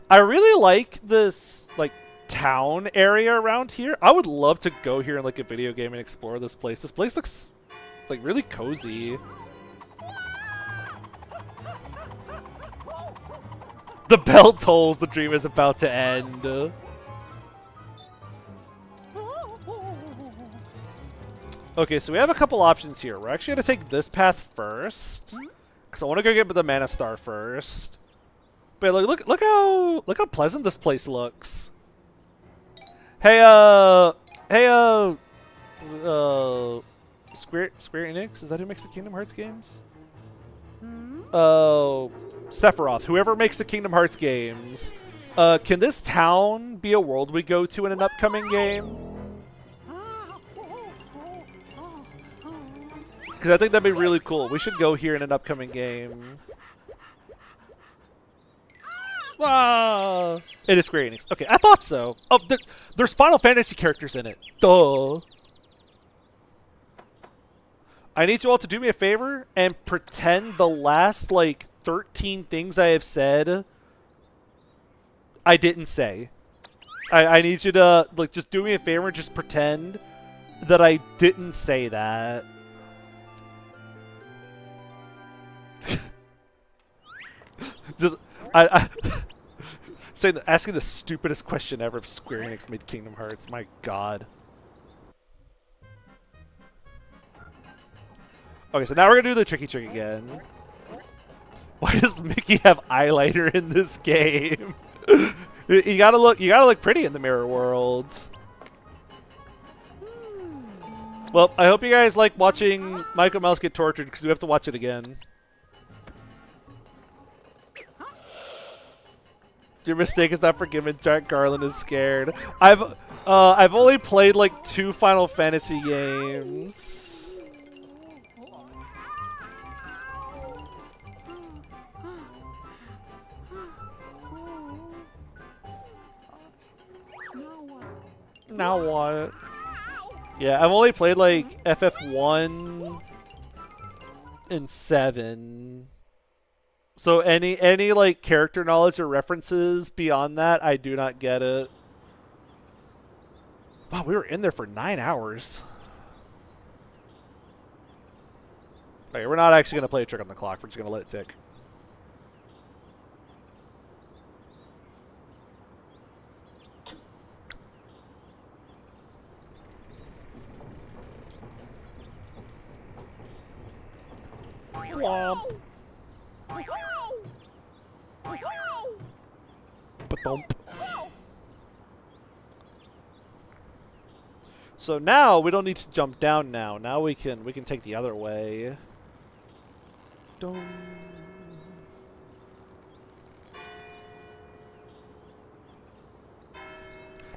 I really like this like town area around here. I would love to go here in like a video game and explore this place. This place looks like really cozy. The bell tolls, the dream is about to end. Okay, so we have a couple options here. We're actually going to take this path first. Because I want to go get the Mana Star first. But look how pleasant this place looks. Hey, Square Enix? Is that who makes the Kingdom Hearts games? Sephiroth, whoever makes the Kingdom Hearts games. Can this town be a world we go to in an upcoming game? Because I think that'd be really cool. We should go here in an upcoming game. Ah, it is Square Enix. Okay, I thought so. Oh, there's Final Fantasy characters in it. Duh. I need you all to do me a favor and pretend the last, like, 13 things I have said I didn't say. I need you to, like, just do me a favor and just pretend that I didn't say that. Just, asking the stupidest question ever if Square Enix made Kingdom Hearts. My God. Okay, so now we're gonna do the tricky trick again. Why does Mickey have eyeliner in this game? you gotta look pretty in the mirror world. Well, I hope you guys like watching Michael Mouse get tortured because we have to watch it again. Your mistake is not forgiven. Jack Garland is scared. I've only played like 2 Final Fantasy games. Now what? Yeah, I've only played like FF1 and 7. So any like character knowledge or references beyond that, I do not get it. Wow, we were in there for 9 hours. Okay, we're not actually gonna play a trick on the clock. We're just gonna let it tick. Womp. Ba-thump. So now we don't need to jump down now. Now we can take the other way. Dum.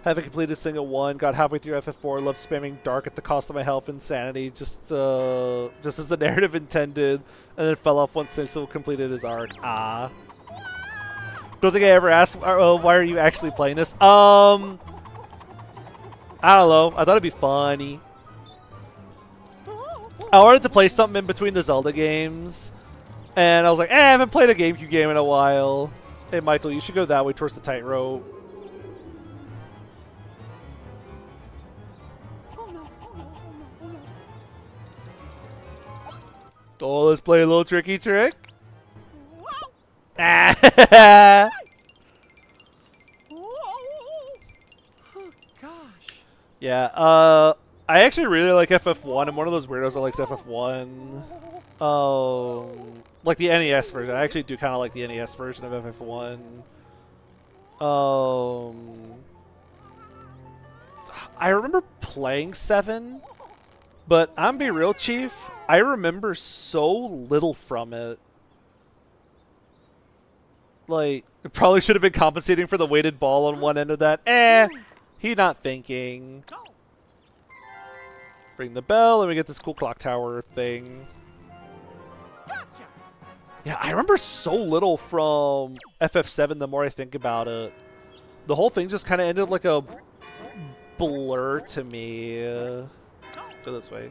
Haven't completed a single one. Got halfway through FF4. Loved spamming dark at the cost of my health and sanity. Just as the narrative intended. And then fell off once Stencil completed his arc. Ah. Don't think I ever asked, why are you actually playing this? I don't know. I thought it'd be funny. I wanted to play something in between the Zelda games. And I was like, I haven't played a GameCube game in a while. Hey, Michael, you should go that way towards the tightrope. Oh, let's play a little tricky trick. Ah. Yeah, I actually really like FF1. I'm one of those weirdos that likes FF1. Like the NES version. I actually do kind of like the NES version of FF1. I remember playing 7, but I'm be real, Chief. I remember so little from it. Like, it probably should have been compensating for the weighted ball on one end of that. He not thinking. Go. Ring the bell, and we get this cool clock tower thing. Gotcha. Yeah, I remember so little from FF7 the more I think about it. The whole thing just kind of ended like a blur to me. Go this way.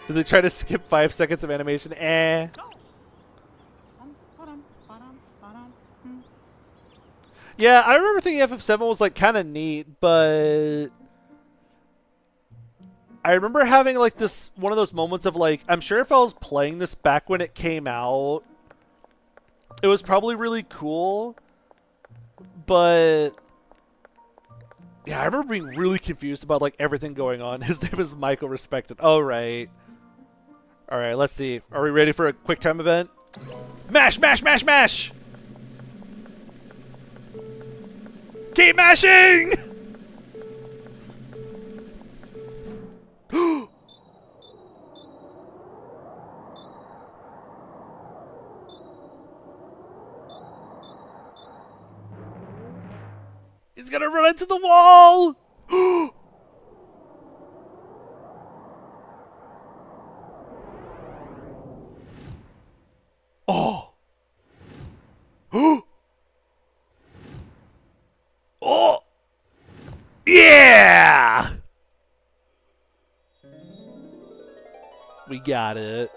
Did they try to skip 5 seconds of animation? Go. Yeah, I remember thinking FF7 was like kind of neat, but I remember having like this one of those moments of like, I'm sure if I was playing this back when it came out, it was probably really cool, but yeah, I remember being really confused about like everything going on. His name is Michael Respected. Oh, right. All right, let's see. Are we ready for a quick time event? Mash, mash, mash, mash! Keep mashing! He's gonna run into the wall! Oh! Oh! Yeah! We got it.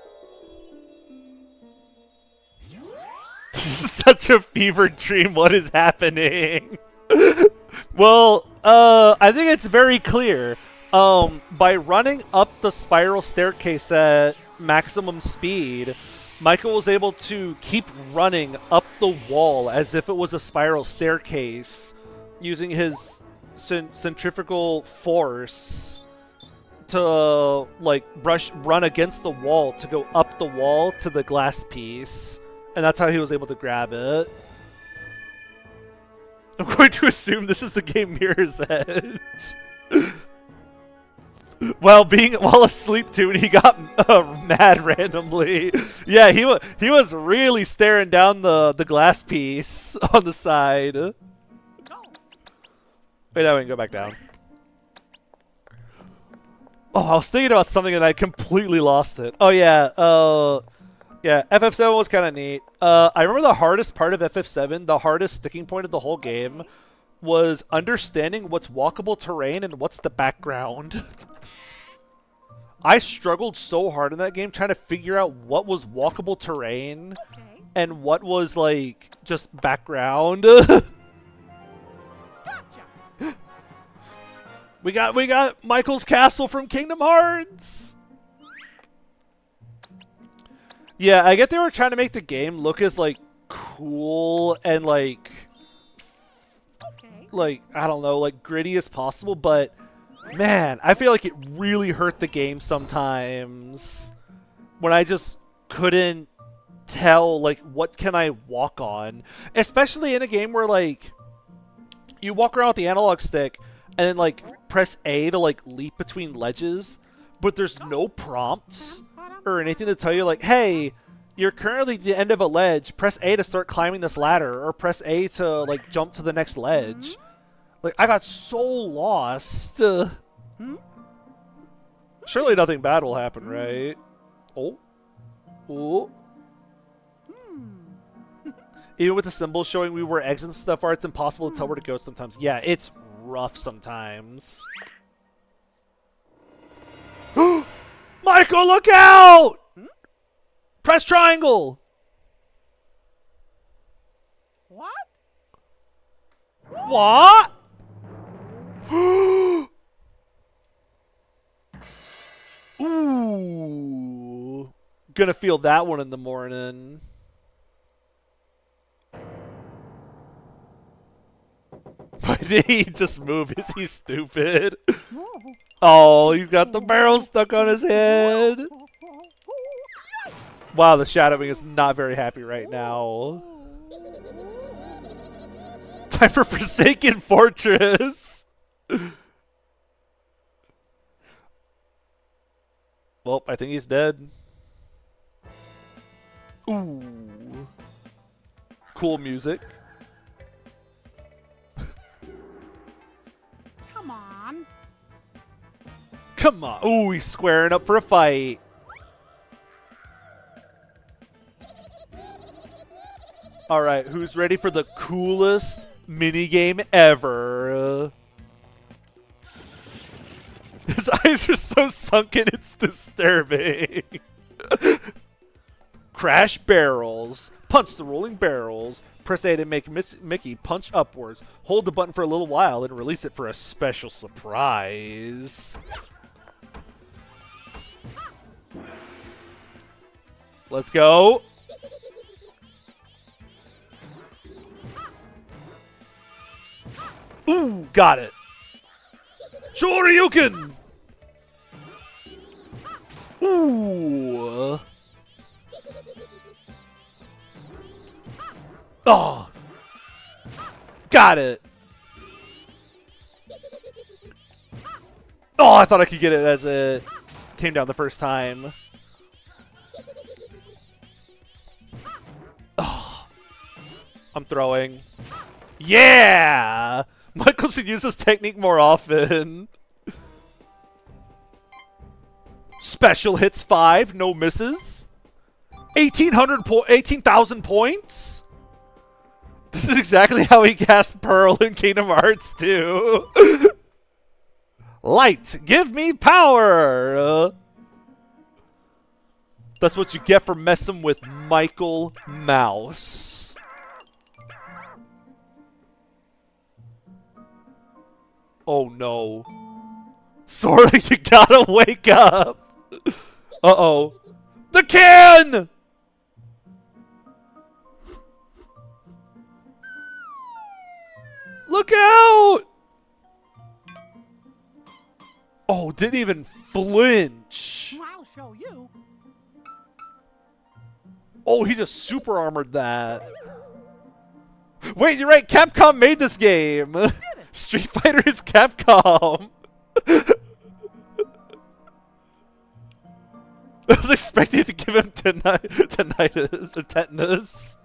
This is such a fever dream. What is happening? Well, I think it's very clear. By running up the spiral staircase at maximum speed, Michael was able to keep running up the wall as if it was a spiral staircase, using his centrifugal force to like run against the wall to go up the wall to the glass piece, and that's how he was able to grab it. I'm going to assume this is the game Mirror's Edge. While asleep too, and he got mad randomly. Yeah, he was really staring down the glass piece on the side. Wait, now we can go back down. Oh, I was thinking about something and I completely lost it. Oh yeah, yeah, FF7 was kind of neat. I remember the hardest part of FF7, the hardest sticking point of the whole game, was understanding what's walkable terrain and what's the background. I struggled so hard in that game trying to figure out what was walkable terrain and what was like just background. We got Michael's castle from Kingdom Hearts. Yeah, I get they were trying to make the game look as like cool and like I don't know, like gritty as possible, but man, I feel like it really hurt the game sometimes when I just couldn't tell like what can I walk on, especially in a game where like you walk around with the analog stick and then like press A to like leap between ledges, but there's no prompts or anything to tell you like, hey, you're currently at the end of a ledge, press A to start climbing this ladder, or press A to like jump to the next ledge. Like, I got so lost. Surely nothing bad will happen, right? Oh. Oh. Even with the symbols showing we were eggs and stuff, it's impossible to tell where to go sometimes. Yeah, it's rough sometimes. Michael, look out! Press triangle! What? What? Ooh. Gonna feel that one in the morning. Why did he just move? Is he stupid? Oh, he's got the barrel stuck on his head. Wow, the Shadowwing is not very happy right now. Time for Forsaken Fortress. Well, I think he's dead. Ooh. cool music. Come on. Come on. Ooh, he's squaring up for a fight. Alright, who's ready for the coolest minigame ever? His eyes are so sunken, it's disturbing. Crash barrels. Punch the rolling barrels. Press A to make Mickey punch upwards. Hold the button for a little while and release it for a special surprise. Let's go. Ooh, got it. Shoryuken! Ooh. Oh. Got it. Oh, I thought I could get it as it came down the first time. Oh. I'm throwing. Yeah! Michael should use this technique more often. Special hits 5, no misses. 18,000 points? This is exactly how he cast Pearl in Kingdom Hearts 2. Light, give me power! That's what you get for messing with Michael Mouse. Oh no. Sora, you gotta wake up! Uh-oh. The can! Look out! Oh, didn't even flinch. I'll show you. Oh, he just super armored that. Wait, you're right. Capcom made this game. Street Fighter is Capcom. I was expecting to give him tinnitus or tetanus.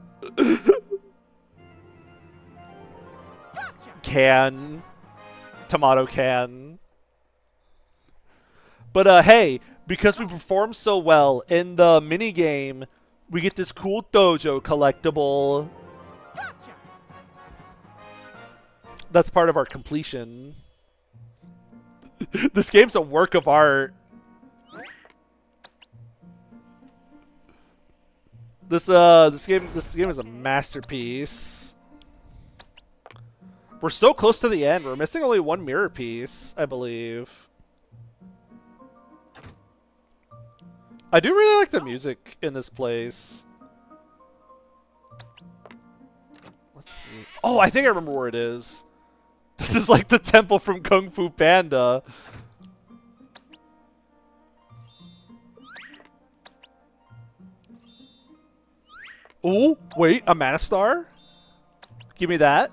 Can. Tomato can. But hey, because we performed so well in the minigame, we get this cool dojo collectible. That's part of our completion. This game's a work of art. This game is a masterpiece. We're so close to the end. We're missing only one mirror piece, I believe. I do really like the music in this place. Let's see. Oh, I think I remember where it is. This is like the temple from Kung Fu Panda. Ooh, wait, a Mana Star? Give me that.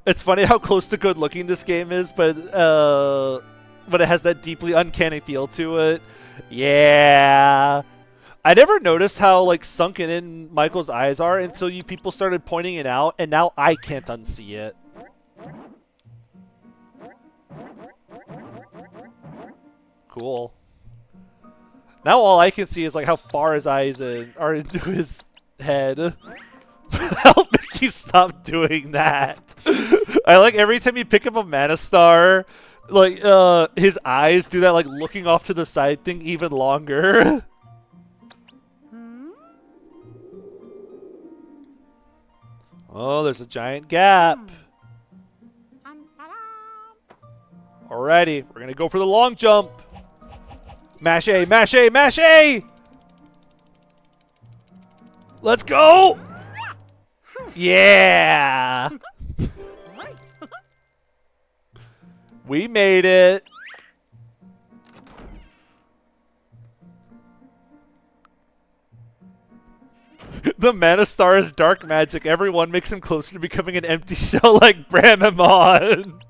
It's funny how close to good looking this game is, but it has that deeply uncanny feel to it. Yeah. I never noticed how like sunken in Michael's eyes are until you people started pointing it out, and now I can't unsee it. Cool. Now all I can see is like how far his eyes are into his head. Help Mickey stop doing that. I like every time you pick up a Mana Star, like his eyes do that like looking off to the side thing even longer. Oh, there's a giant gap. Alrighty, we're gonna go for the long jump. Mash A, mash A, mash A! Let's go! Yeah! We made it. The Mana Star is dark magic. Everyone makes him closer to becoming an empty shell like Bramamon.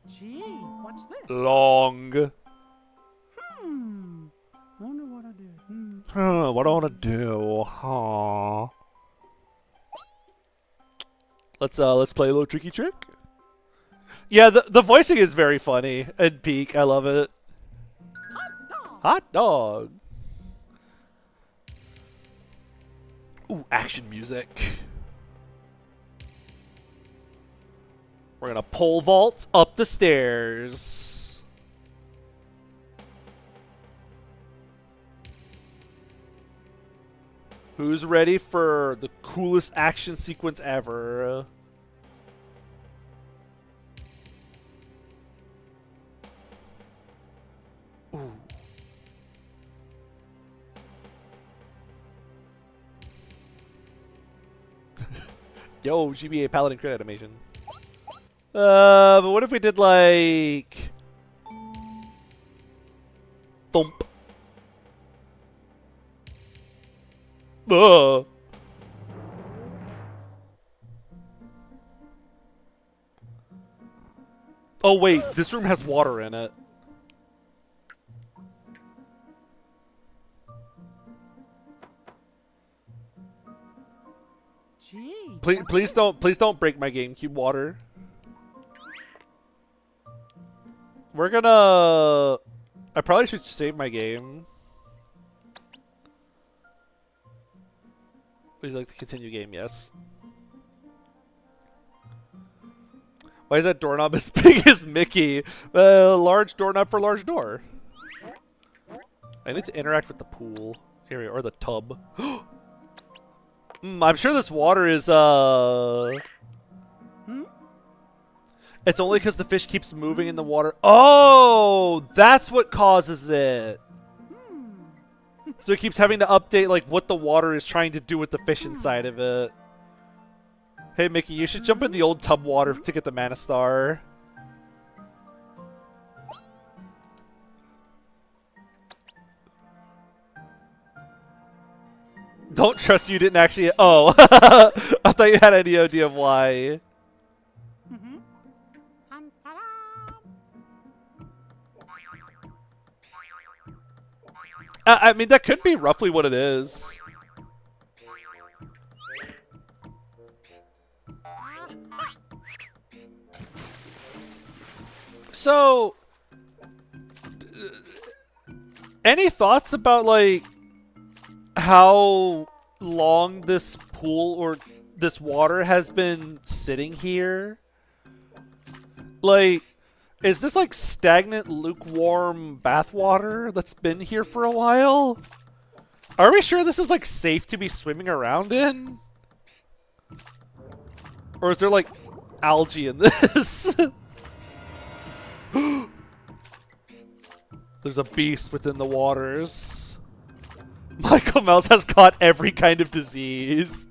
Gee, what's this? Long. Wonder what I did. What do I want to do? Aww. Let's play a little tricky trick. Yeah, the voicing is very funny and peak. I love it. Hot dog. Ooh, action music. We're gonna pole vault up the stairs. Who's ready for the coolest action sequence ever? Ooh. Yo, GBA Paladin crit animation. But what if we did like thump? Ugh. Oh wait, this room has water in it. Gee. Please don't break my GameCube water. We're gonna. I probably should save my game. Would you like to continue game? Yes. Why is that doorknob as big as Mickey? Large doorknob for large door. I need to interact with the pool area or the tub. I'm sure this water is It's only because the fish keeps moving in the water. Oh, that's what causes it. So it keeps having to update like what the water is trying to do with the fish inside of it. Hey Mickey, you should jump in the old tub water to get the Mana Star. Don't trust you didn't actually. Oh, I thought you had any idea of why. I mean, that could be roughly what it is. So, any thoughts about like how long this pool or this water has been sitting here? Like, is this like stagnant, lukewarm bath water that's been here for a while? Are we sure this is like safe to be swimming around in? Or is there like algae in this? There's a beast within the waters. Michael Mouse has caught every kind of disease.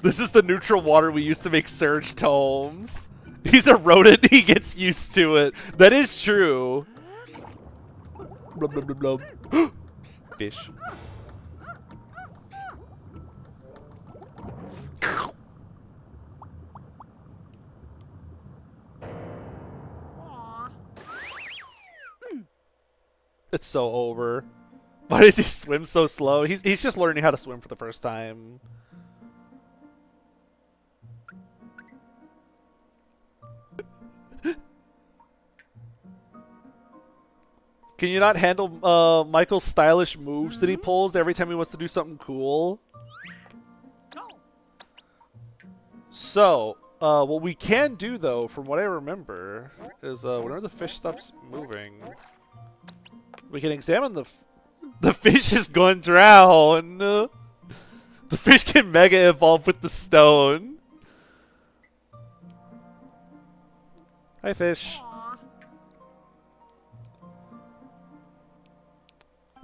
This is the neutral water we used to make Surge tomes. He's a rodent, he gets used to it. That is true. Blub, blub, blub, blub. Fish. It's so over. Why does he swim so slow? He's just learning how to swim for the first time. Can you not handle Michael's stylish moves that he pulls every time he wants to do something cool? So, what we can do though, from what I remember, is whenever the fish stops moving, we can examine the fish is going to drown. The fish can mega evolve with the stone. Hi, fish.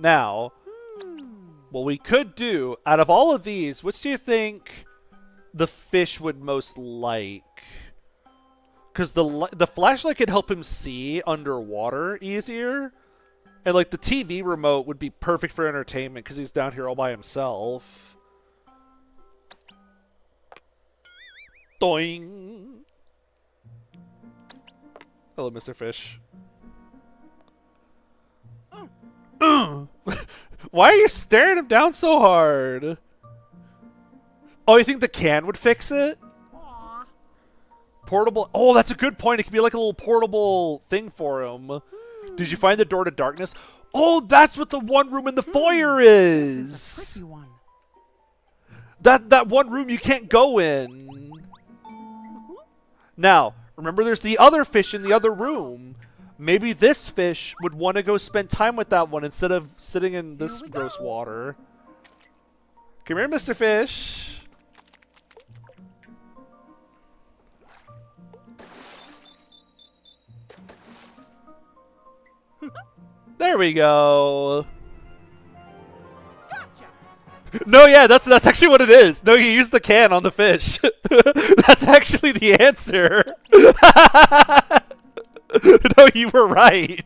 Now, what we could do, out of all of these, which do you think the fish would most like? Because the flashlight could help him see underwater easier. And like the TV remote would be perfect for entertainment because he's down here all by himself. Doing. Hello, Mr. Fish. Why are you staring him down so hard? Oh, you think the can would fix it? Aw. Portable. Oh, that's a good point. It could be like a little portable thing for him. Did you find the door to darkness? Oh, that's what the one room in the foyer This is a is. tricky one. That one room you can't go in. Now, remember there's the other fish in the other room. Maybe this fish would want to go spend time with that one instead of sitting in this gross water. Come here, Mr. Fish. There we go. Gotcha. No, yeah, that's actually what it is. No, you used the can on the fish. That's actually the answer. No, you were right.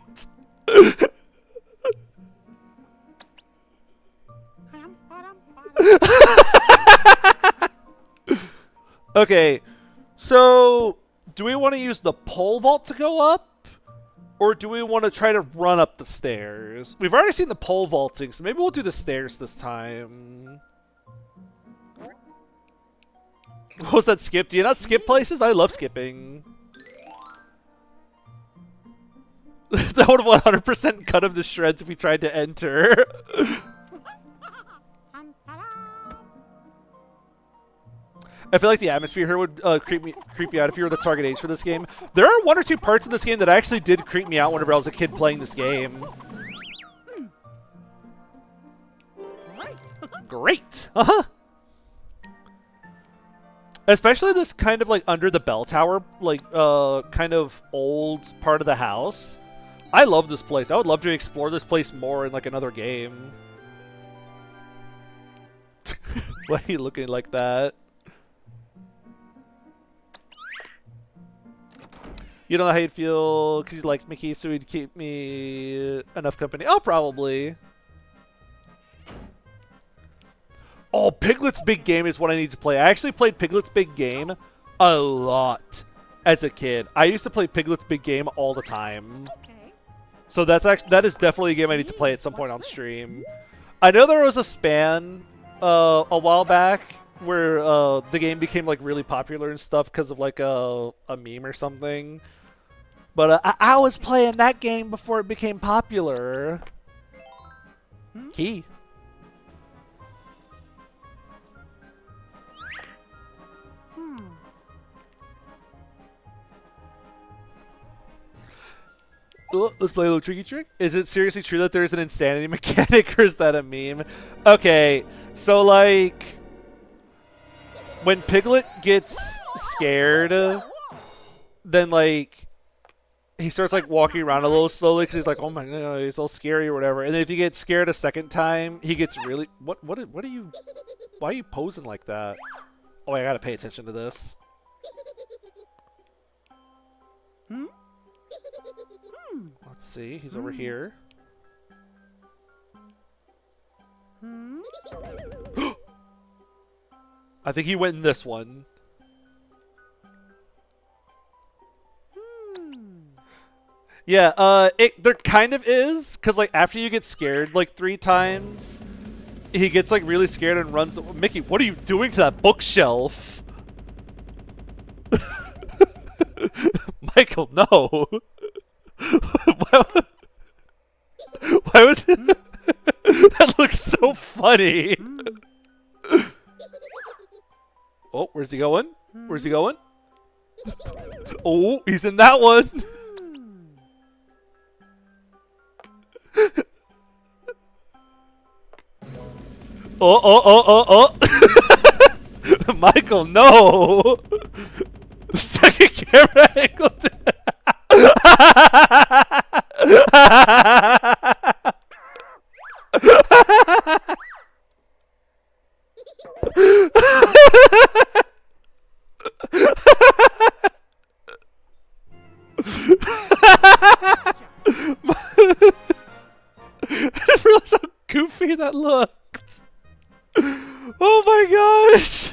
Okay, so do we want to use the pole vault to go up? Or do we want to try to run up the stairs? We've already seen the pole vaulting, so maybe we'll do the stairs this time. What was that, skip? Do you not skip places? I love skipping. That would have 100% cut him to shreds if we tried to enter. I feel like the atmosphere here would creep me out if you were the target age for this game. There are 1 or 2 parts in this game that actually did creep me out whenever I was a kid playing this game. Great! Uh-huh! Especially this kind of like under the bell tower, like kind of old part of the house. I love this place. I would love to explore this place more in like another game. Why are you looking like that? You don't know how you'd feel because you like Mickey, so he'd keep me enough company. Oh, probably. Oh, Piglet's Big Game is what I need to play. I actually played Piglet's Big Game a lot as a kid. I used to play Piglet's Big Game all the time. Okay. So that is definitely a game I need to play at some point on stream. I know there was a span a while back where the game became like really popular and stuff because of like a meme or something. But I was playing that game before it became popular. Key. Oh, let's play a little tricky trick. Is it seriously true that there's an insanity mechanic, or is that a meme? Okay, so like when Piglet gets scared, then like he starts like walking around a little slowly because he's like, oh my god, he's all scary or whatever. And then if he gets scared a second time, he gets really what are you? Why are you posing like that? Oh, I gotta pay attention to this. Let's see, he's over here. I think he went in this one. Yeah, there kind of is, because like after you get scared like 3 times, he gets like really scared and runs. Mickey, what are you doing to that bookshelf? Michael, no. Why was it? That looks so funny. Oh, where's he going? Where's he going? Oh, he's in that one. Oh. Michael, no. Second camera angle. I didn't realize how goofy that looked. Oh my gosh.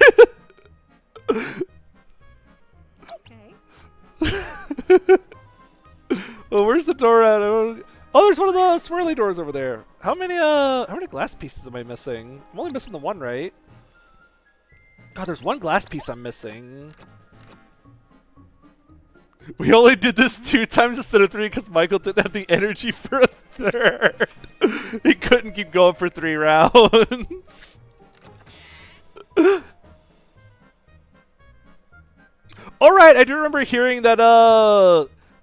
Okay. Oh, where's the door at? Oh, there's one of the swirly doors over there. How many glass pieces am I missing? I'm only missing the one, right? God, there's one glass piece I'm missing. We only did this 2 times instead of 3 because Michael didn't have the energy for a third. He couldn't keep going for 3 rounds. All right, I do remember hearing that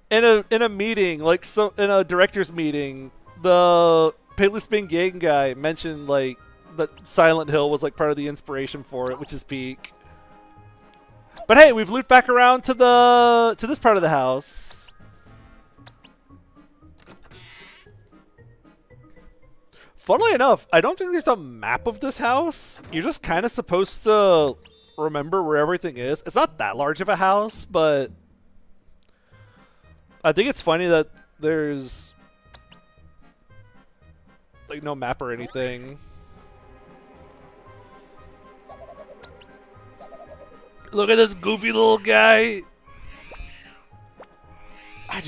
in a meeting, like in a director's meeting, the Payless Bing Gang guy mentioned like that Silent Hill was like part of the inspiration for it, which is peak. But hey, we've looped back around to this part of the house. Funnily enough, I don't think there's a map of this house. You're just kind of supposed to remember where everything is. It's not that large of a house, but I think it's funny that there's like no map or anything. Look at this goofy little guy. I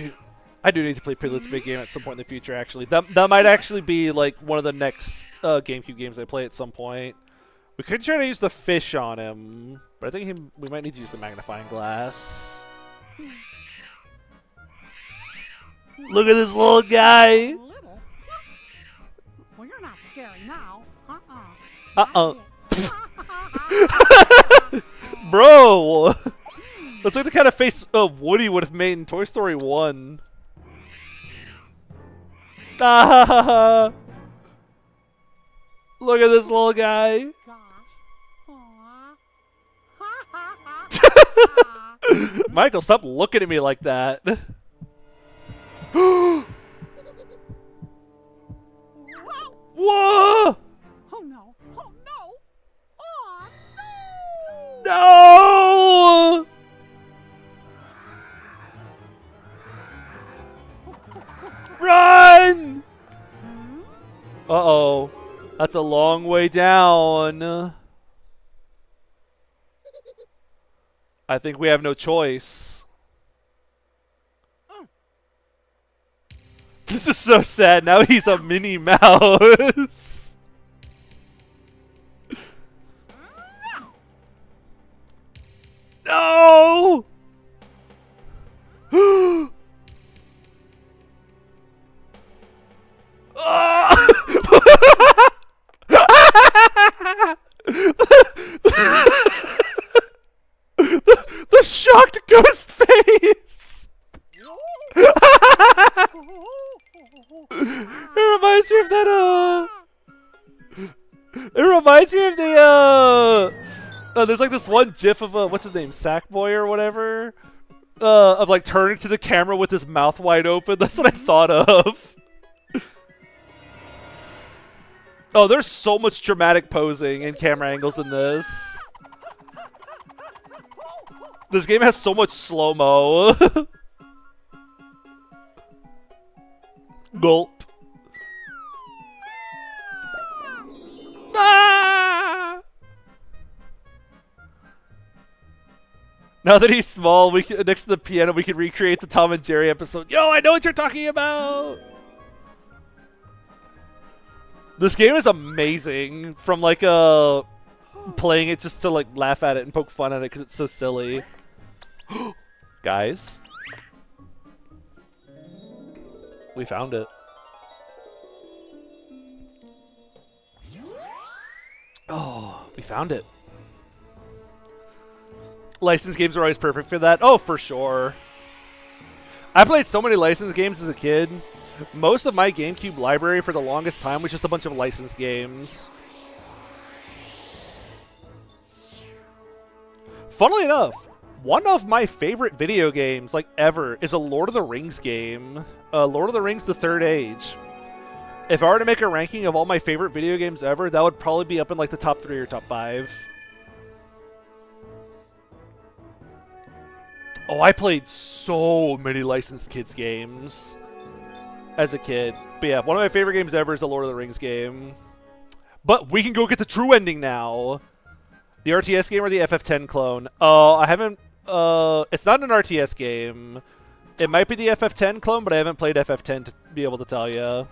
do need to play Let's Big Game at some point in the future, actually. That might actually be like one of the next GameCube games I play at some point. We could try to use the fish on him, but I think we might need to use the magnifying glass. Look at this little guy. Little? Well, you're not scary now. Bro! That's like the kind of face Woody would have made in Toy Story 1. Ah! Look at this little guy. Michael, stop looking at me like that. Whoa! Oh no! Oh no! Oh no! Run! Uh-oh. That's a long way down. I think we have no choice. This is so sad. Now he's a Minnie Mouse. No! The shocked ghost face. It reminds me of that. It reminds me of the. There's like this one GIF of what's his name, Sackboy or whatever, of like turning to the camera with his mouth wide open. That's what I thought of. Oh, there's so much dramatic posing and camera angles in this. This game has so much slow-mo. Gulp. Ah! Now that he's small, we can, next to the piano, we can recreate the Tom and Jerry episode. Yo, I know what you're talking about! This game is amazing from like playing it just to like laugh at it and poke fun at it because it's so silly. Guys, we found it. Oh, we found it. Licensed games are always perfect for that. Oh, for sure. I played so many licensed games as a kid. Most of my GameCube library for the longest time was just a bunch of licensed games. Funnily enough, one of my favorite video games, like ever, is a Lord of the Rings game. Lord of the Rings: The Third Age. If I were to make a ranking of all my favorite video games ever, that would probably be up in like the top 3 or top 5. Oh, I played so many licensed kids games as a kid. But yeah, one of my favorite games ever is a Lord of the Rings game. But we can go get the true ending now. The RTS game or the FF10 clone? Oh, I haven't... it's not an RTS game. It might be the FF10 clone, but I haven't played FF10 to be able to tell you.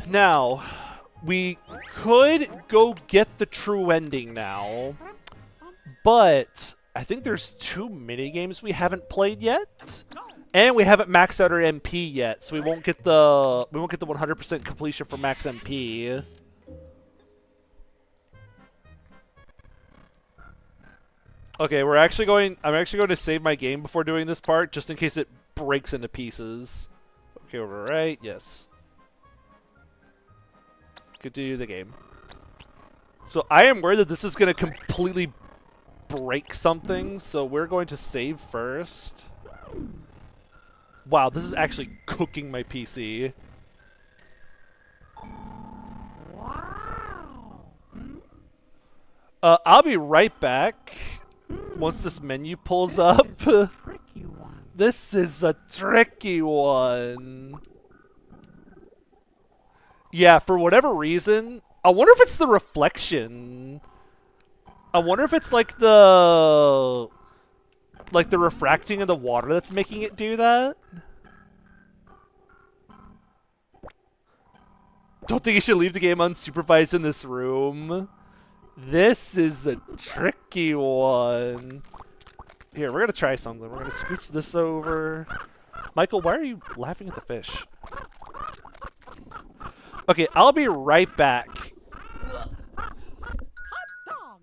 Now, we could go get the true ending now, but I think there's 2 minigames we haven't played yet, and we haven't maxed out our MP yet, so we won't get the 100% completion for max MP. Okay, I'm actually going to save my game before doing this part, just in case it breaks into pieces. Okay, over right, yes. Continue the game. So I am worried that this is going to completely break something, so we're going to save first. Wow, this is actually cooking my PC. Wow. I'll be right back once this menu pulls up. Tricky one. This is a tricky one. Yeah, for whatever reason, I wonder if it's the reflection. I wonder if it's like the refracting of the water that's making it do that. Don't think you should leave the game unsupervised in this room. This is a tricky one. Here, we're gonna try something. We're gonna scooch this over. Michael, why are you laughing at the fish? Okay, I'll be right back. Hot dog.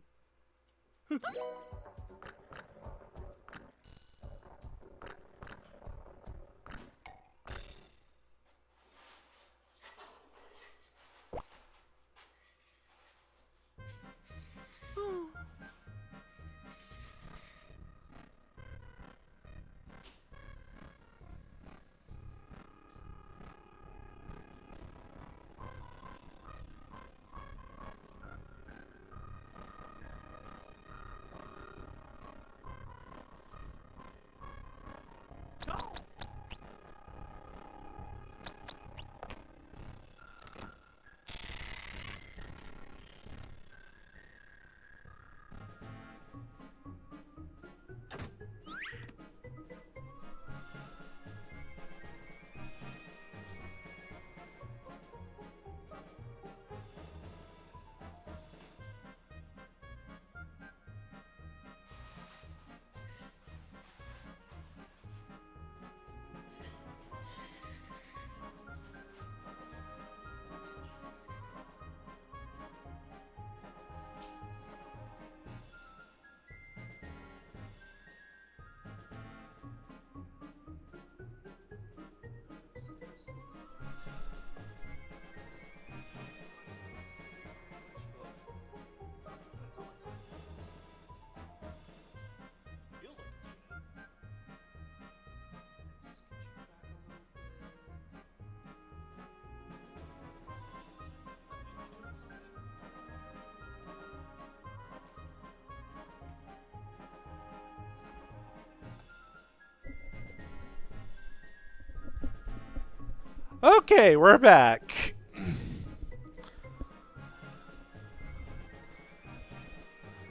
Okay, we're back.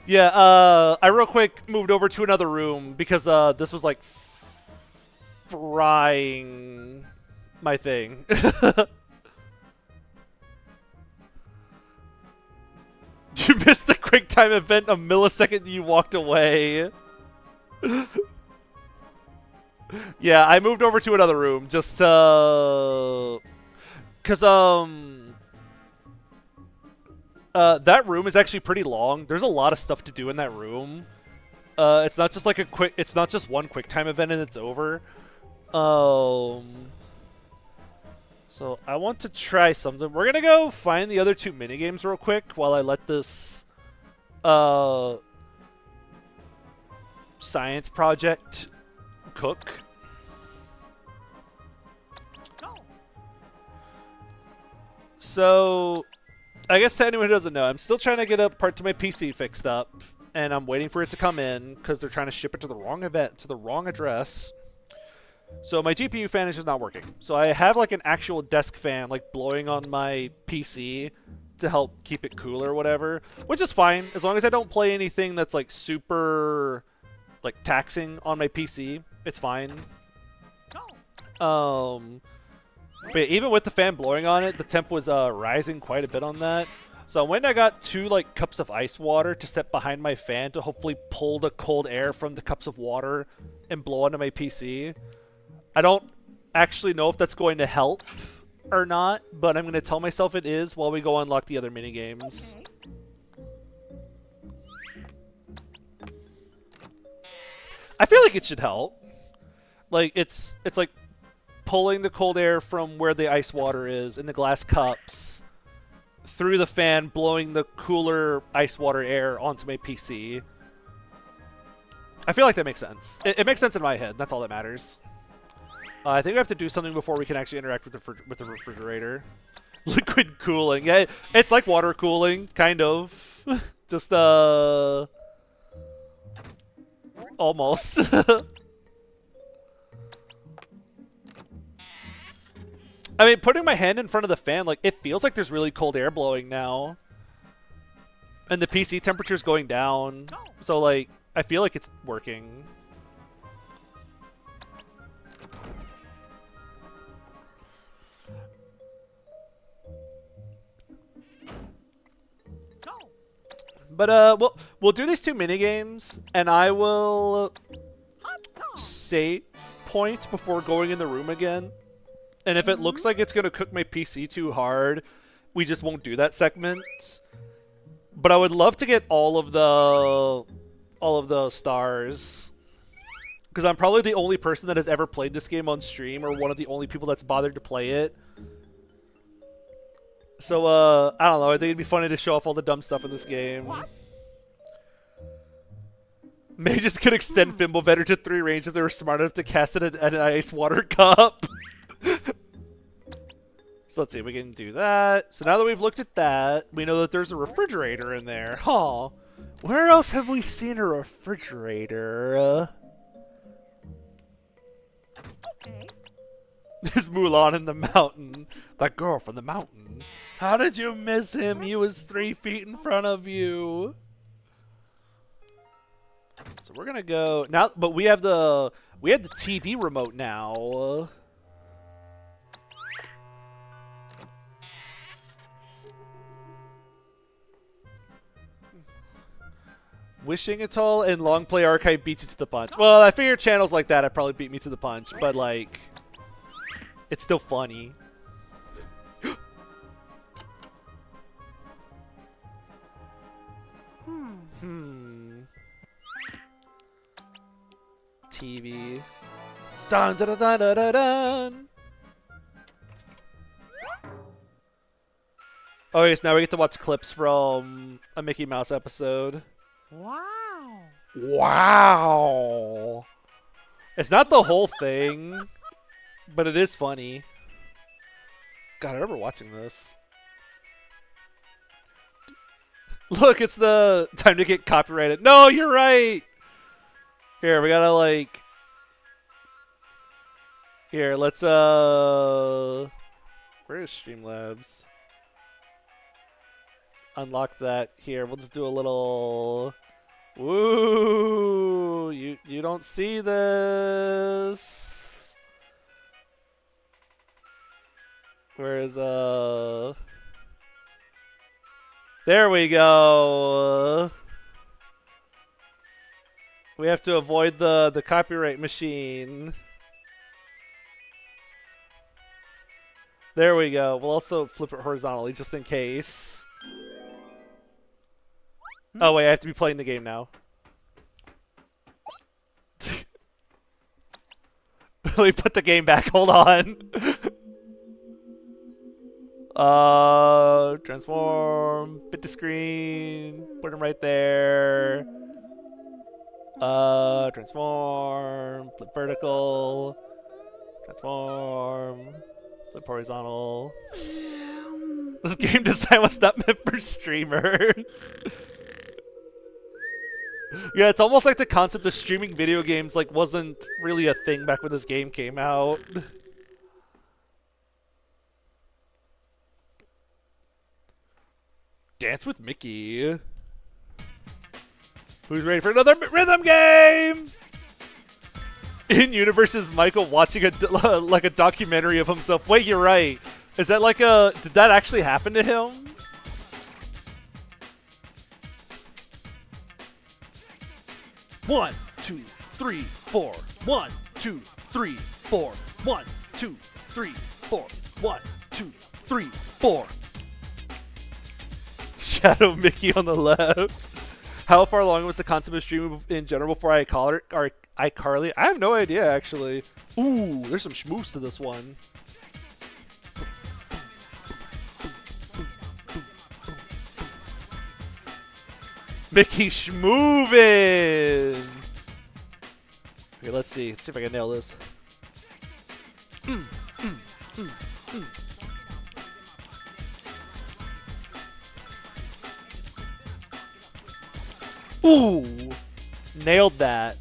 Yeah, I real quick moved over to another room because this was like frying my thing. You missed the quick time event a millisecond you walked away. Yeah, I moved over to another room just cause that room is actually pretty long. There's a lot of stuff to do in that room. It's not just like it's not just one quick time event and it's over. So I want to try something. We're gonna go find the other 2 minigames real quick while I let this science project cook. So, I guess to anyone who doesn't know, I'm still trying to get a part to my PC fixed up, and I'm waiting for it to come in because they're trying to ship it to the wrong event, to the wrong address. So my GPU fan is just not working. So I have like an actual desk fan like blowing on my PC to help keep it cool or whatever, which is fine as long as I don't play anything that's like super like taxing on my PC. It's fine. But even with the fan blowing on it, the temp was rising quite a bit on that. So when I got 2 like cups of ice water to set behind my fan to hopefully pull the cold air from the cups of water and blow onto my PC. I don't actually know if that's going to help or not, but I'm going to tell myself it is while we go unlock the other minigames. Okay. I feel like it should help. Like it's like pulling the cold air from where the ice water is in the glass cups through the fan, blowing the cooler ice water air onto my PC. I feel like that makes sense. It makes sense in my head. That's all that matters. I think we have to do something before we can actually interact with the refrigerator. Liquid cooling. Yeah, it's like water cooling, kind of. Just, almost. I mean, putting my hand in front of the fan, like, it feels like there's really cold air blowing now. And the PC temperature's going down. So, like, I feel like it's working. But, we'll do these 2 minigames, and I will save point before going in the room again. And if it looks like it's going to cook my PC too hard, we just won't do that segment. But I would love to get all of the stars. Because I'm probably the only person that has ever played this game on stream, or one of the only people that's bothered to play it. So, I don't know. I think it'd be funny to show off all the dumb stuff in this game. Mages could extend Fimble Vetter to 3 range if they were smart enough to cast it at an ice water cup. So let's see if we can do that. So now that we've looked at that, we know that there's a refrigerator in there. Huh. Where else have we seen a refrigerator? Okay. There's Mulan in the mountain. That girl from the mountain. How did you miss him? He was 3 feet in front of you. So we're gonna go now, but we have the TV remote now. Wishing Atoll and Long Play Archive beat you to the punch. Well, I figure channels like that would probably beat me to the punch, but like, it's still funny. TV. Dun dun dun dun dun dun dun. Oh yes, now we get to watch clips from a Mickey Mouse episode. Wow. Wow. It's not the whole thing, but it is funny. God, I remember watching this. Look, it's the time to get copyrighted. No, you're right. Here, we gotta like... Here, let's where is Streamlabs? Unlock that. Here, we'll just do a little... Woo! You don't see this. Where's there we go. We have to avoid the copyright machine. There we go. We'll also flip it horizontally just in case. Oh wait, I have to be playing the game now. Let me put the game back. Hold on. Transform, fit to screen, put him right there. Transform, flip vertical, transform, flip horizontal. This game design was not meant for streamers. Yeah, it's almost like the concept of streaming video games like wasn't really a thing back when this game came out. Dance with Mickey. Who's ready for another rhythm game? In universe is Michael watching a documentary of himself. Wait, you're right. Is that like a... Did that actually happen to him? One, two, three, four. 1, 2, 3, 4. 1, 2, 3, 4. 1, 2, 3, 4. Shadow Mickey on the left. How far along was the consummate stream in general before iCarly? I have no idea, actually. Ooh, there's some schmoofs to this one. Mickey schmoovin'! Okay, let's see. Let's see if I can nail this. Ooh! Nailed that.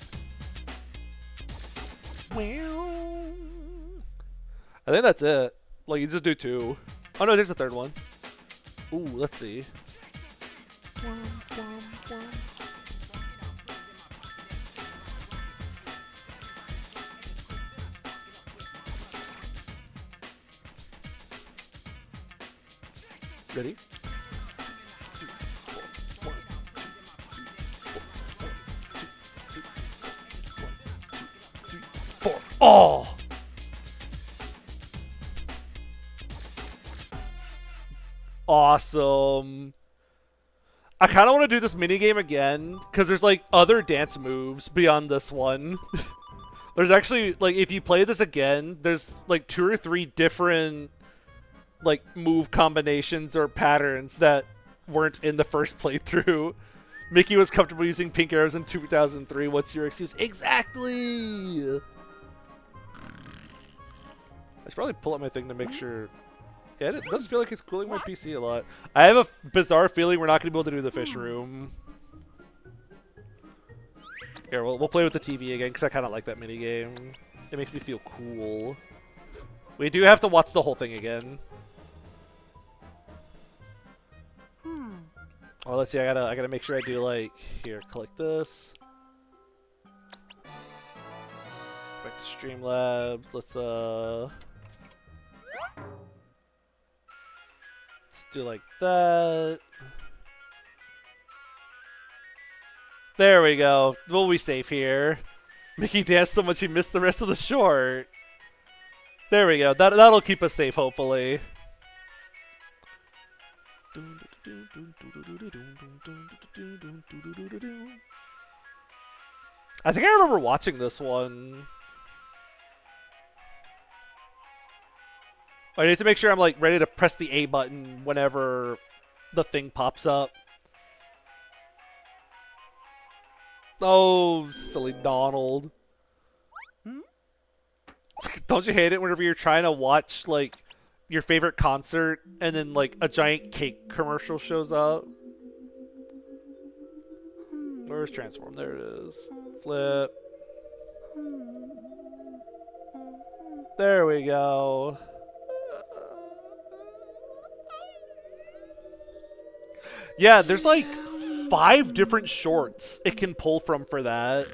I think that's it. Like, you just do 2. Oh no, there's a 3rd one. Ooh, let's see. Ready? 2, 3, 4. 1, 2, 3, 4. 1, 2, 3, 4. Oh! Awesome. I kind of want to do this minigame again, because there's, like, other dance moves beyond this one. There's actually, like, if you play this again, there's, like, 2 or 3 different, like, move combinations or patterns that weren't in the first playthrough. Mickey was comfortable using pink arrows in 2003. What's your excuse? Exactly! I should probably pull up my thing to make sure... Yeah, it does feel like it's cooling my PC a lot. I have a bizarre feeling we're not going to be able to do the fish room. Here, we'll play with the TV again, because I kind of like that minigame. It makes me feel cool. We do have to watch the whole thing again. Oh, let's see. I gotta make sure I do, like, here. Collect this. Back to Streamlabs. Let's do like that. There we go. We'll be safe here. Mickey danced so much he missed the rest of the short. There we go. That'll keep us safe, hopefully. I think I remember watching this one. I need to make sure I'm, like, ready to press the A button whenever the thing pops up. Oh, silly Donald. Don't you hate it whenever you're trying to watch, like, your favorite concert and then, like, a giant cake commercial shows up? Where's transform? There it is. Flip. There we go. Yeah, there's like 5 different shorts it can pull from for that.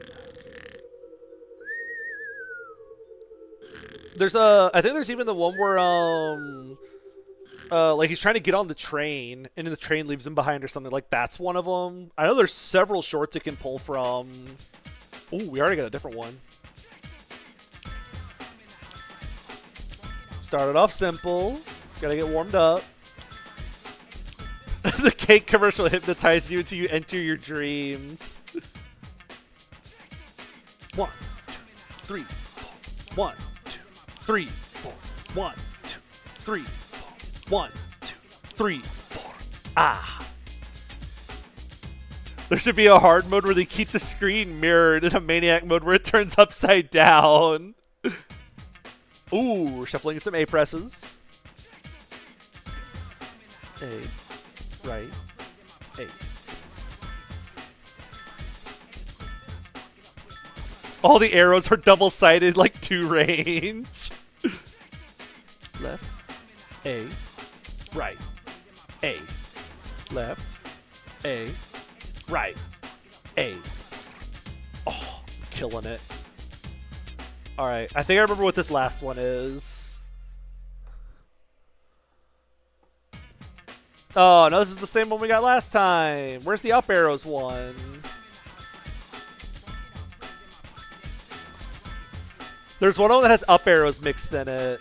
There's I think there's even the one where like he's trying to get on the train and then the train leaves him behind or something. Like that's one of them. I know there's several shorts it can pull from. Ooh, we already got a different one. Started off simple. Gotta get warmed up. The cake commercial hypnotizes you until you enter your dreams. 1, 2, 3, 4. 1, 2, 3, 4. 1, 2, 3, 4. 1, 2, 3, 4. Ah. There should be a hard mode where they keep the screen mirrored and a maniac mode where it turns upside down. Ooh, we're shuffling some A presses. A. Right. A. All the arrows are double-sided like 2 range. Left. A. Right. A. Left. A. Right. Hey. Oh, killing it. Alright, I think I remember what this last one is. Oh, no, this is the same one we got last time. Where's the up arrows one? There's one of them that has up arrows mixed in it.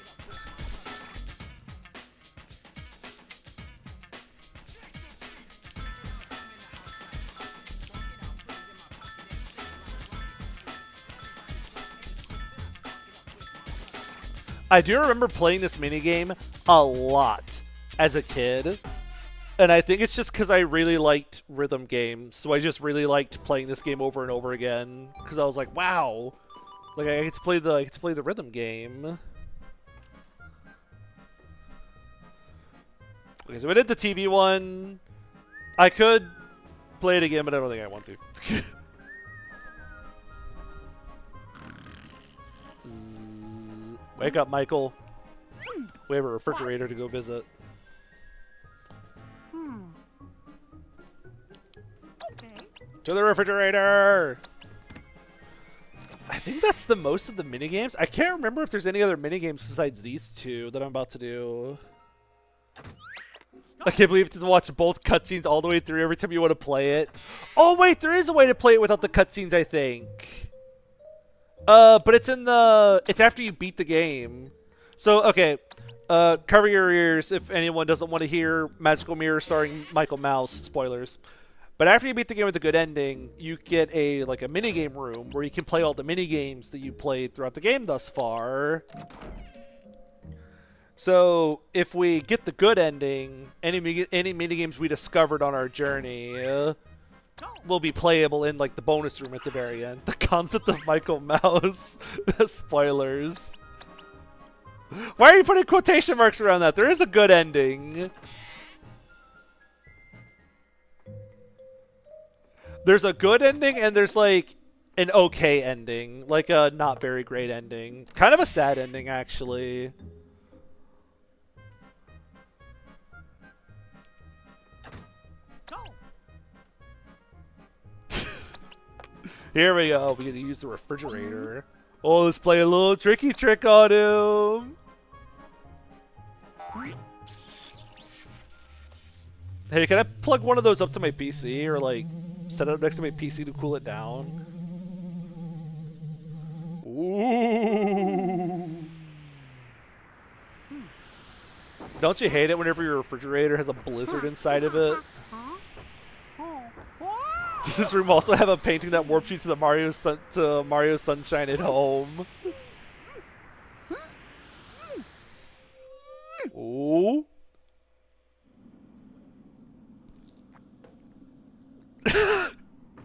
I do remember playing this minigame a lot as a kid. And I think it's just because I really liked rhythm games. So I just really liked playing this game over and over again. Because I was like, wow. Like I get to play the rhythm game. Okay, so we did the TV one. I could play it again, but I don't think I want to. Wake up, Michael. We have a refrigerator to go visit. To the refrigerator! I think that's the most of the minigames. I can't remember if there's any other minigames besides these two that I'm about to do. I can't believe you have to watch both cutscenes all the way through every time you want to play it. Oh wait, there is a way to play it without the cutscenes, I think. But it's after you beat the game. So, okay. Cover your ears if anyone doesn't want to hear Magical Mirror starring Michael Mouse. Spoilers. But after you beat the game with a good ending, you get a minigame room where you can play all the minigames that you played throughout the game thus far. So, if we get the good ending, any minigames we discovered on our journey will be playable in the bonus room at the very end. The concept of Michael Mouse. Spoilers. Why are you putting quotation marks around that? There is a good ending. There's a good ending and there's an okay ending. Like a not very great ending. Kind of a sad ending, actually. Here we go. We get to use the refrigerator. Oh, let's play a little tricky trick on him. Hey, can I plug one of those up to my PC or set it up next to my PC to cool it down? Ooh. Don't you hate it whenever your refrigerator has a blizzard inside of it? Does this room also have a painting that warps you to the Mario Sunshine at Home? Ooh.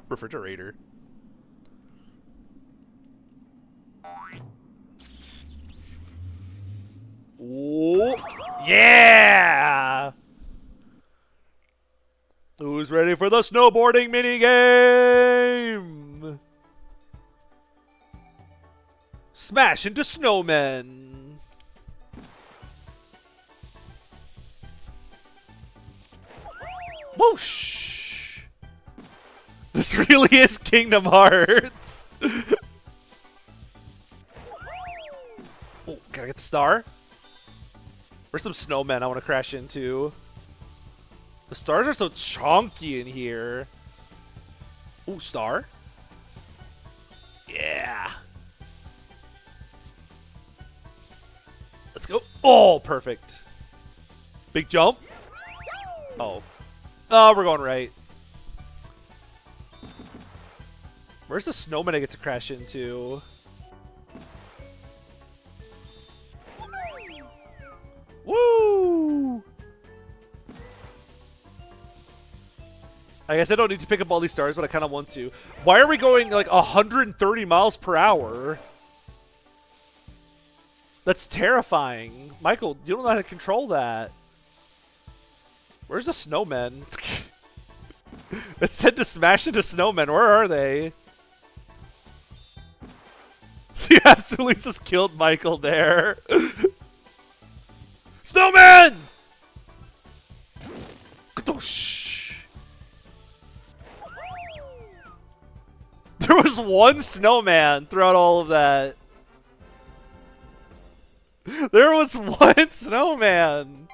Refrigerator. Ooh. Yeah! Who's ready for the snowboarding minigame? Smash into snowmen. Whoosh! This really is Kingdom Hearts. Oh, can I get the star? Where's some snowmen I want to crash into? The stars are so chunky in here. Ooh, star. Yeah. Let's go. Oh, perfect. Big jump. Oh. Oh, we're going right. Where's the snowman I get to crash into? Woo! I guess I don't need to pick up all these stars, but I kind of want to. Why are we going 130 miles per hour? That's terrifying. Michael, you don't know how to control that. Where's the snowmen? It said to smash into snowmen. Where are they? He absolutely just killed Michael there. Snowman! There was one snowman throughout all of that. There was one snowman.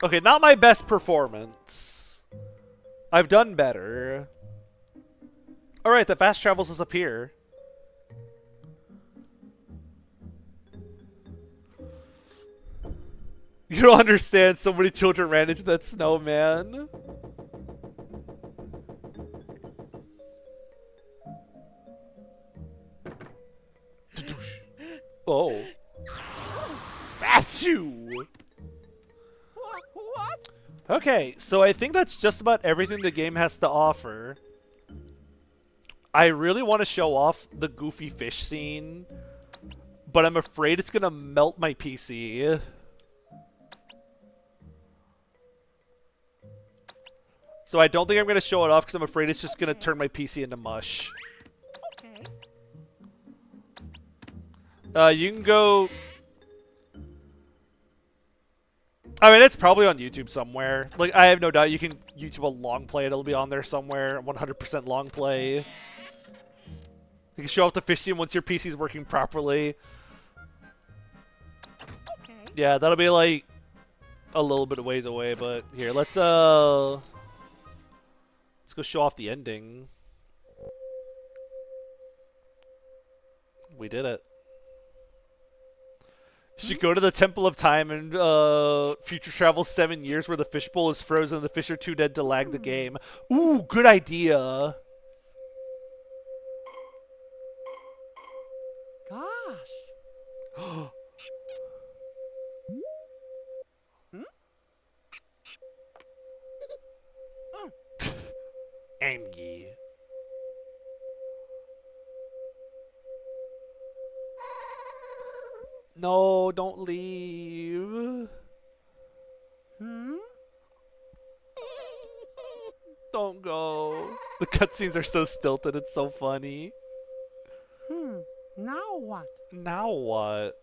Okay, not my best performance. I've done better. Alright, the fast travels is up here. You don't understand, so many children ran into that snowman. Oh. Achoo! What? Okay, so I think that's just about everything the game has to offer. I really want to show off the goofy fish scene, but I'm afraid it's gonna melt my PC. So I don't think I'm gonna show it off because I'm afraid it's just gonna turn my PC into mush. Okay. You can go... I mean, it's probably on YouTube somewhere. Like, I have no doubt you can YouTube a long play. It'll be on there somewhere. 100% long play. You can show off the fish scene once your PC's working properly. Okay. Yeah, that'll be like a little bit of ways away, but here, let's go show off the ending. We did it. You should go to the Temple of Time and future travel 7 years where the fishbowl is frozen and the fish are too dead to lag the game. Ooh, good idea. Gosh. Angie. No, don't leave. Hmm? Don't go. The cutscenes are so stilted, it's so funny. Now what? Now what?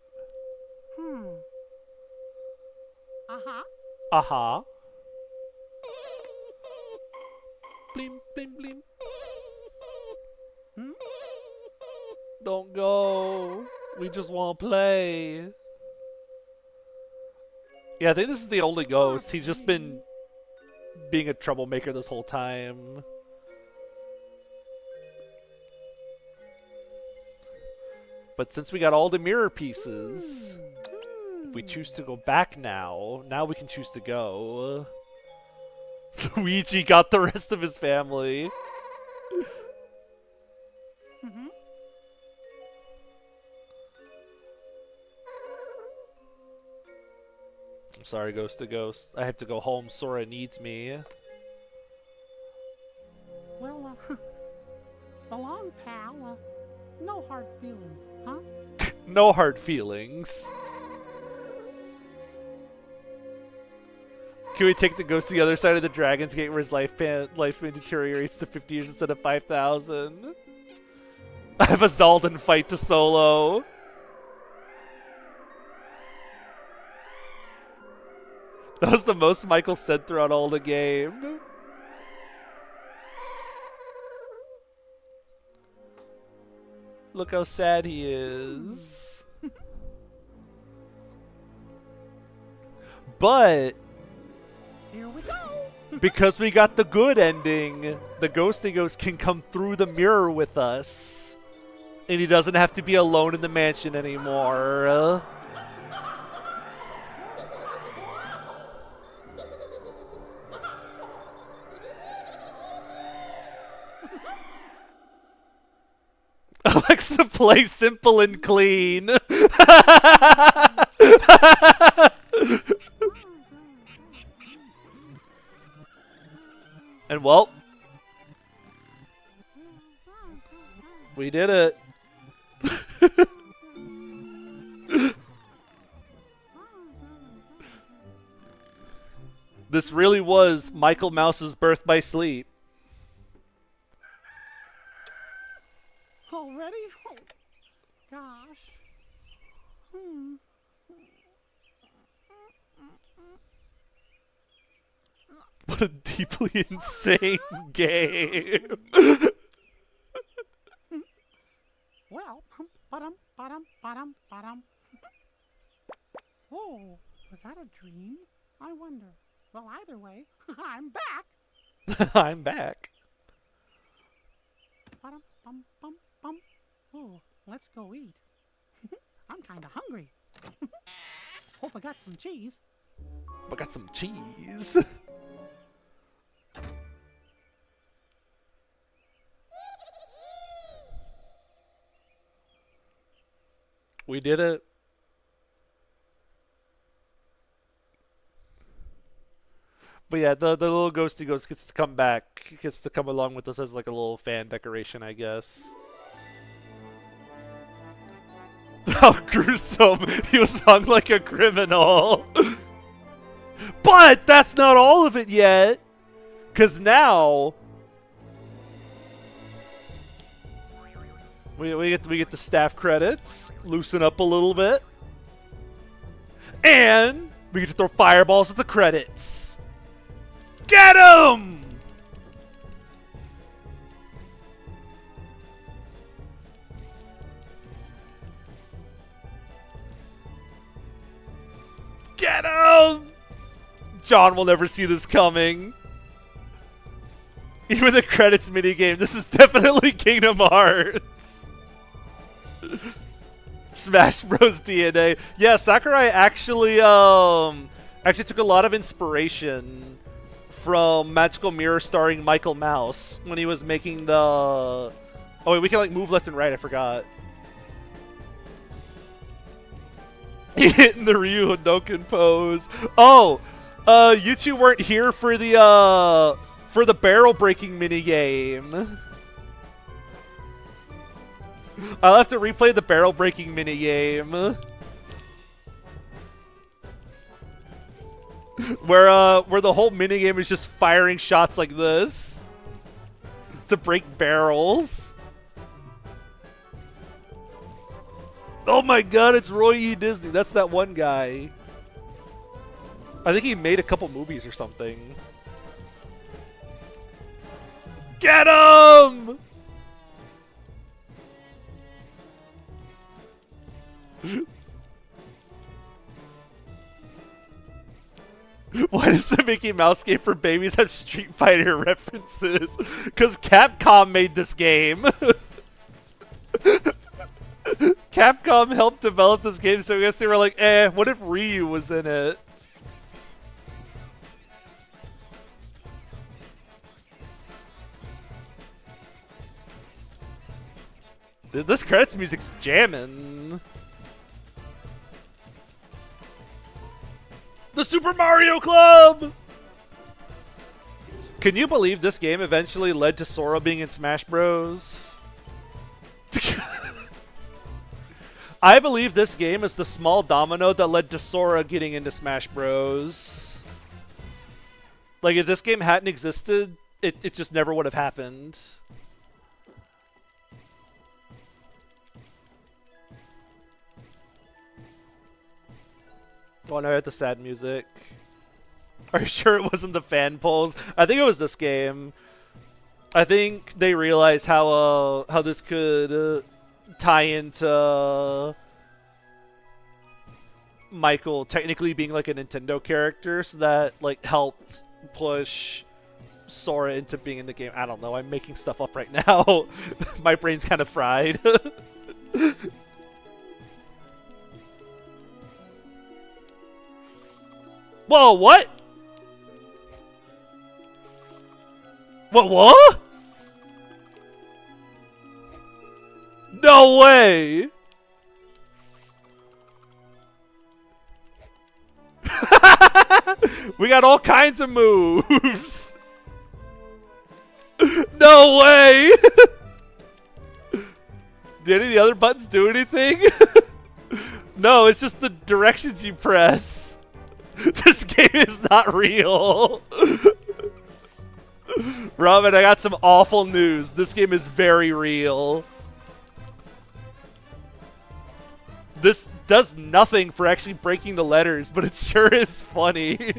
Uh-huh. Aha. Blim, blim, blim. Hmm? Don't go. We just want to play. Yeah, I think this is the only ghost. He's just been being a troublemaker this whole time. But since we got all the mirror pieces, if we choose to go back now we can choose to go. Luigi got the rest of his family. Mm-hmm. I'm sorry, Ghost to Ghost. I have to go home. Sora needs me. Well, so long, pal. No hard feelings, huh? No hard feelings. Can we take the ghost to the other side of the Dragon's Gate where his lifespan deteriorates to 50 years instead of 5,000? I have a Zaldin fight to solo. That was the most Michael said throughout all the game. Look how sad he is. But Here we go. because we got the good ending, the Ghosty Ghost can come through the mirror with us. And he doesn't have to be alone in the mansion anymore. Alexa, play Simple and Clean. And well, we did it. This really was Michael Mouse's birth by sleep. Already? Oh, gosh. What What a deeply insane game. Well, ba-dum. Oh, was that a dream? I wonder. Well, either way, I'm back. I'm back. Ba-dum. Oh, let's go eat. I'm kind of hungry. Hope I got some cheese. I got some cheese. We did it. But yeah, the little ghosty ghost gets to come back, gets to come along with us as like a little fan decoration, I guess. How gruesome! He was hung like a criminal. But that's not all of it yet, because now we get the staff credits, loosen up a little bit, and we get to throw fireballs at the credits. Get him! Get him! John will never see this coming. Even the credits minigame, this is definitely Kingdom Hearts. Smash Bros. DNA. Yeah, Sakurai actually took a lot of inspiration from Magical Mirror starring Michael Mouse when he was making the... Oh wait, we can like move left and right, I forgot. Hitting the Ryu Hadoken pose. Oh, you two weren't here for the barrel breaking minigame. I'll have to replay the barrel breaking minigame. Where the whole minigame is just firing shots like this to break barrels. Oh my god, it's Roy E. Disney. That's that one guy. I think he made a couple movies or something. Get him! Why does the Mickey Mouse game for babies have Street Fighter references? Because Capcom made this game. Capcom helped develop this game, so I guess they were like, what if Ryu was in it? Dude, this credits music's jamming. The Super Mario Club! Can you believe this game eventually led to Sora being in Smash Bros? I believe this game is the small domino that led to Sora getting into Smash Bros. Like, if this game hadn't existed, it just never would have happened. Oh no, I had the sad music. Are you sure it wasn't the fan polls? I think it was this game. I think they realized how this could tie into Michael technically being like a Nintendo character, so that like helped push Sora into being in the game. I don't know. I'm making stuff up right now. My brain's kind of fried. Whoa, what? What? No way! We got all kinds of moves! No way! Did any of the other buttons do anything? No, it's just the directions you press. This game is not real. Robin, I got some awful news. This game is very real. This does nothing for actually breaking the letters, but it sure is funny.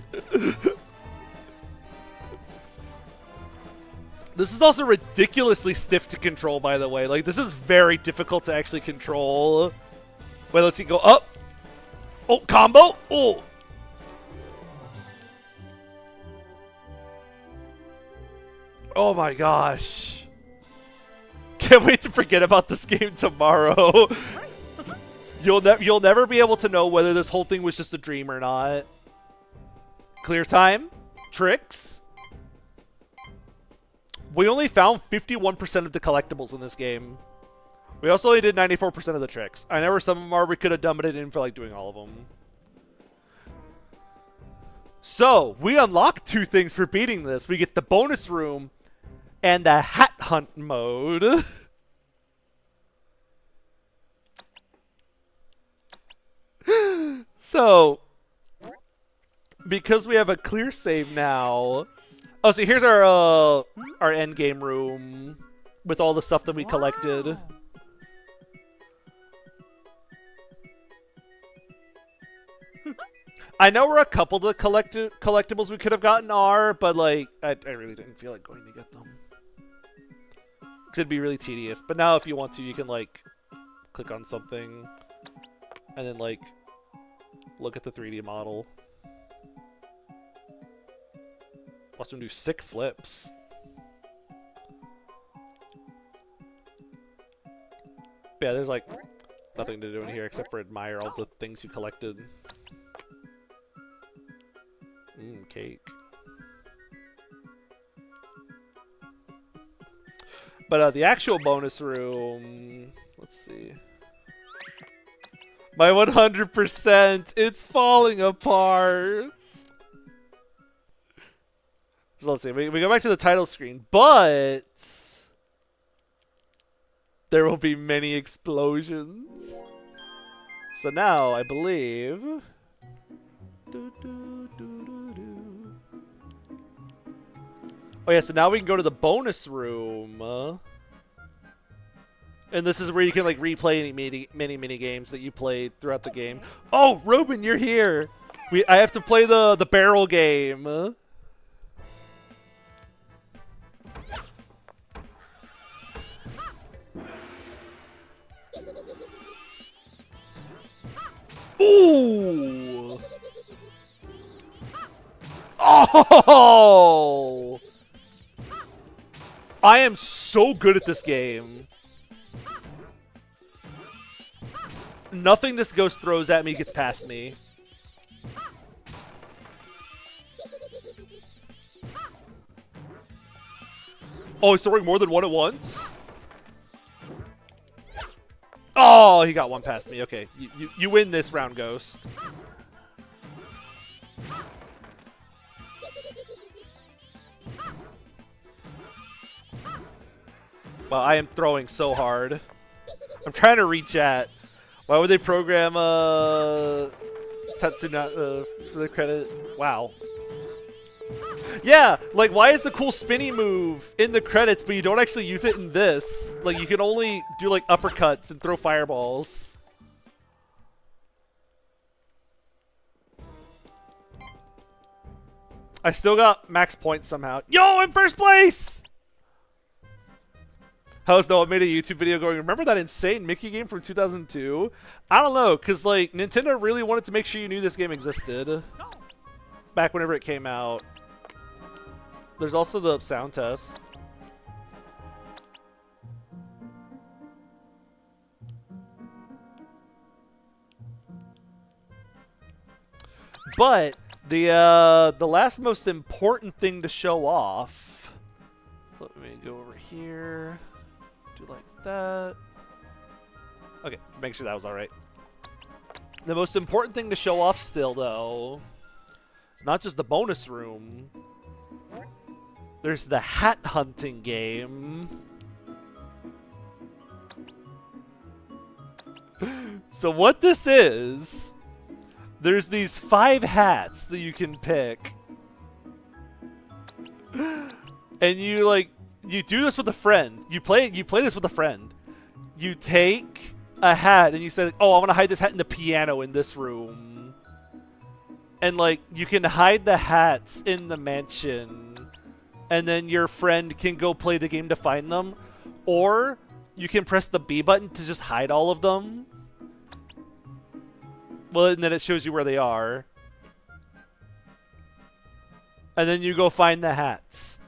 This is also ridiculously stiff to control, by the way. Like, this is very difficult to actually control. Wait, let's see. Go up. Oh, combo. Oh. Oh my gosh. Can't wait to forget about this game tomorrow. You'll never be able to know whether this whole thing was just a dream or not. Clear time. Tricks. We only found 51% of the collectibles in this game. We also only did 94% of the tricks. I know where some of them are. We could have dumbed it in for like doing all of them. So, we unlocked 2 things for beating this. We get the bonus room and the hat hunt mode. So, because we have a clear save now. Oh, so here's our end game room with all the stuff that we collected. I know where a couple of the collectibles we could have gotten are, but like I really didn't feel like going to get them. 'Cause it'd be really tedious. But now if you want to, you can like click on something and then like look at the 3D model. Watch them do sick flips. But yeah, there's like nothing to do in here except for admire all the things you collected. Cake. But the actual bonus room, let's see. My 100%, it's falling apart. So let's see, we go back to the title screen, but there will be many explosions. So now, I believe... Oh yeah, so now we can go to the bonus room. And this is where you can like replay any mini games that you played throughout the game. Oh, Ruben, you're here. I have to play the barrel game. Ooh. Oh! I am so good at this game. Nothing this ghost throws at me gets past me. Oh, he's throwing more than one at once? Oh, he got one past me. Okay, you win this round, Ghost. Well, I am throwing so hard. I'm trying to reach at. Why would they program Tatsuna for the credit? Wow. Yeah, like why is the cool spinny move in the credits, but you don't actually use it in this? Like you can only do like uppercuts and throw fireballs. I still got max points somehow. Yo, I'm first place! How's Noah made a YouTube video going, remember that insane Mickey game from 2002? I don't know, because like Nintendo really wanted to make sure you knew this game existed. Back whenever it came out. There's also the sound test. But the last most important thing to show off. Let me go over here. Do like that. Okay, make sure that was all right. The most important thing to show off still, though, is not just the bonus room. There's the hat hunting game. So what this is, there's these 5 hats that you can pick. And you do this with a friend. You play this with a friend. You take a hat and you say, "Oh, I want to hide this hat in the piano in this room." And like you can hide the hats in the mansion and then your friend can go play the game to find them. Or you can press the B button to just hide all of them. Well, and then it shows you where they are. And then you go find the hats.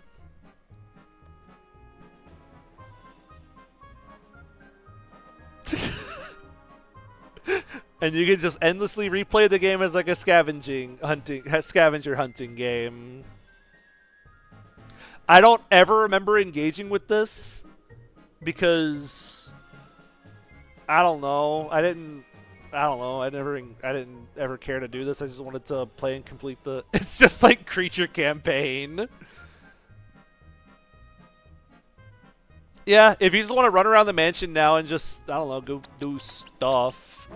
And you can just endlessly replay the game as like a scavenger hunting game. I don't ever remember engaging with this because I don't know. I didn't ever care to do this. I just wanted to play and complete the. It's just like creature campaign. Yeah, if you just want to run around the mansion now and just, I don't know, go do stuff,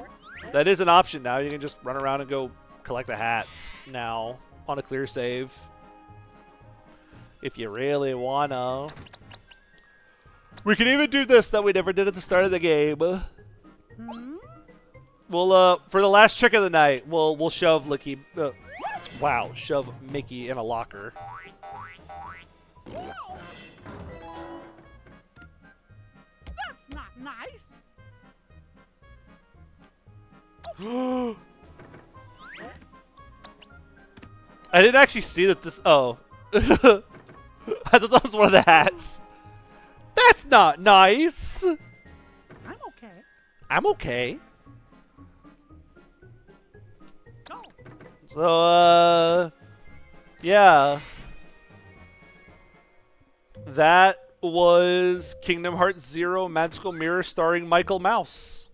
that is an option now. You can just run around and go collect the hats now on a clear save. If you really wanna. We can even do this that we never did at the start of the game. We'll, for the last trick of the night, we'll shove Licky, shove Mickey in a locker. Not nice. I didn't actually see that this. Oh. I thought that was one of the hats. That's not nice. I'm okay. I'm okay. Go. So, yeah. That was Kingdom Hearts 0 Magical Mirror starring Michael Mouse.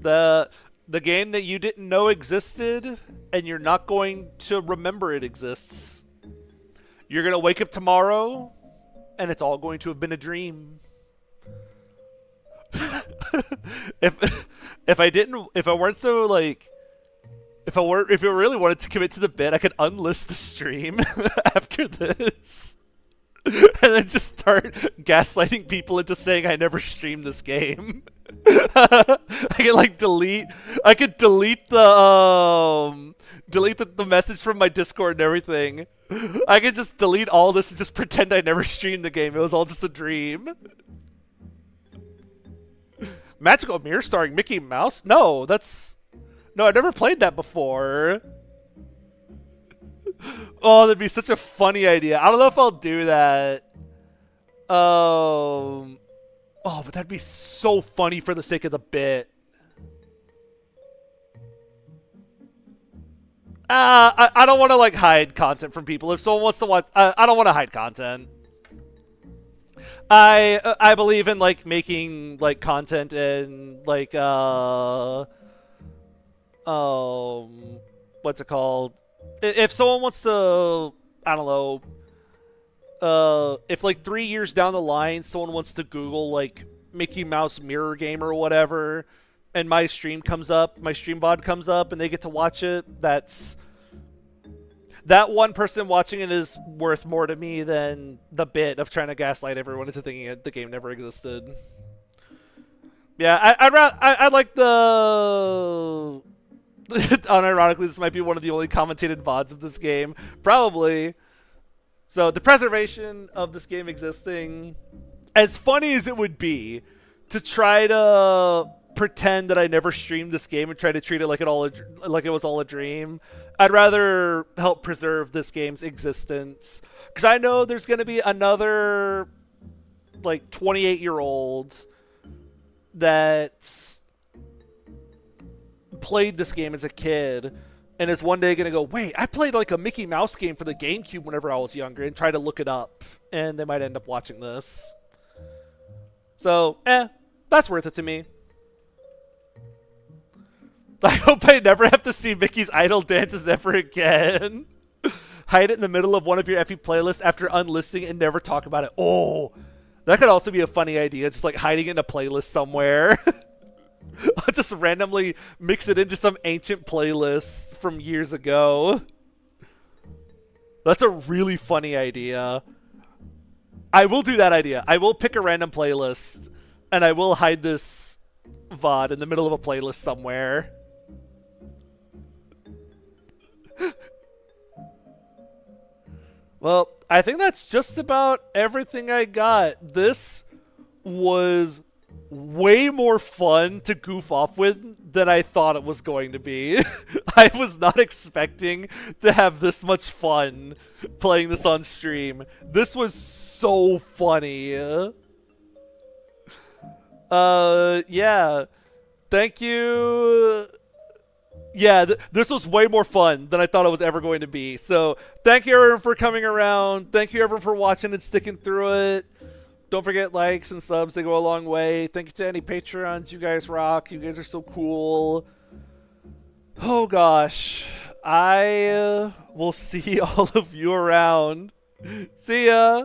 The game that you didn't know existed, and you're not going to remember it exists. You're going to wake up tomorrow, and it's all going to have been a dream. if I weren't so like, if I really wanted to commit to the bit, I could unlist the stream after this. And then just start gaslighting people into saying I never streamed this game. I could like delete the message from my Discord and everything. I could just delete all this and just pretend I never streamed the game. It was all just a dream. Magical Mirror starring Mickey Mouse? No, I never played that before. Oh, that'd be such a funny idea. I don't know if I'll do that. Oh, but that'd be so funny for the sake of the bit. I don't want to like hide content from people. If someone wants to watch, I don't want to hide content. I believe in like making like content and like what's it called? If someone wants to, I don't know, if like 3 years down the line, someone wants to Google like Mickey Mouse Mirror Game or whatever, and my stream comes up, my stream VOD comes up, and they get to watch it, that one person watching it is worth more to me than the bit of trying to gaslight everyone into thinking the game never existed. Yeah, I'd like the... Unironically, this might be one of the only commentated VODs of this game. Probably. So, the preservation of this game existing, as funny as it would be to try to pretend that I never streamed this game and try to treat it like it was all a dream, I'd rather help preserve this game's existence. Because I know there's going to be another, like, 28-year-old that's played this game as a kid and is one day gonna go, wait, I played like a Mickey Mouse game for the GameCube whenever I was younger, and try to look it up, and they might end up watching this. So, that's worth it to me. I hope I never have to see Mickey's idle dances ever again. Hide it in the middle of one of your Effie playlists after unlisting and never talk about it. Oh, that could also be a funny idea, just like hiding it in a playlist somewhere. I'll just randomly mix it into some ancient playlist from years ago. That's a really funny idea. I will do that idea. I will pick a random playlist, and I will hide this VOD in the middle of a playlist somewhere. Well, I think that's just about everything I got. This was way more fun to goof off with than I thought it was going to be. I was not expecting to have this much fun playing this on stream. This was so funny. Yeah. Thank you. Yeah, this was way more fun than I thought it was ever going to be. So, thank you everyone for coming around. Thank you everyone for watching and sticking through it. Don't forget likes and subs. They go a long way. Thank you to any Patreons. You guys rock. You guys are so cool. Oh, gosh. I will see all of you around. See ya.